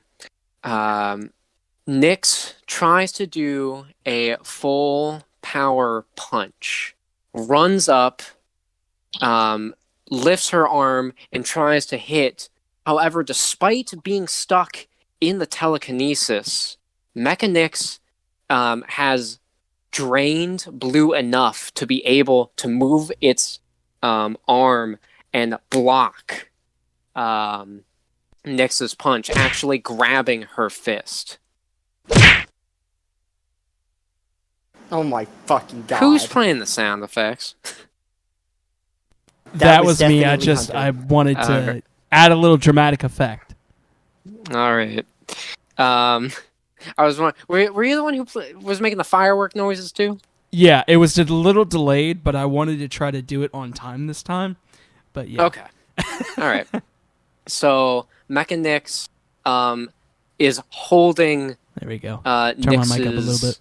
Nyx tries to do a full power punch, runs up, lifts her arm, and tries to hit. However, despite being stuck in the telekinesis, Mechanyx has drained Blue enough to be able to move its arm and block Nyx's punch, actually grabbing her fist. Oh my fucking god. Who's playing the sound effects? That was me. I wanted to add a little dramatic effect. All right. I was wondering, were you the one who was making the firework noises too? Yeah, it was a little delayed, but I wanted to try to do it on time this time. But yeah. Okay. All right. So Mechanyx is holding there we go. Turn my mic up a little bit.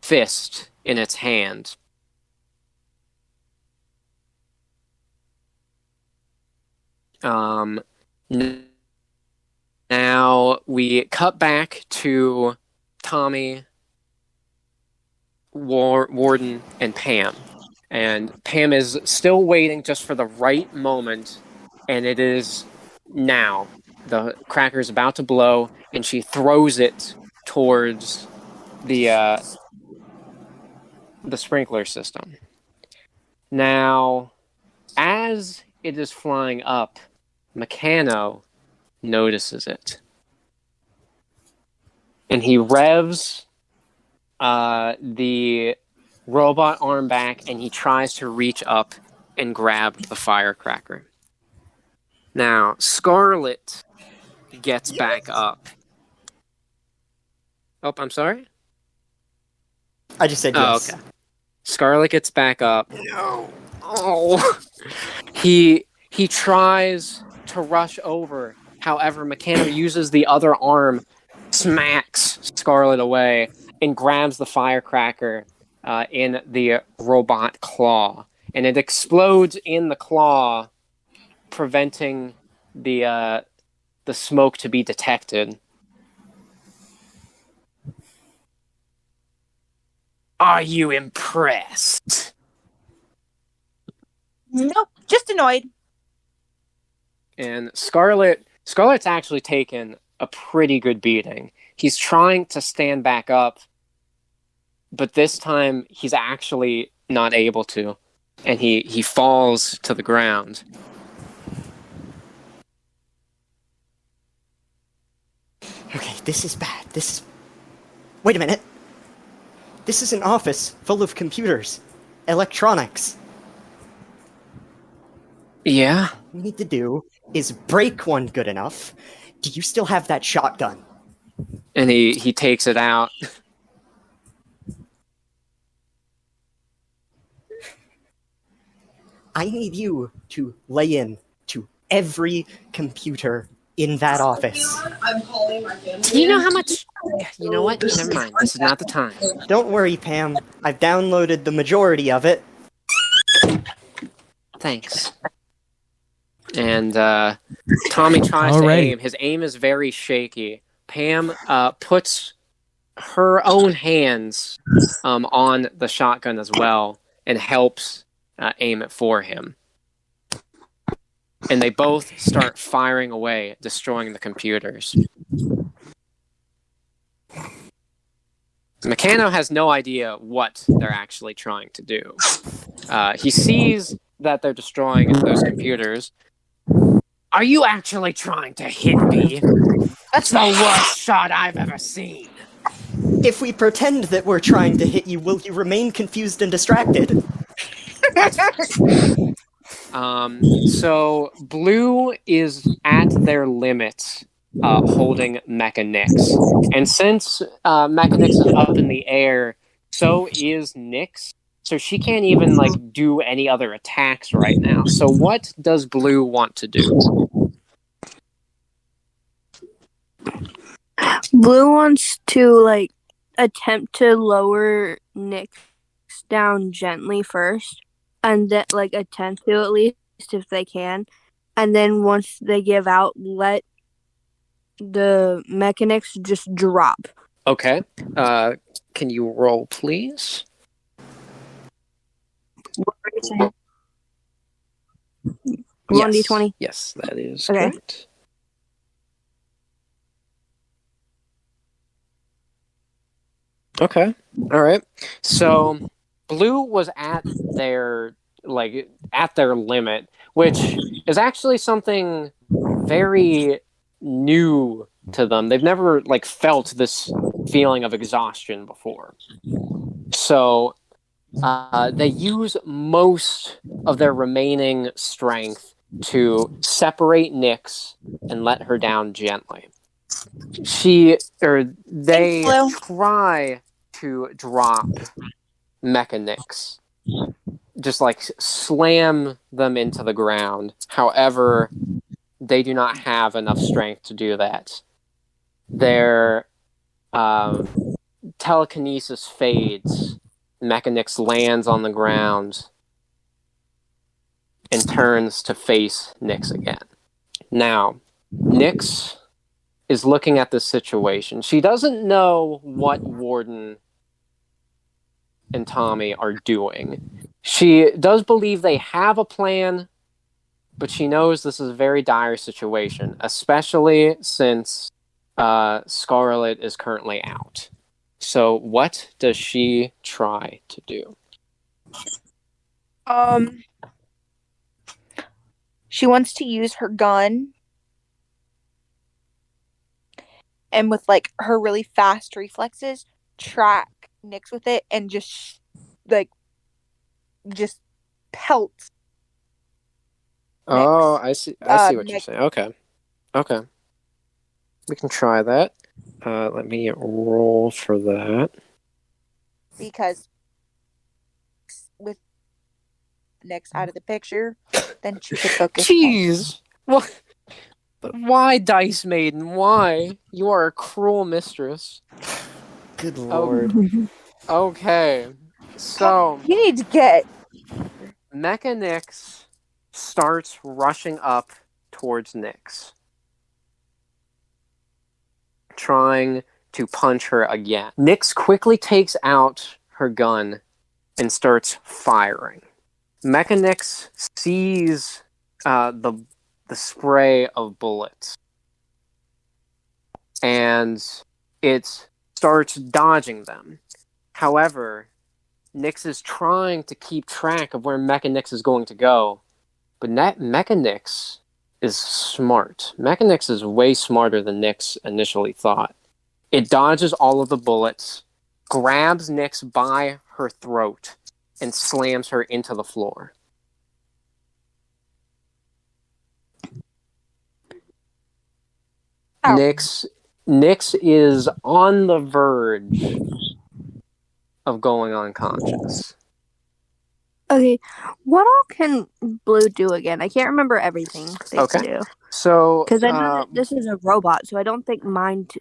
Fist in its hand. Now we cut back to Tommy, Warden, and Pam. And Pam is still waiting just for the right moment, and it is now. The cracker is about to blow, and she throws it towards the sprinkler system. Now, as it is flying up, Meccano notices it. And he revs the robot arm back, and he tries to reach up and grab the firecracker. Now, Scarlet gets back up. Oh, I'm sorry? I just said yes. Oh, okay. Scarlet gets back up. No. Oh. He tries to rush over. However, Meccano uses the other arm, smacks Scarlet away, and grabs the firecracker in the robot claw. And it explodes in the claw, preventing the smoke to be detected. Are you impressed? Nope, just annoyed. And Scarlet's actually taken a pretty good beating. He's trying to stand back up, but this time he's actually not able to, and he falls to the ground. Okay, this is bad. Wait a minute. This is an office full of computers, electronics. Yeah? What we need to do is break one good enough. Do you still have that shotgun? And he takes it out. I need you to lay in to every computer in that office. I'm calling my family. Do you know how much... You know what? Never mind. This is not the time. Don't worry, Pam. I've downloaded the majority of it. Thanks. And Tommy tries to aim. His aim is very shaky. Pam puts her own hands on the shotgun as well and helps aim it for him. And they both start firing away, destroying the computers. Meccano has no idea what they're actually trying to do. He sees that they're destroying those computers. Are you actually trying to hit me? That's the worst shot I've ever seen. If we pretend that we're trying to hit you, will you remain confused and distracted? So Blue is at their limit, holding Mecha Nyx. And since Mecha Nyx is up in the air, so is Nyx. So she can't even do any other attacks right now. So what does Blue want to do? Blue wants to attempt to lower Nyx down gently first, and then attempt to at least if they can, and then once they give out, let the Mecha Nyx just drop. Okay. Can you roll, please? What are you saying? 1d20. Yes, that is okay. Correct. Okay. All right. So Blue was at their limit, which is actually something very new to them. They've never felt this feeling of exhaustion before. So they use most of their remaining strength to separate Nyx and let her down gently. They try to drop Mecha Nyx, just slam them into the ground. However, they do not have enough strength to do that. Their telekinesis fades. Mecha Nyx lands on the ground and turns to face Nyx again. Now, Nyx is looking at this situation. She doesn't know what Warden and Tommy are doing. She does believe they have a plan, but she knows this is a very dire situation, especially since Scarlet is currently out. So what does she try to do? She wants to use her gun, and with her really fast reflexes, track Nyx with it and just pelt. Oh, I see what you're saying. Okay. We can try that. Let me roll for that. Because with Nyx out of the picture, then she could focus. Jeez! What? But why, Dice Maiden? Why? You are a cruel mistress. Good lord. Okay. So You need to get... Mecha Nyx starts rushing up towards Nyx, trying to punch her again. Nyx quickly takes out her gun and starts firing. Mecha Nyx sees the spray of bullets and it starts dodging them. However, Nyx is trying to keep track of where Mecha Nyx is going to go, but Mecha Nyx is smart. Mecha Nyx is way smarter than Nyx initially thought. It dodges all of the bullets, grabs Nyx by her throat, and slams her into the floor. Nyx is on the verge of going unconscious. Okay, what all can Blue do again? I can't remember everything they can do. So, because I know that this is a robot, so I don't think mind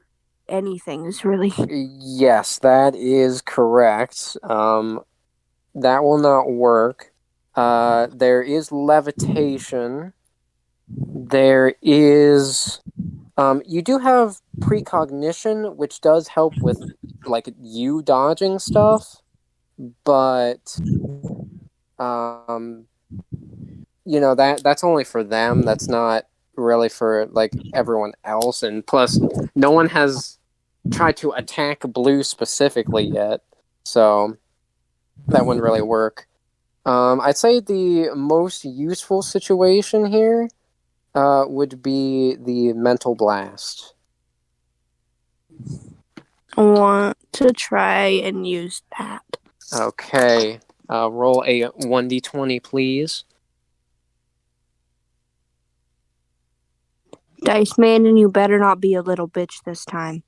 anything is really. Yes, that is correct. That will not work. There is levitation. There is. You do have precognition, which does help with like you dodging stuff, but that's only for them. That's not really for like everyone else, and plus no one has tried to attack Blue specifically yet, so that wouldn't really work. I'd say the most useful situation here would be the mental blast. I want to try and use that. Okay. Roll a 1d20, please. Dice Man, and you better not be a little bitch this time.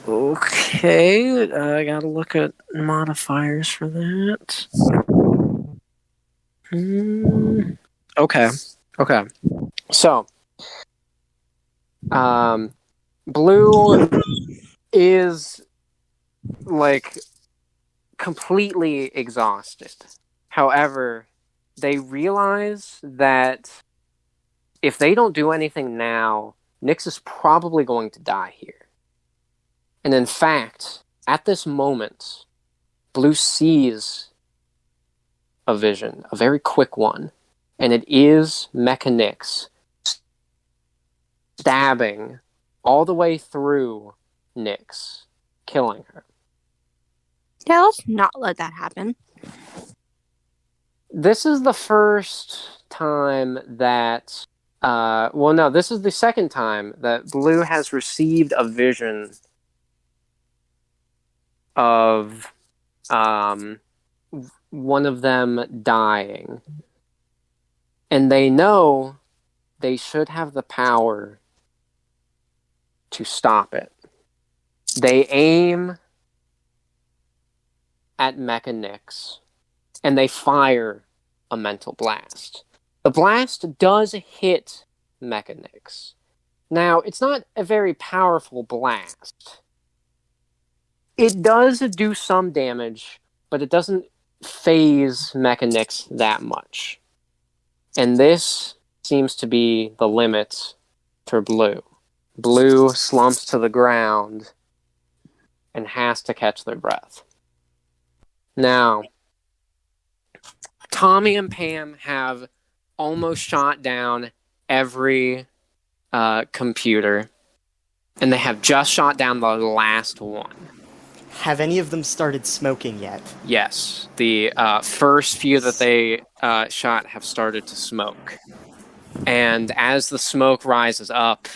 Okay, I gotta look at modifiers for that. Okay. So, Blue is like completely exhausted. However, they realize that if they don't do anything now, Nyx is probably going to die here. And in fact, at this moment, Blue sees a vision, a very quick one, and it is Mecha Nyx stabbing all the way through Nyx, killing her. Yeah, let's not let that happen. This is the first time that this is the second time that Blue has received a vision of one of them dying. And they know they should have the power to stop it. They aim at Mecha Nyx, and they fire a mental blast. The blast does hit Mecha Nyx. Now, it's not a very powerful blast. It does do some damage, but it doesn't phase Mecha Nyx that much. And this seems to be the limit for Blue. Blue slumps to the ground and has to catch their breath. Now, Tommy and Pam have almost shot down every computer, and they have just shot down the last one. Have any of them started smoking yet? Yes. The first few that they shot have started to smoke. And as the smoke rises up,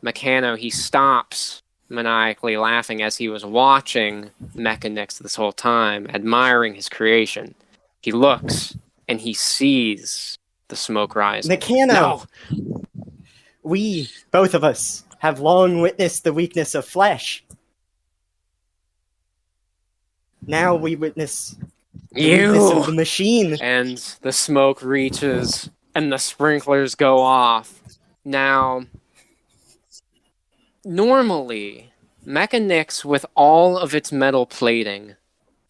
Meccano, he stops maniacally laughing as he was watching Mecha Nyx this whole time, admiring his creation. He looks, and he sees the smoke rise. Meccano! No! We, both of us, have long witnessed the weakness of flesh. Now we witness the weakness of the machine. And the smoke reaches, and the sprinklers go off. Now, normally, Mecha Nyx, with all of its metal plating,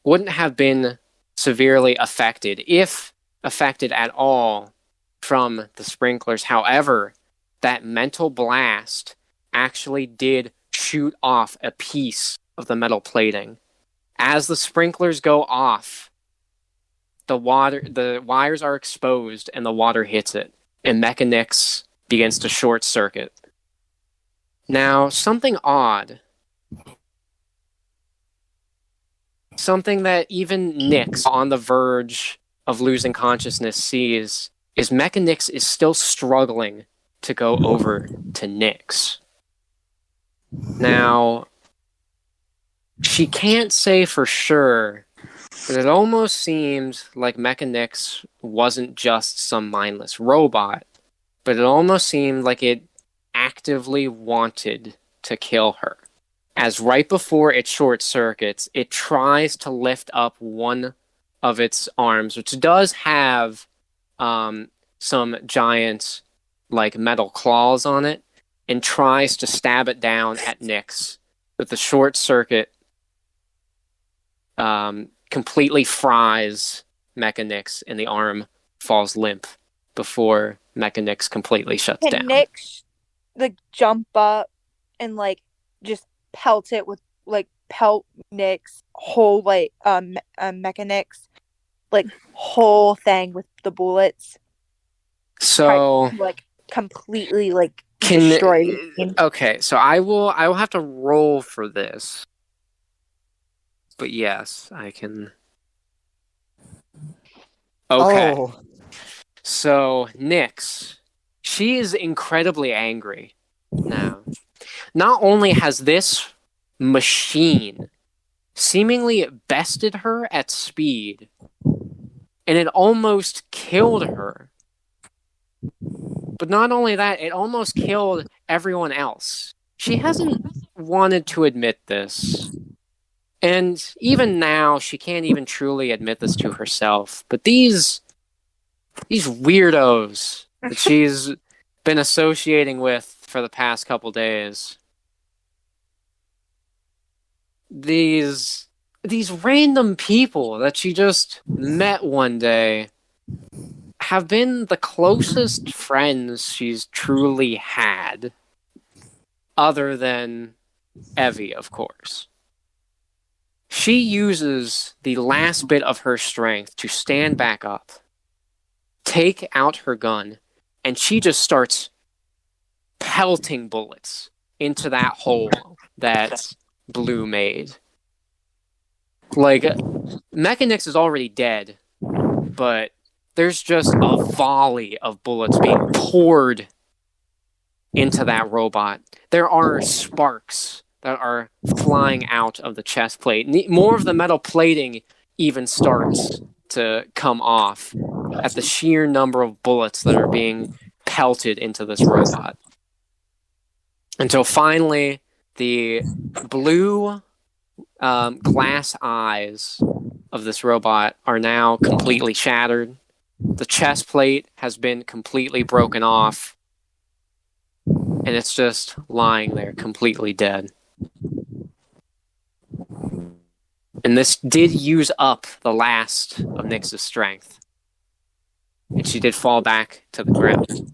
wouldn't have been severely affected, if affected at all, from the sprinklers. However, that mental blast actually did shoot off a piece of the metal plating. As the sprinklers go off, the wires are exposed and the water hits it. And Mecha Nyx begins to short circuit. Now, something odd, something that even Nyx, on the verge of losing consciousness, sees is Mecha Nyx is still struggling to go over to Nyx. Now, she can't say for sure, but it almost seems like Mecha Nyx wasn't just some mindless robot, but it almost seemed like it actively wanted to kill her. As right before it short circuits, it tries to lift up one of its arms, which does have some giant like metal claws on it, and tries to stab it down at Nyx. But the short circuit completely fries Mecha Nyx, and the arm falls limp before Mecha Nyx completely shuts down. Nyx like jump up and like just pelt it with like pelt Nyx whole like Mecha Nyx like whole thing with the bullets. So to, like completely like destroy. Okay, so I will have to roll for this. But yes, I can. Okay. Oh. So Nyx, she is incredibly angry now. Not only has this machine seemingly bested her at speed, and it almost killed her. But not only that, it almost killed everyone else. She hasn't wanted to admit this. And even now, she can't even truly admit this to herself. But these weirdos that she's been associating with for the past couple days, these random people that she just met one day, have been the closest friends she's truly had, other than Evie, of course. She uses the last bit of her strength to stand back up, take out her gun, and she just starts pelting bullets into that hole that Blue made. Like, Mecha Nyx is already dead, but there's just a volley of bullets being poured into that robot. There are sparks that are flying out of the chest plate. More of the metal plating even starts to come off at the sheer number of bullets that are being pelted into this robot. Until finally, the blue glass eyes of this robot are now completely shattered. The chest plate has been completely broken off, and it's just lying there completely dead. And this did use up the last of Nyx's strength, and she did fall back to the ground.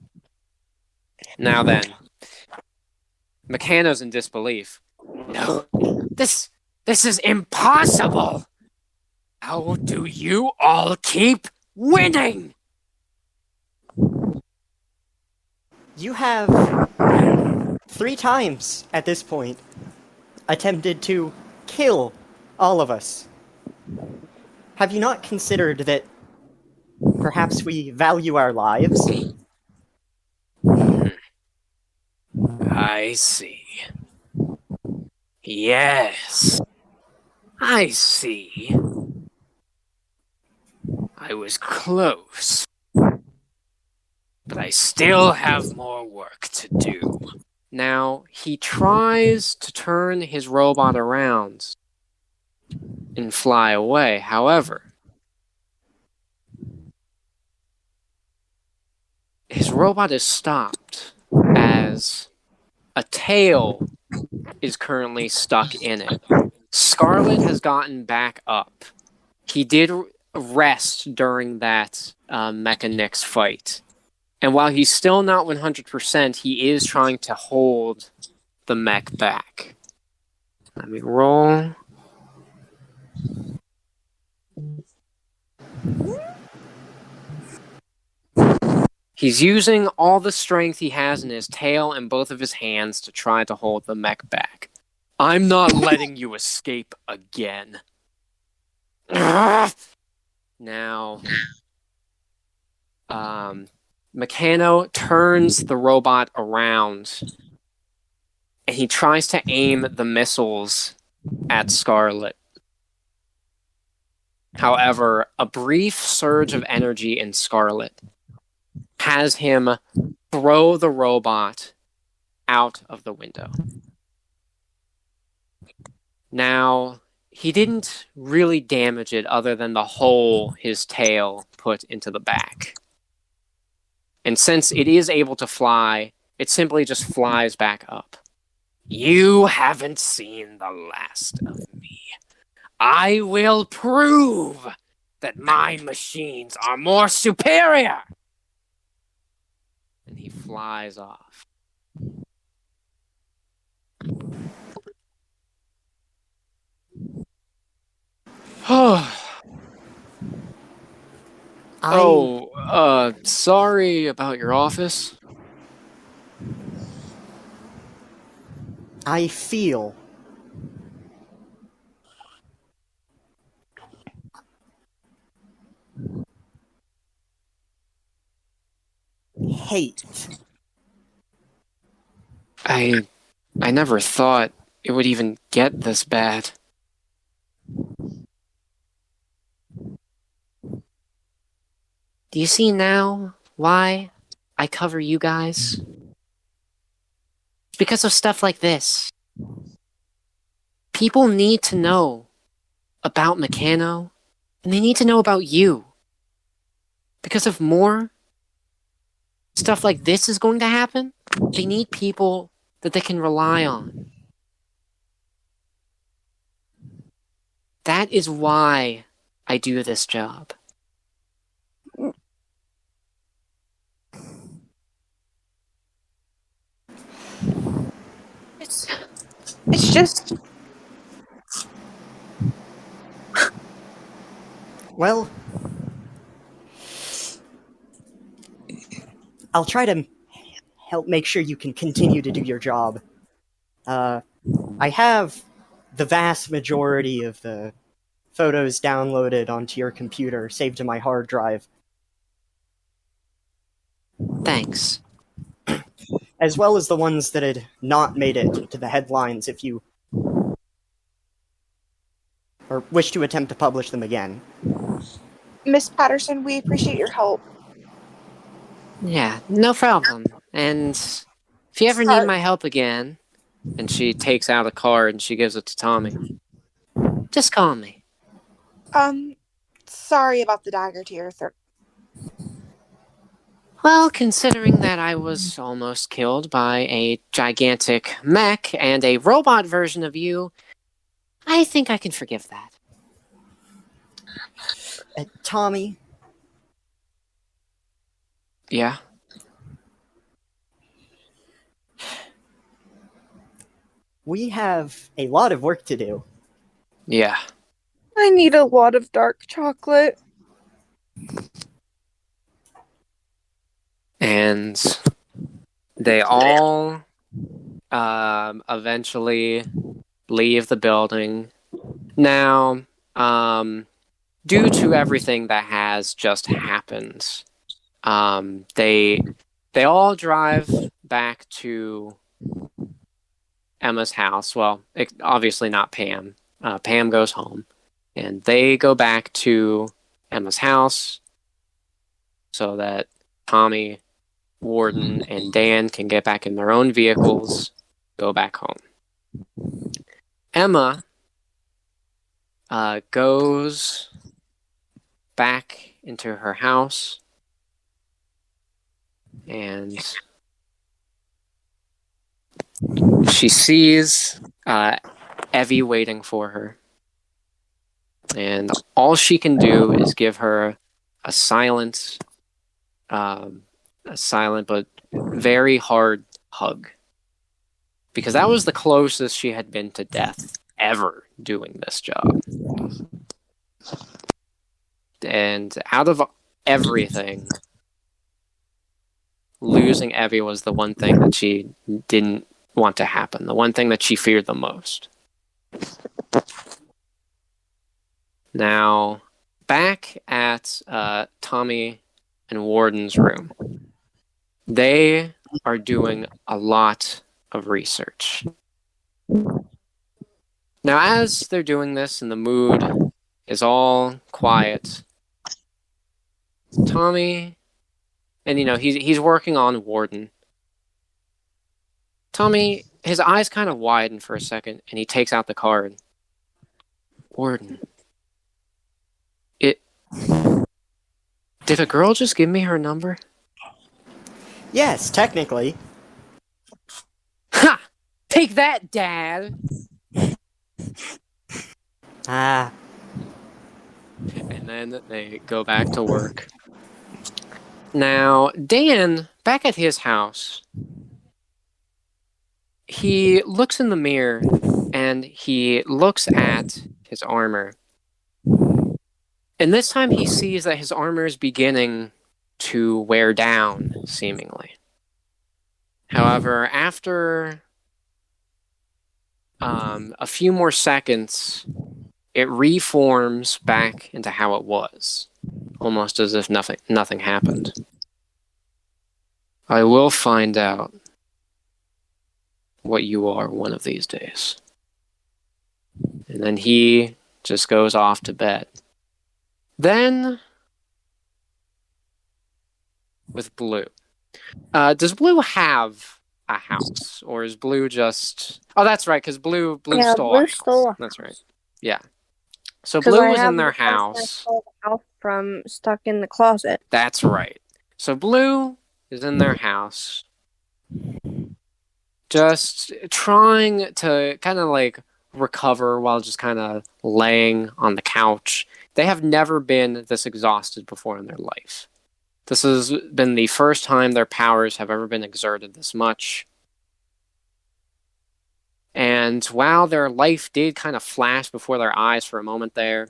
Now then, Meccano's in disbelief. No, this is impossible! How do you all keep winning? You have 3 times at this point attempted to kill all of us. Have you not considered that perhaps we value our lives? I see. Yes. I see. I was close. But I still have more work to do. Now, he tries to turn his robot around and fly away. However, his robot is stopped as a tail is currently stuck in it. Scarlet has gotten back up. He did rest during that Mecha Nyx fight. And while he's still not 100%, he is trying to hold the mech back. Let me roll. He's using all the strength he has in his tail and both of his hands to try to hold the mech back. I'm not letting you escape again. Now, Meccano turns the robot around and he tries to aim the missiles at Scarlet. However, a brief surge of energy in Scarlet has him throw the robot out of the window. Now, he didn't really damage it other than the hole his tail put into the back. And since it is able to fly, it simply just flies back up. You haven't seen the last of me. I will prove that my machines are more superior! And he flies off. Sorry about your office. I feel hate. I never thought it would even get this bad. Do you see now why I cover you guys? It's because of stuff like this. People need to know about Meccano, and they need to know about you. Because if more stuff like this is going to happen, they need people that they can rely on. That is why I do this job. It's just... Well, I'll try to help make sure you can continue to do your job. I have the vast majority of the photos downloaded onto your computer, saved to my hard drive. Thanks. As well as the ones that had not made it to the headlines if you or wish to attempt to publish them again. Miss Patterson, we appreciate your help. Yeah, no problem. And if you ever need my help again, and she takes out a card and she gives it to Tommy, just call me. Sorry about the dagger to your throat. Well, considering that I was almost killed by a gigantic mech and a robot version of you, I think I can forgive that. Tommy? Yeah? We have a lot of work to do. Yeah. I need a lot of dark chocolate. And they all eventually leave the building. Now, due to everything that has just happened, they all drive back to Emma's house. Well, obviously not Pam. Pam goes home. And they go back to Emma's house so that Tommy, Warden, and Dan can get back in their own vehicles, go back home. Emma goes back into her house and she sees Evie waiting for her. And all she can do is give her a silent but very hard hug. Because that was the closest she had been to death ever doing this job. And out of everything, losing Evie was the one thing that she didn't want to happen, the one thing that she feared the most. Now, back at Tommy and Warden's room, they are doing a lot of research. Now, as they're doing this and the mood is all quiet, Tommy, and he's working on Warden. Tommy, his eyes kind of widen for a second, and he takes out the card. Warden. Did a girl just give me her number? Yes, technically. Ha! Take that, Dad! Ah. And then they go back to work. Now, Dan, back at his house, he looks in the mirror and he looks at his armor. And this time he sees that his armor is beginning to wear down, seemingly. However, after a few more seconds, it reforms back into how it was, almost as if nothing happened. I will find out what you are one of these days. And then he just goes off to bed. Then, with Blue. Does Blue have a house? Or is Blue just... Oh, that's right, because Blue stole a house. That's right. Yeah. So Blue was in their house. From stuck in the closet. That's right. So Blue is in their house. Just trying to kind of like recover while just kind of laying on the couch. They have never been this exhausted before in their life. This has been the first time their powers have ever been exerted this much. And while their life did kind of flash before their eyes for a moment there,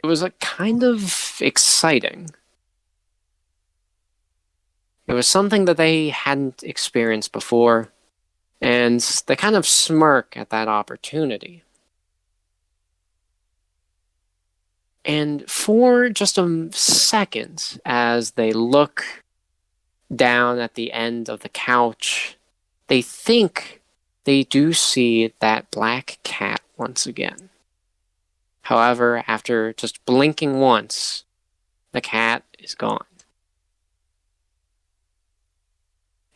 it was kind of exciting. It was something that they hadn't experienced before, and they kind of smirk at that opportunity. And for just a second, as they look down at the end of the couch, they think they do see that black cat once again. However, after just blinking once, the cat is gone.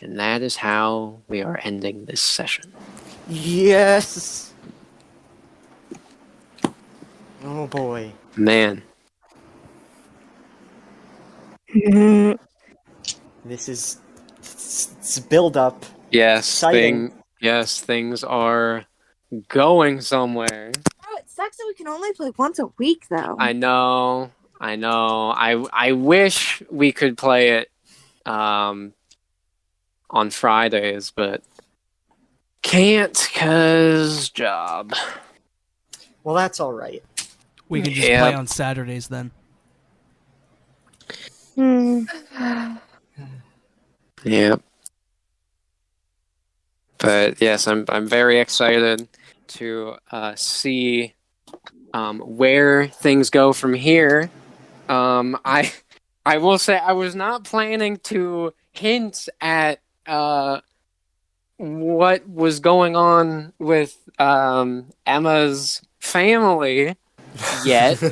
And that is how we are ending this session. Yes! Oh boy. Man. This is... It's build up. Yes, things are going somewhere. Oh, it sucks that we can only play once a week, though. I know. I wish we could play it on Fridays, but can't cause job. Well, that's all right. We can just play on Saturdays then. Yep. But yes, I'm very excited to see where things go from here. I will say I was not planning to hint at what was going on with Emma's family yet,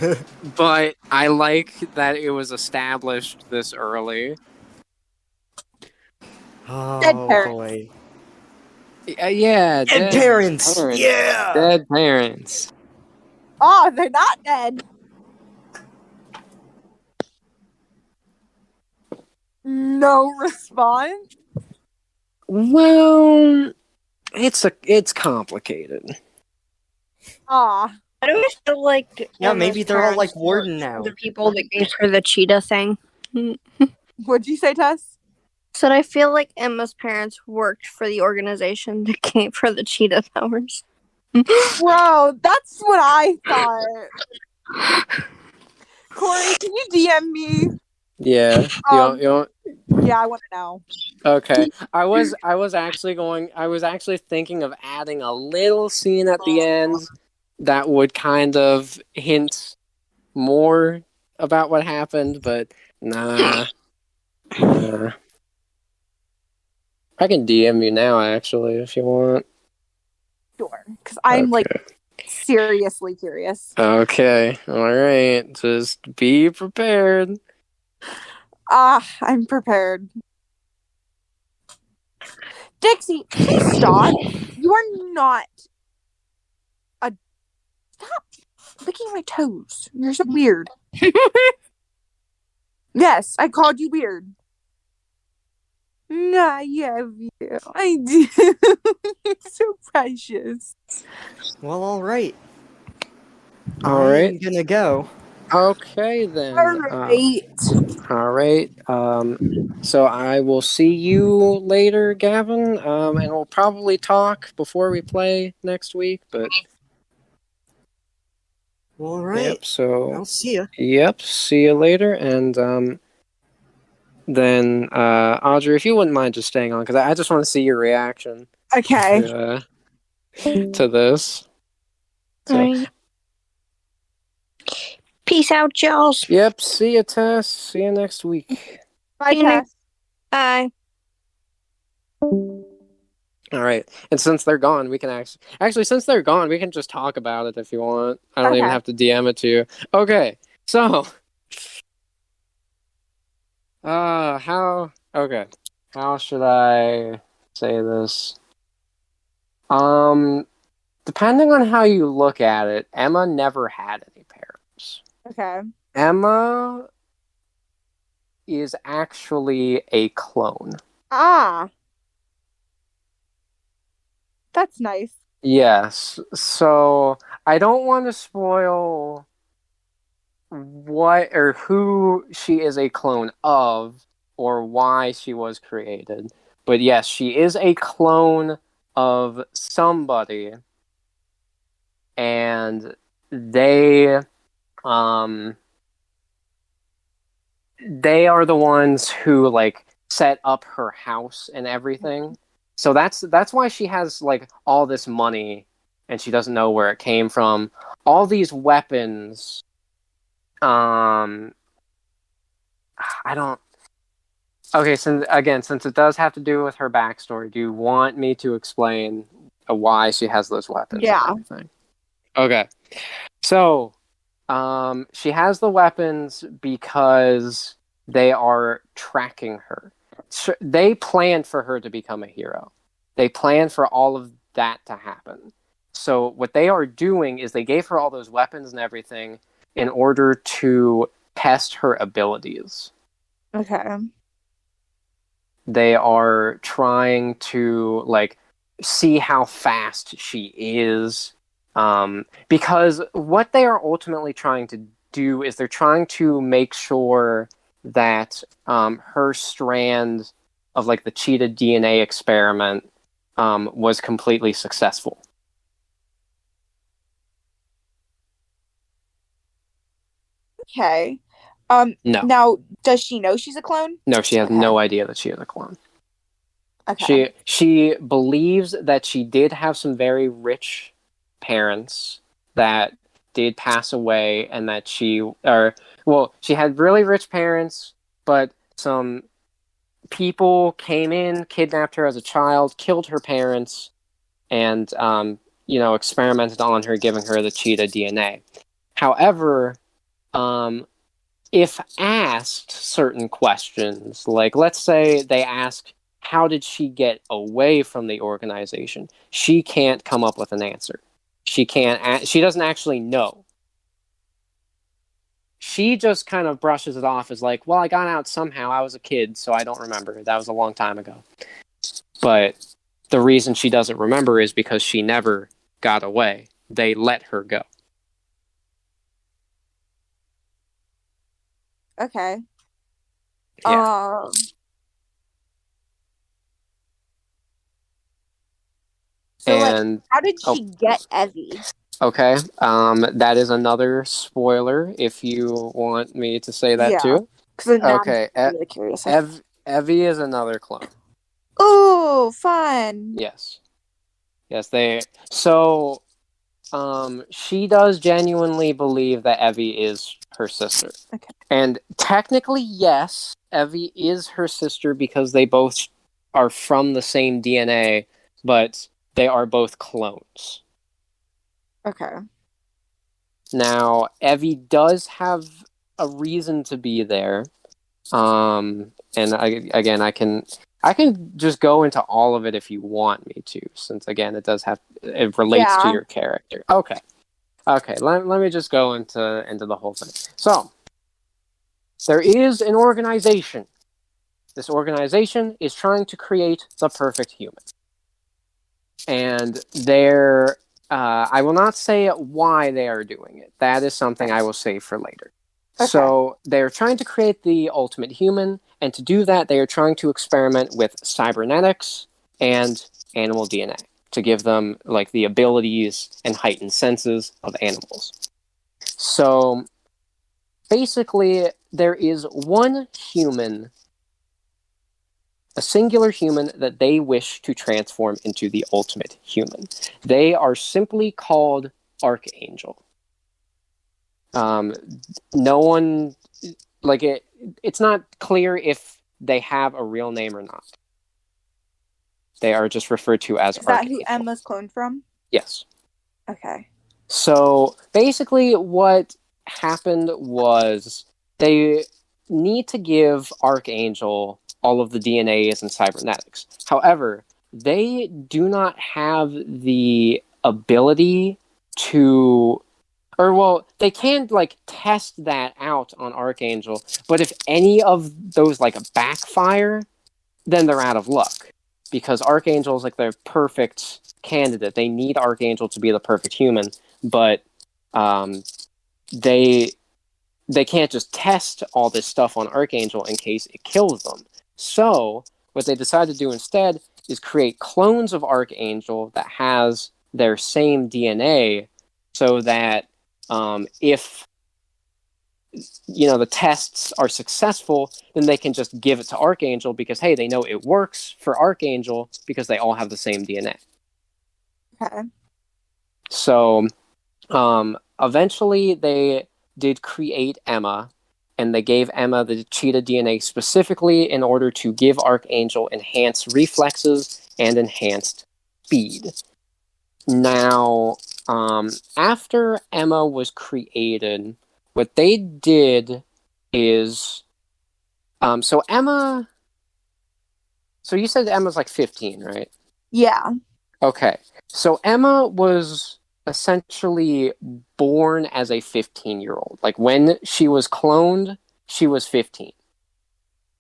but I like that it was established this early. Oh Dead parents. boy. Yeah, Dead parents! Yeah! Dead parents. Oh, they're not dead. No response? Well, it's complicated. Aw. I do feel like maybe they're all like Warden now. The people that gave her the cheetah thing. What'd you say, Tess? So I feel like Emma's parents worked for the organization that gave her the cheetah powers. Bro, that's what I thought. Corey, can you DM me? Yeah. Yeah, I want to know. Okay, I was actually thinking of adding a little scene at the end that would kind of hint more about what happened, but nah. I can DM you now, actually, if you want. Sure, because I'm Okay. seriously curious. Okay, alright, just be prepared. I'm prepared. Dixie, please stop. You are not Stop licking my toes. You're so weird. Yes, I called you weird. I love you. I do. You're so precious. Well, alright. Alright. I'm gonna go. Okay, then. Alright. So I will see you later, Gavin, and we'll probably talk before we play next week, but... Alright. Yep, so... I'll see ya. Yep, see you later, and, then, Audrey, if you wouldn't mind just staying on, because I just want to see your reaction. Okay. To this. So. Right. Peace out, Charles. Yep, see you, Tess. See you next week. Bye, Tess. Bye. Alright, and since they're gone, we can since they're gone, we can just talk about it if you want. I don't even have to DM it to you. Okay, so... how should I say this? Depending on how you look at it, Emma never had any parents. Okay. Emma is actually a clone. Ah. That's nice. Yes, so I don't want to spoil what or who she is a clone of or why she was created. But yes, she is a clone of somebody, and they are the ones who like set up her house and everything. So that's why she has like all this money and she doesn't know where it came from. All these weapons. I don't. Okay, since it does have to do with her backstory, do you want me to explain why she has those weapons? Yeah. And everything? Okay. So, she has the weapons because they are tracking her. They planned for her to become a hero. They planned for all of that to happen. So what they are doing is they gave her all those weapons and everything in order to test her abilities. Okay. They are trying to like see how fast she is. Because what they are ultimately trying to do is they're trying to make sure that her strand of like the cheetah DNA experiment was completely successful. Okay. No. Now, does she know she's a clone? No, she has no idea that she is a clone. Okay. She believes that she did have some very rich parents that did pass away, and that she had really rich parents, but some people came in, kidnapped her as a child, killed her parents, and experimented on her, giving her the cheetah DNA. However, if asked certain questions, like let's say they ask, how did she get away from the organization? She can't come up with an answer. She doesn't actually know. She just kind of brushes it off as like, well, I got out somehow. I was a kid, so I don't remember. That was a long time ago. But the reason she doesn't remember is because she never got away. They let her go. Okay. Yeah. So, how did she get Evie? Okay, that is another spoiler if you want me to say that too. Because okay, I'm really curious. Evie is another clone. Ooh, fun. Yes. Yes, so she does genuinely believe that Evie is her sister. Okay. And technically, yes, Evie is her sister because they both are from the same DNA, but they are both clones. Okay. Now, Evie does have a reason to be there. And I can just go into all of it if you want me to, since again it relates to your character. Okay. Let me just go into the whole thing. So there is an organization. This organization is trying to create the perfect human, and I will not say why they are doing it. That is something I will save for later. Okay. So they're trying to create the ultimate human, and to do that, they are trying to experiment with cybernetics and animal DNA to give them like the abilities and heightened senses of animals. So basically, there is one human, a singular human that they wish to transform into the ultimate human. They are simply called Archangel. No one, like it's not clear if they have a real name or not. They are just referred to as Archangel. Is that who Emma's cloned from? Yes. Okay. So basically what happened was they need to give Archangel all of the DNAs and cybernetics. However, they do not have the ability to, they can like test that out on Archangel, but if any of those like backfire, then they're out of luck. Because Archangel is like their perfect candidate. They need Archangel to be the perfect human, but they can't just test all this stuff on Archangel in case it kills them. So what they decide to do instead is create clones of Archangel that has their same DNA, so that if the tests are successful, then they can just give it to Archangel because, hey, they know it works for Archangel because they all have the same DNA. Okay. So eventually they did create Emma, and they gave Emma the cheetah DNA specifically in order to give Archangel enhanced reflexes and enhanced speed. Now, after Emma was created, what they did is, so you said Emma's like 15, right? Yeah. Okay. So Emma was essentially born as a 15-year-old. Like when she was cloned, she was 15.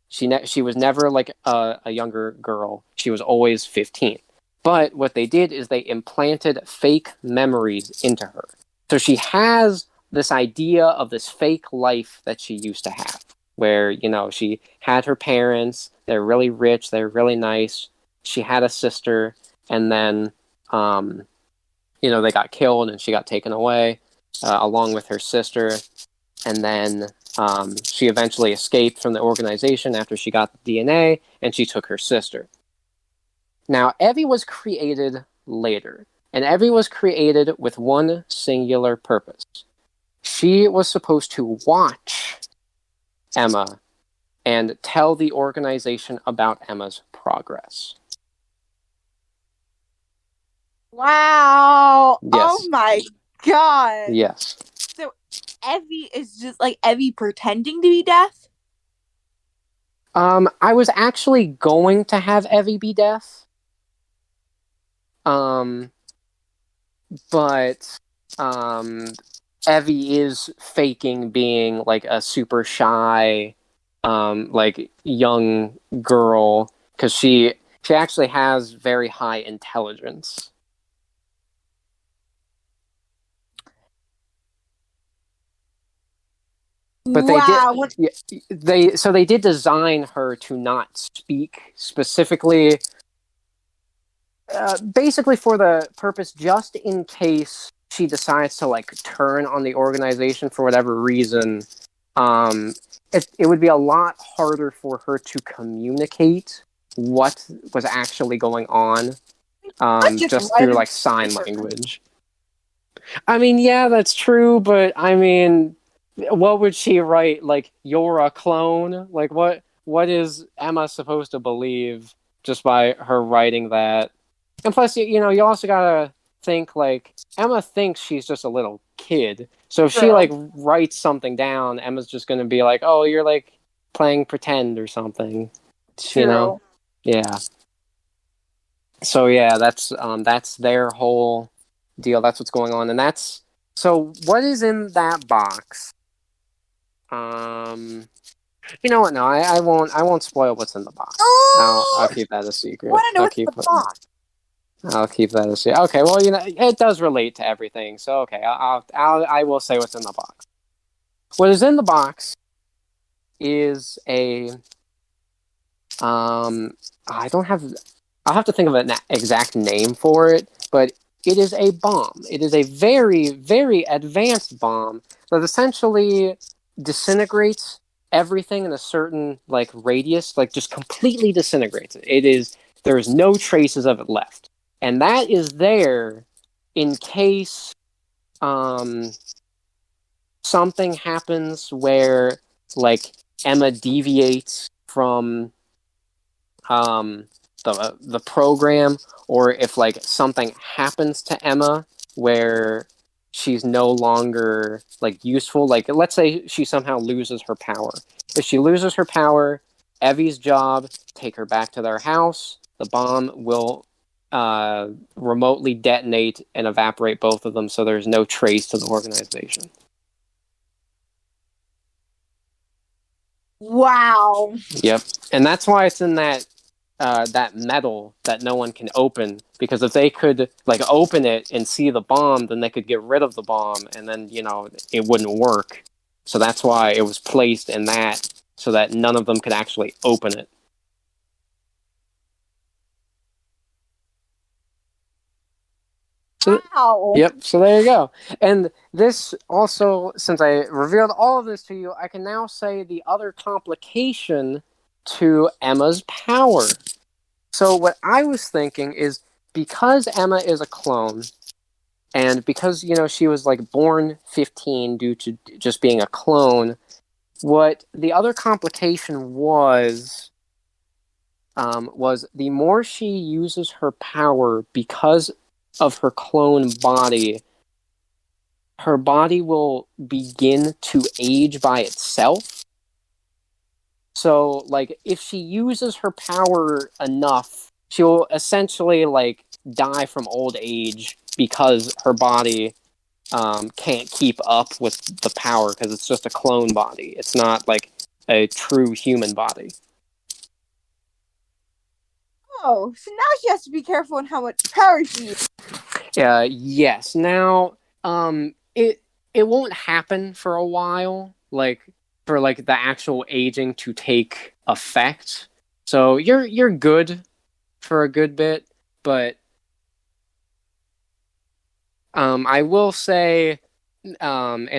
She was never like a younger girl. She was always 15. But what they did is they implanted fake memories into her. So she has this idea of this fake life that she used to have, where, she had her parents, they're really rich, they're really nice. She had a sister, and then, they got killed and she got taken away, along with her sister. And then she eventually escaped from the organization after she got the DNA, and she took her sister. Now, Evie was created later, and Evie was created with one singular purpose. She was supposed to watch Emma and tell the organization about Emma's progress. Wow. Yes. Oh my god. Yes. So Evie is just like Evie pretending to be deaf? I was actually going to have Evie be deaf. But Evie is faking being like a super shy, like young girl, because she actually has very high intelligence. But they did design her to not speak specifically. Basically for the purpose, just in case she decides to like turn on the organization for whatever reason, it would be a lot harder for her to communicate what was actually going on, just through like sign language. I mean, yeah, that's true, but I mean, what would she write? Like, you're a clone? Like, what is Emma supposed to believe just by her writing that? And plus, you know, you also gotta think, like, Emma thinks she's just a little kid. So if she, like, writes something down, Emma's just gonna be like, oh, you're, like, playing pretend or something. True. You know? Yeah. So, yeah, that's their whole deal. That's what's going on. And that's... So, what is in that box? You know what? No, I won't spoil what's in the box. Oh! I'll keep that a secret. I want to know what's in the box. I'll keep that a secret. Okay, well, you know, it does relate to everything. So, okay, I will say what's in the box. What is in the box is a I'll have to think of an exact name for it, but it is a bomb. It is a very, very advanced bomb that essentially disintegrates everything in a certain, like, radius, like, just completely disintegrates it. There is no traces of it left. And that is there in case something happens where, like, Emma deviates from the program, or if, like, something happens to Emma where she's no longer, like, useful. Like, let's say she somehow loses her power. If she loses her power, Evie's job, take her back to their house. The bomb will remotely detonate and evaporate both of them, so there's no trace to the organization. Wow. Yep. And that's why it's in that metal that no one can open, because if they could, like, open it and see the bomb, then they could get rid of the bomb, and then, you know, it wouldn't work. So that's why it was placed in that, so that none of them could actually open it. Wow. Yep, so there you go. And this also, since I revealed all of this to you, I can now say the other complication to Emma's power. So what I was thinking is, because Emma is a clone, and because, you know, she was, like, born 15 due to just being a clone, what the other complication was the more she uses her power because of her clone body, her body will begin to age by itself. So, like, if she uses her power enough, she'll essentially, like, die from old age because her body can't keep up with the power, because it's just a clone body. It's not, like, a true human body. Oh, so now she has to be careful in how much power she uses. Yes. Now, it won't happen for a while, like, for, like, the actual aging to take effect. So you're good for a good bit, but I will say, in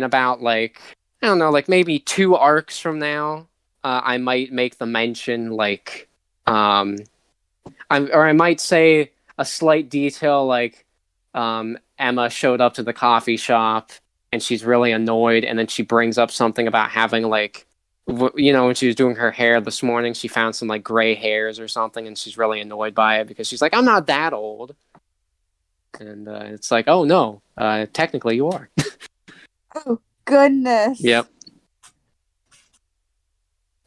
about, like, I don't know, like, maybe 2 arcs from now, I might make the mention, like, I might say a slight detail, like, Emma showed up to the coffee shop and she's really annoyed, and then she brings up something about having, like, you know, when she was doing her hair this morning, she found some, like, gray hairs or something, and she's really annoyed by it because she's like, I'm not that old. And it's like, oh no, technically you are. Oh goodness. Yep.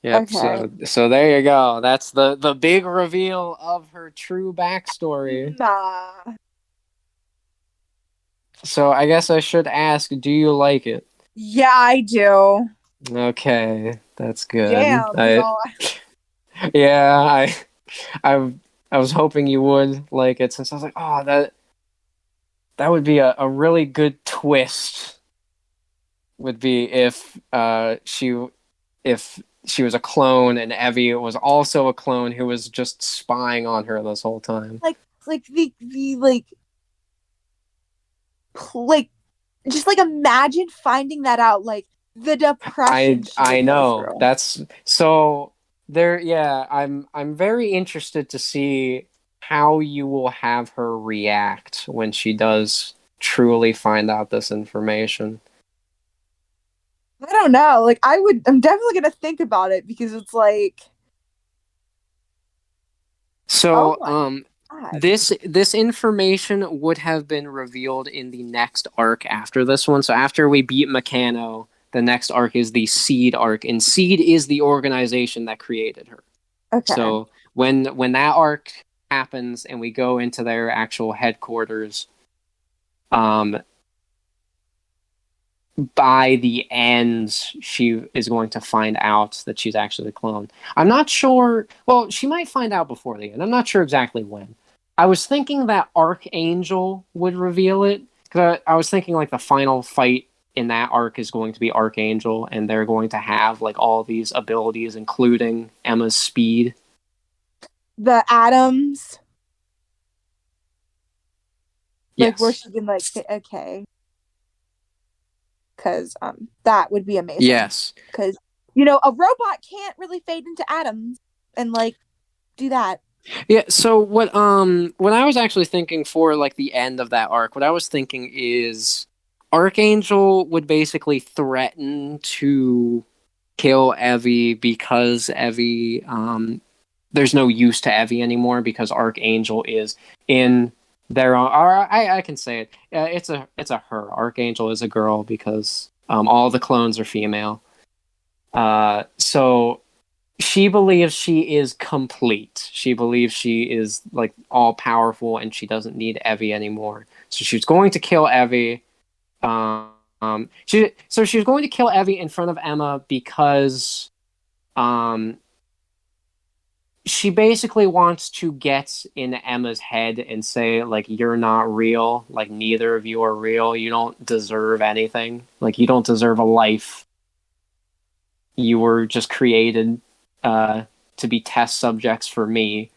Yep. Okay. So there you go. That's the big reveal of her true backstory. Nah. So I guess I should ask, do you like it? Yeah, I do. Okay, that's good. Damn. Yeah, I was hoping you would like it, since I was like, oh, that would be a really good twist. Would be if she was a clone and Evie was also a clone who was just spying on her this whole time. Like just, like, imagine finding that out, like, The depression. I know. That's so there. Yeah, I'm very interested to see how you will have her react when she does truly find out this information. I don't know. Like, I'm definitely gonna think about it because it's like. So, this information would have been revealed in the next arc after this one. So after we beat Meccano, the next arc is the Seed arc, and Seed is the organization that created her. Okay. So when that arc happens and we go into their actual headquarters, by the end, she is going to find out that she's actually a clone. I'm not sure. Well, she might find out before the end. I'm not sure exactly when. I was thinking that Archangel would reveal it, because I was thinking like the final fight in that arc is going to be Archangel, and they're going to have like all these abilities, including Emma's speed. The atoms. Yes. Like, where she can, like, okay. Because that would be amazing. Yes. Because, you know, a robot can't really fade into atoms and, like, do that. Yeah, so what I was actually thinking for like the end of that arc, what I was thinking is Archangel would basically threaten to kill Evie because Evie there's no use to Evie anymore because Archangel is in their own, or I can say it. It's a her. Archangel is a girl because all the clones are female. So she believes she is complete. She believes she is like all powerful and she doesn't need Evie anymore. So she's going to kill Evie. She was going to kill Evie in front of Emma because she basically wants to get in Emma's head and say, like, you're not real. Like, neither of you are real. You don't deserve anything. Like, you don't deserve a life. You were just created to be test subjects for me.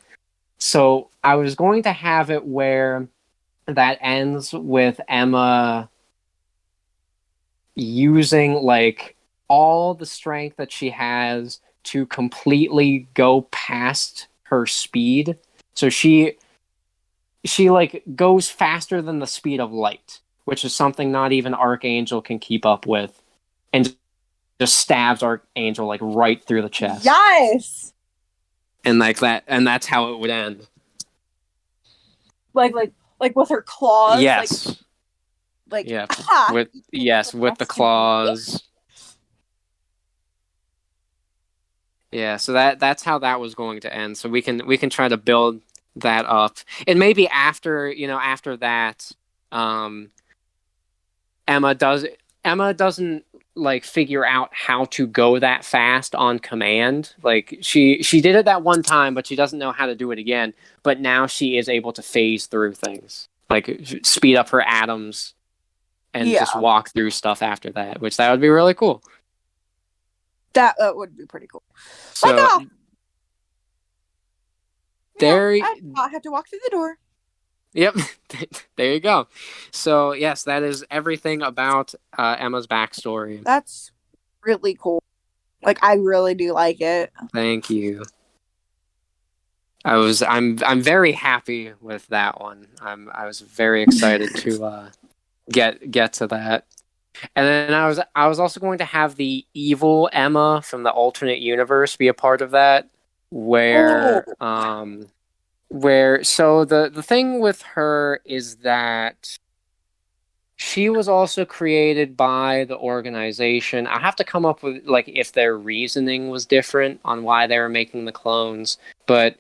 So I was going to have it where that ends with Emma using, like, all the strength that she has to completely go past her speed. So she like goes faster than the speed of light, which is something not even Archangel can keep up with, and just stabs Archangel like right through the chest. Yes. And like that, and that's how it would end. Like with her claws. Yes. Like yeah. Ha! With the claws. Yeah, so that's how that was going to end. So we can try to build that up, and maybe after that, Emma doesn't like figure out how to go that fast on command. Like she did it that one time, but she doesn't know how to do it again. But now she is able to phase through things, like speed up her atoms, and just walk through stuff after that. Which that would be really cool. That would be pretty cool. So there, I have to walk through the door. Yep, there you go. So yes, that is everything about Emma's backstory. That's really cool. Like I really do like it. Thank you. I'm very happy with that one. I was very excited to get to that. And then I was also going to have the evil Emma from the alternate universe be a part of that, where so the thing with her is that she was also created by the organization. I have to come up with like if their reasoning was different on why they were making the clones, but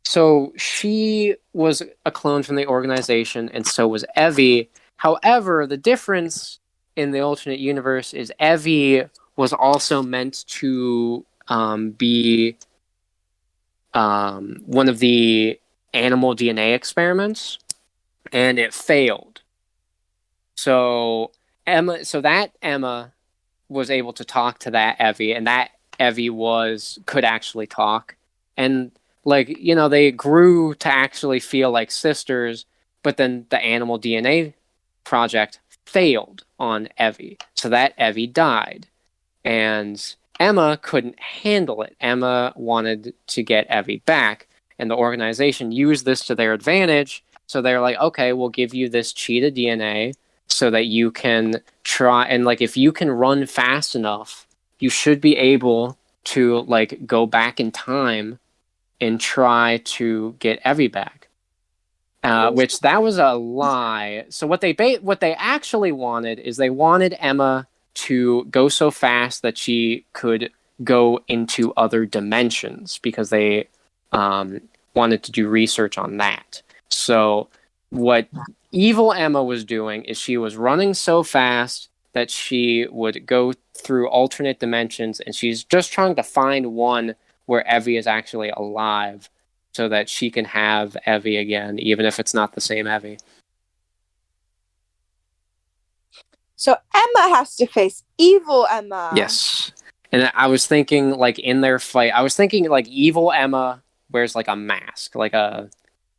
so she was a clone from the organization, and so was Evie. However, the difference in the alternate universe is Evie was also meant to be one of the animal DNA experiments, and it failed. So that Emma was able to talk to that Evie, and that Evie could actually talk, and like they grew to actually feel like sisters. But then the animal DNA project failed on Evie, so that Evie died. And Emma couldn't handle it. Emma wanted to get Evie back, and the organization used this to their advantage. So they're like, okay, we'll give you this cheetah DNA so that you can try, and like if you can run fast enough, you should be able to like go back in time and try to get Evie back. Which that was a lie. So what they actually wanted is they wanted Emma to go so fast that she could go into other dimensions, because they wanted to do research on that. So what evil Emma was doing is she was running so fast that she would go through alternate dimensions, and she's just trying to find one where Evie is actually alive so that she can have Evie again, even if it's not the same Evie. So Emma has to face evil Emma. Yes. And I was thinking, like, in their fight, I was thinking, like, evil Emma wears, like, a mask, like a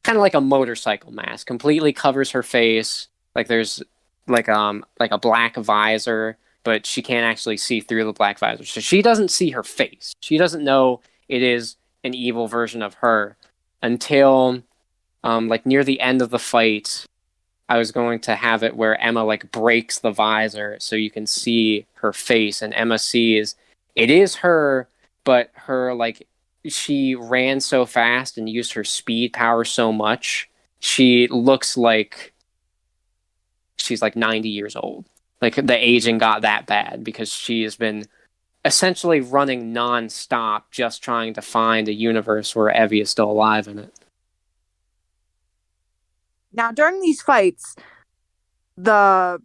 kind of like a motorcycle mask, completely covers her face. Like, there's like a black visor, but she can't actually see through the black visor. So she doesn't see her face. She doesn't know it is an evil version of her until like near the end of the fight. I was going to have it where Emma like breaks the visor so you can see her face, and Emma sees it is her, but her like she ran so fast and used her speed power so much, she looks like she's like 90 years old. Like the aging got that bad because she has been essentially running non-stop just trying to find a universe where Evie is still alive in it. Now, during these fights, the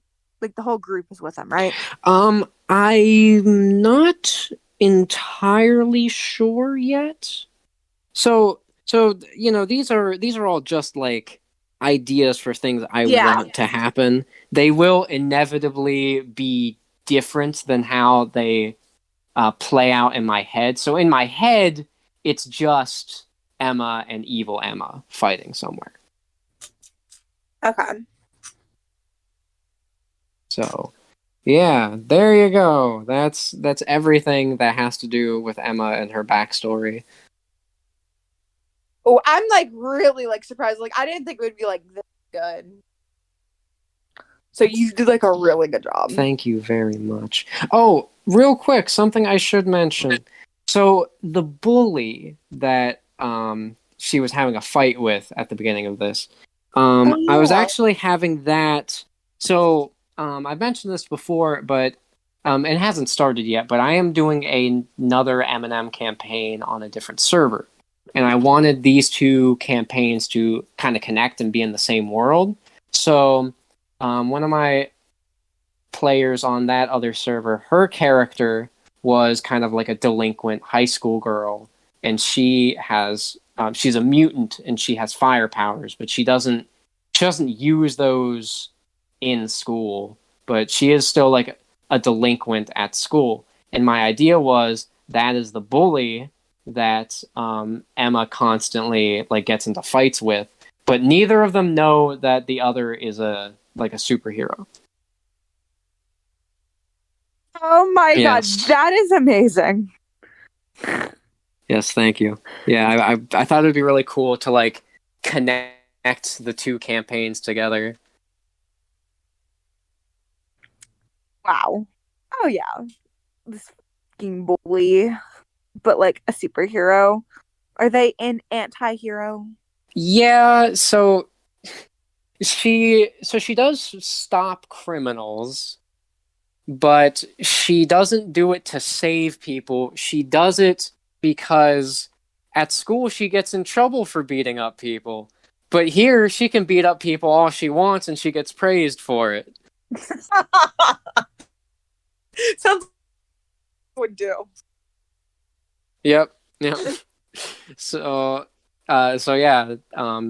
whole group is with them, right? I'm not entirely sure yet. So you know, these are all just like ideas for things I want to happen. They will inevitably be different than how they play out in my head. So in my head, it's just Emma and evil Emma fighting somewhere. Okay. So, yeah, there you go. That's everything that has to do with Emma and her backstory. Oh, I'm like really like surprised. Like I didn't think it would be like this good. So you did like a really good job. Thank you very much. Oh, real quick, something I should mention. So the bully that she was having a fight with at the beginning of this, I was actually having that. So I've mentioned this before, but it hasn't started yet. But I am doing another M&M campaign on a different server, and I wanted these two campaigns to kind of connect and be in the same world. So one of my players on that other server, her character was kind of like a delinquent high school girl, and she has she's a mutant and she has fire powers, but she doesn't use those in school, but she is still like a delinquent at school. And my idea was that is the bully that Emma constantly like gets into fights with, but neither of them know that the other is a superhero. Oh my god, that is amazing. Yes, thank you. Yeah, I thought it'd be really cool to like connect the two campaigns together. Wow. Oh yeah. This fucking bully, but like a superhero. Are they an anti-hero? Yeah, so she does stop criminals, but she doesn't do it to save people. She does it because at school she gets in trouble for beating up people. But here she can beat up people all she wants and she gets praised for it. Sounds would do. Yep. So yeah,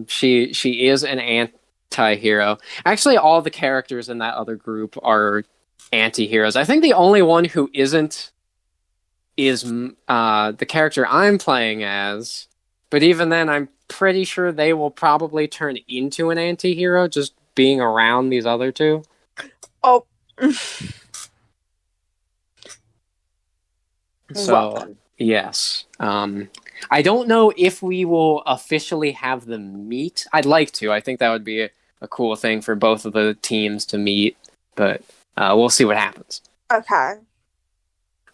she is an anti-hero. Actually, all the characters in that other group are anti-heroes. I think the only one who isn't is the character I'm playing as. But even then, I'm pretty sure they will probably turn into an anti-hero just being around these other two. Oh. So, yes. I don't know if we will officially have them meet. I'd like to. I think that would be a cool thing for both of the teams to meet, but we'll see what happens. Okay.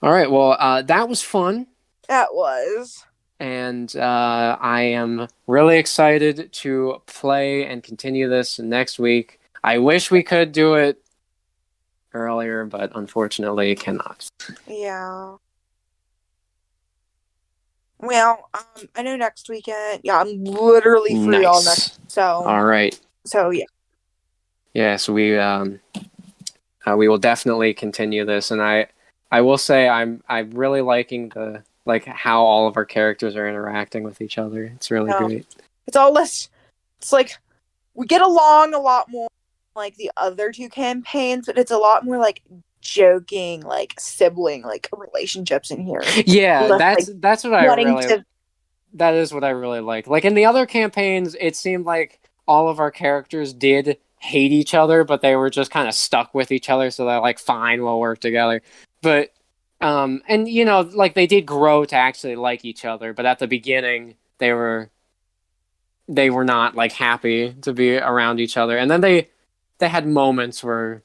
All right, well, that was fun. That was. And I am really excited to play and continue this next week. I wish we could do it earlier, but unfortunately cannot. Yeah. Well, I know next weekend. Yeah, I'm literally free all next. So. All right. So yeah. Yes, we will definitely continue this, and I will say I'm really liking how all of our characters are interacting with each other. It's really great. It's all less. It's like we get along a lot more like the other two campaigns, but it's a lot more like joking, like sibling, like relationships in here. Yeah, less, that's what I really. That is what I really like. Like in the other campaigns, it seemed like all of our characters did hate each other, but they were just kind of stuck with each other, so they're like, fine, we'll work together. But and like they did grow to actually like each other, but at the beginning they were not like happy to be around each other, and then they had moments where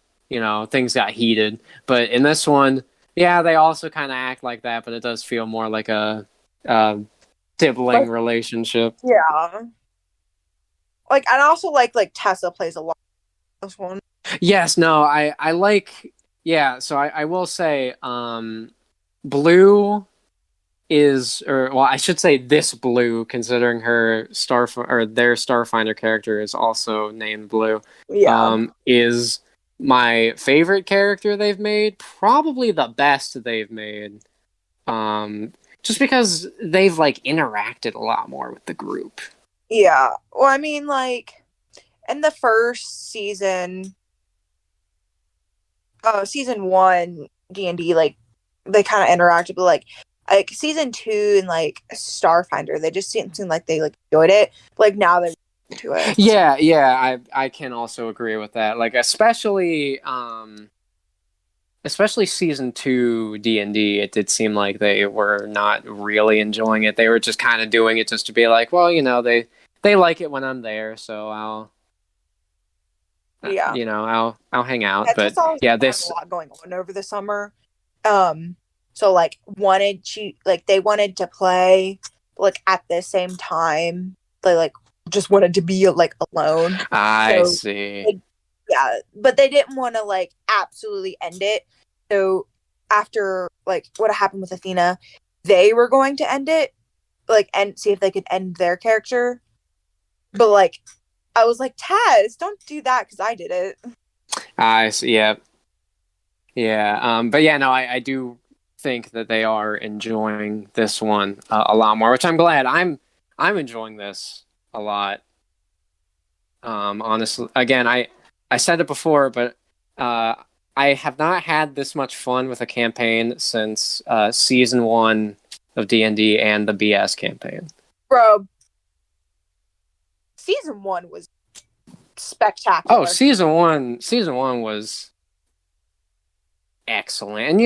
things got heated. But in this one, yeah, they also kind of act like that, but it does feel more like a sibling relationship. Yeah. Like, and also like Tessa plays a lot in this one. Yes, no, I like. Yeah, so I will say, Blue is, I should say this Blue, considering her their Starfinder character is also named Blue. Yeah. Is my favorite character they've made, probably the best they've made. Just because they've like interacted a lot more with the group. Yeah. Well, I mean, like in the first season. Season 1 D&D, like they kind of interacted, but like season 2 and like Starfinder, they just seem like they like enjoyed it. Like now they're into it. Yeah, I can also agree with that. Like especially season 2 D&D, it did seem like they were not really enjoying it. They were just kind of doing it just to be like, well, they like it when I'm there, so I'll. Yeah, I'll hang out. But yeah, there's a lot going on over the summer. So like they wanted to play like at the same time. They like just wanted to be like alone. I see. Yeah, but they didn't want to like absolutely end it. So after like what happened with Athena, they were going to end it, like, and see if they could end their character. But like, I was like, Taz, don't do that because I did it. I see. Yeah. But yeah, no, I do think that they are enjoying this one a lot more, which I'm glad. I'm enjoying this a lot. Honestly, again, I said it before, but I have not had this much fun with a campaign since season 1 of D&D and the BS campaign. Bro, season 1 was spectacular. Oh, season one was excellent. And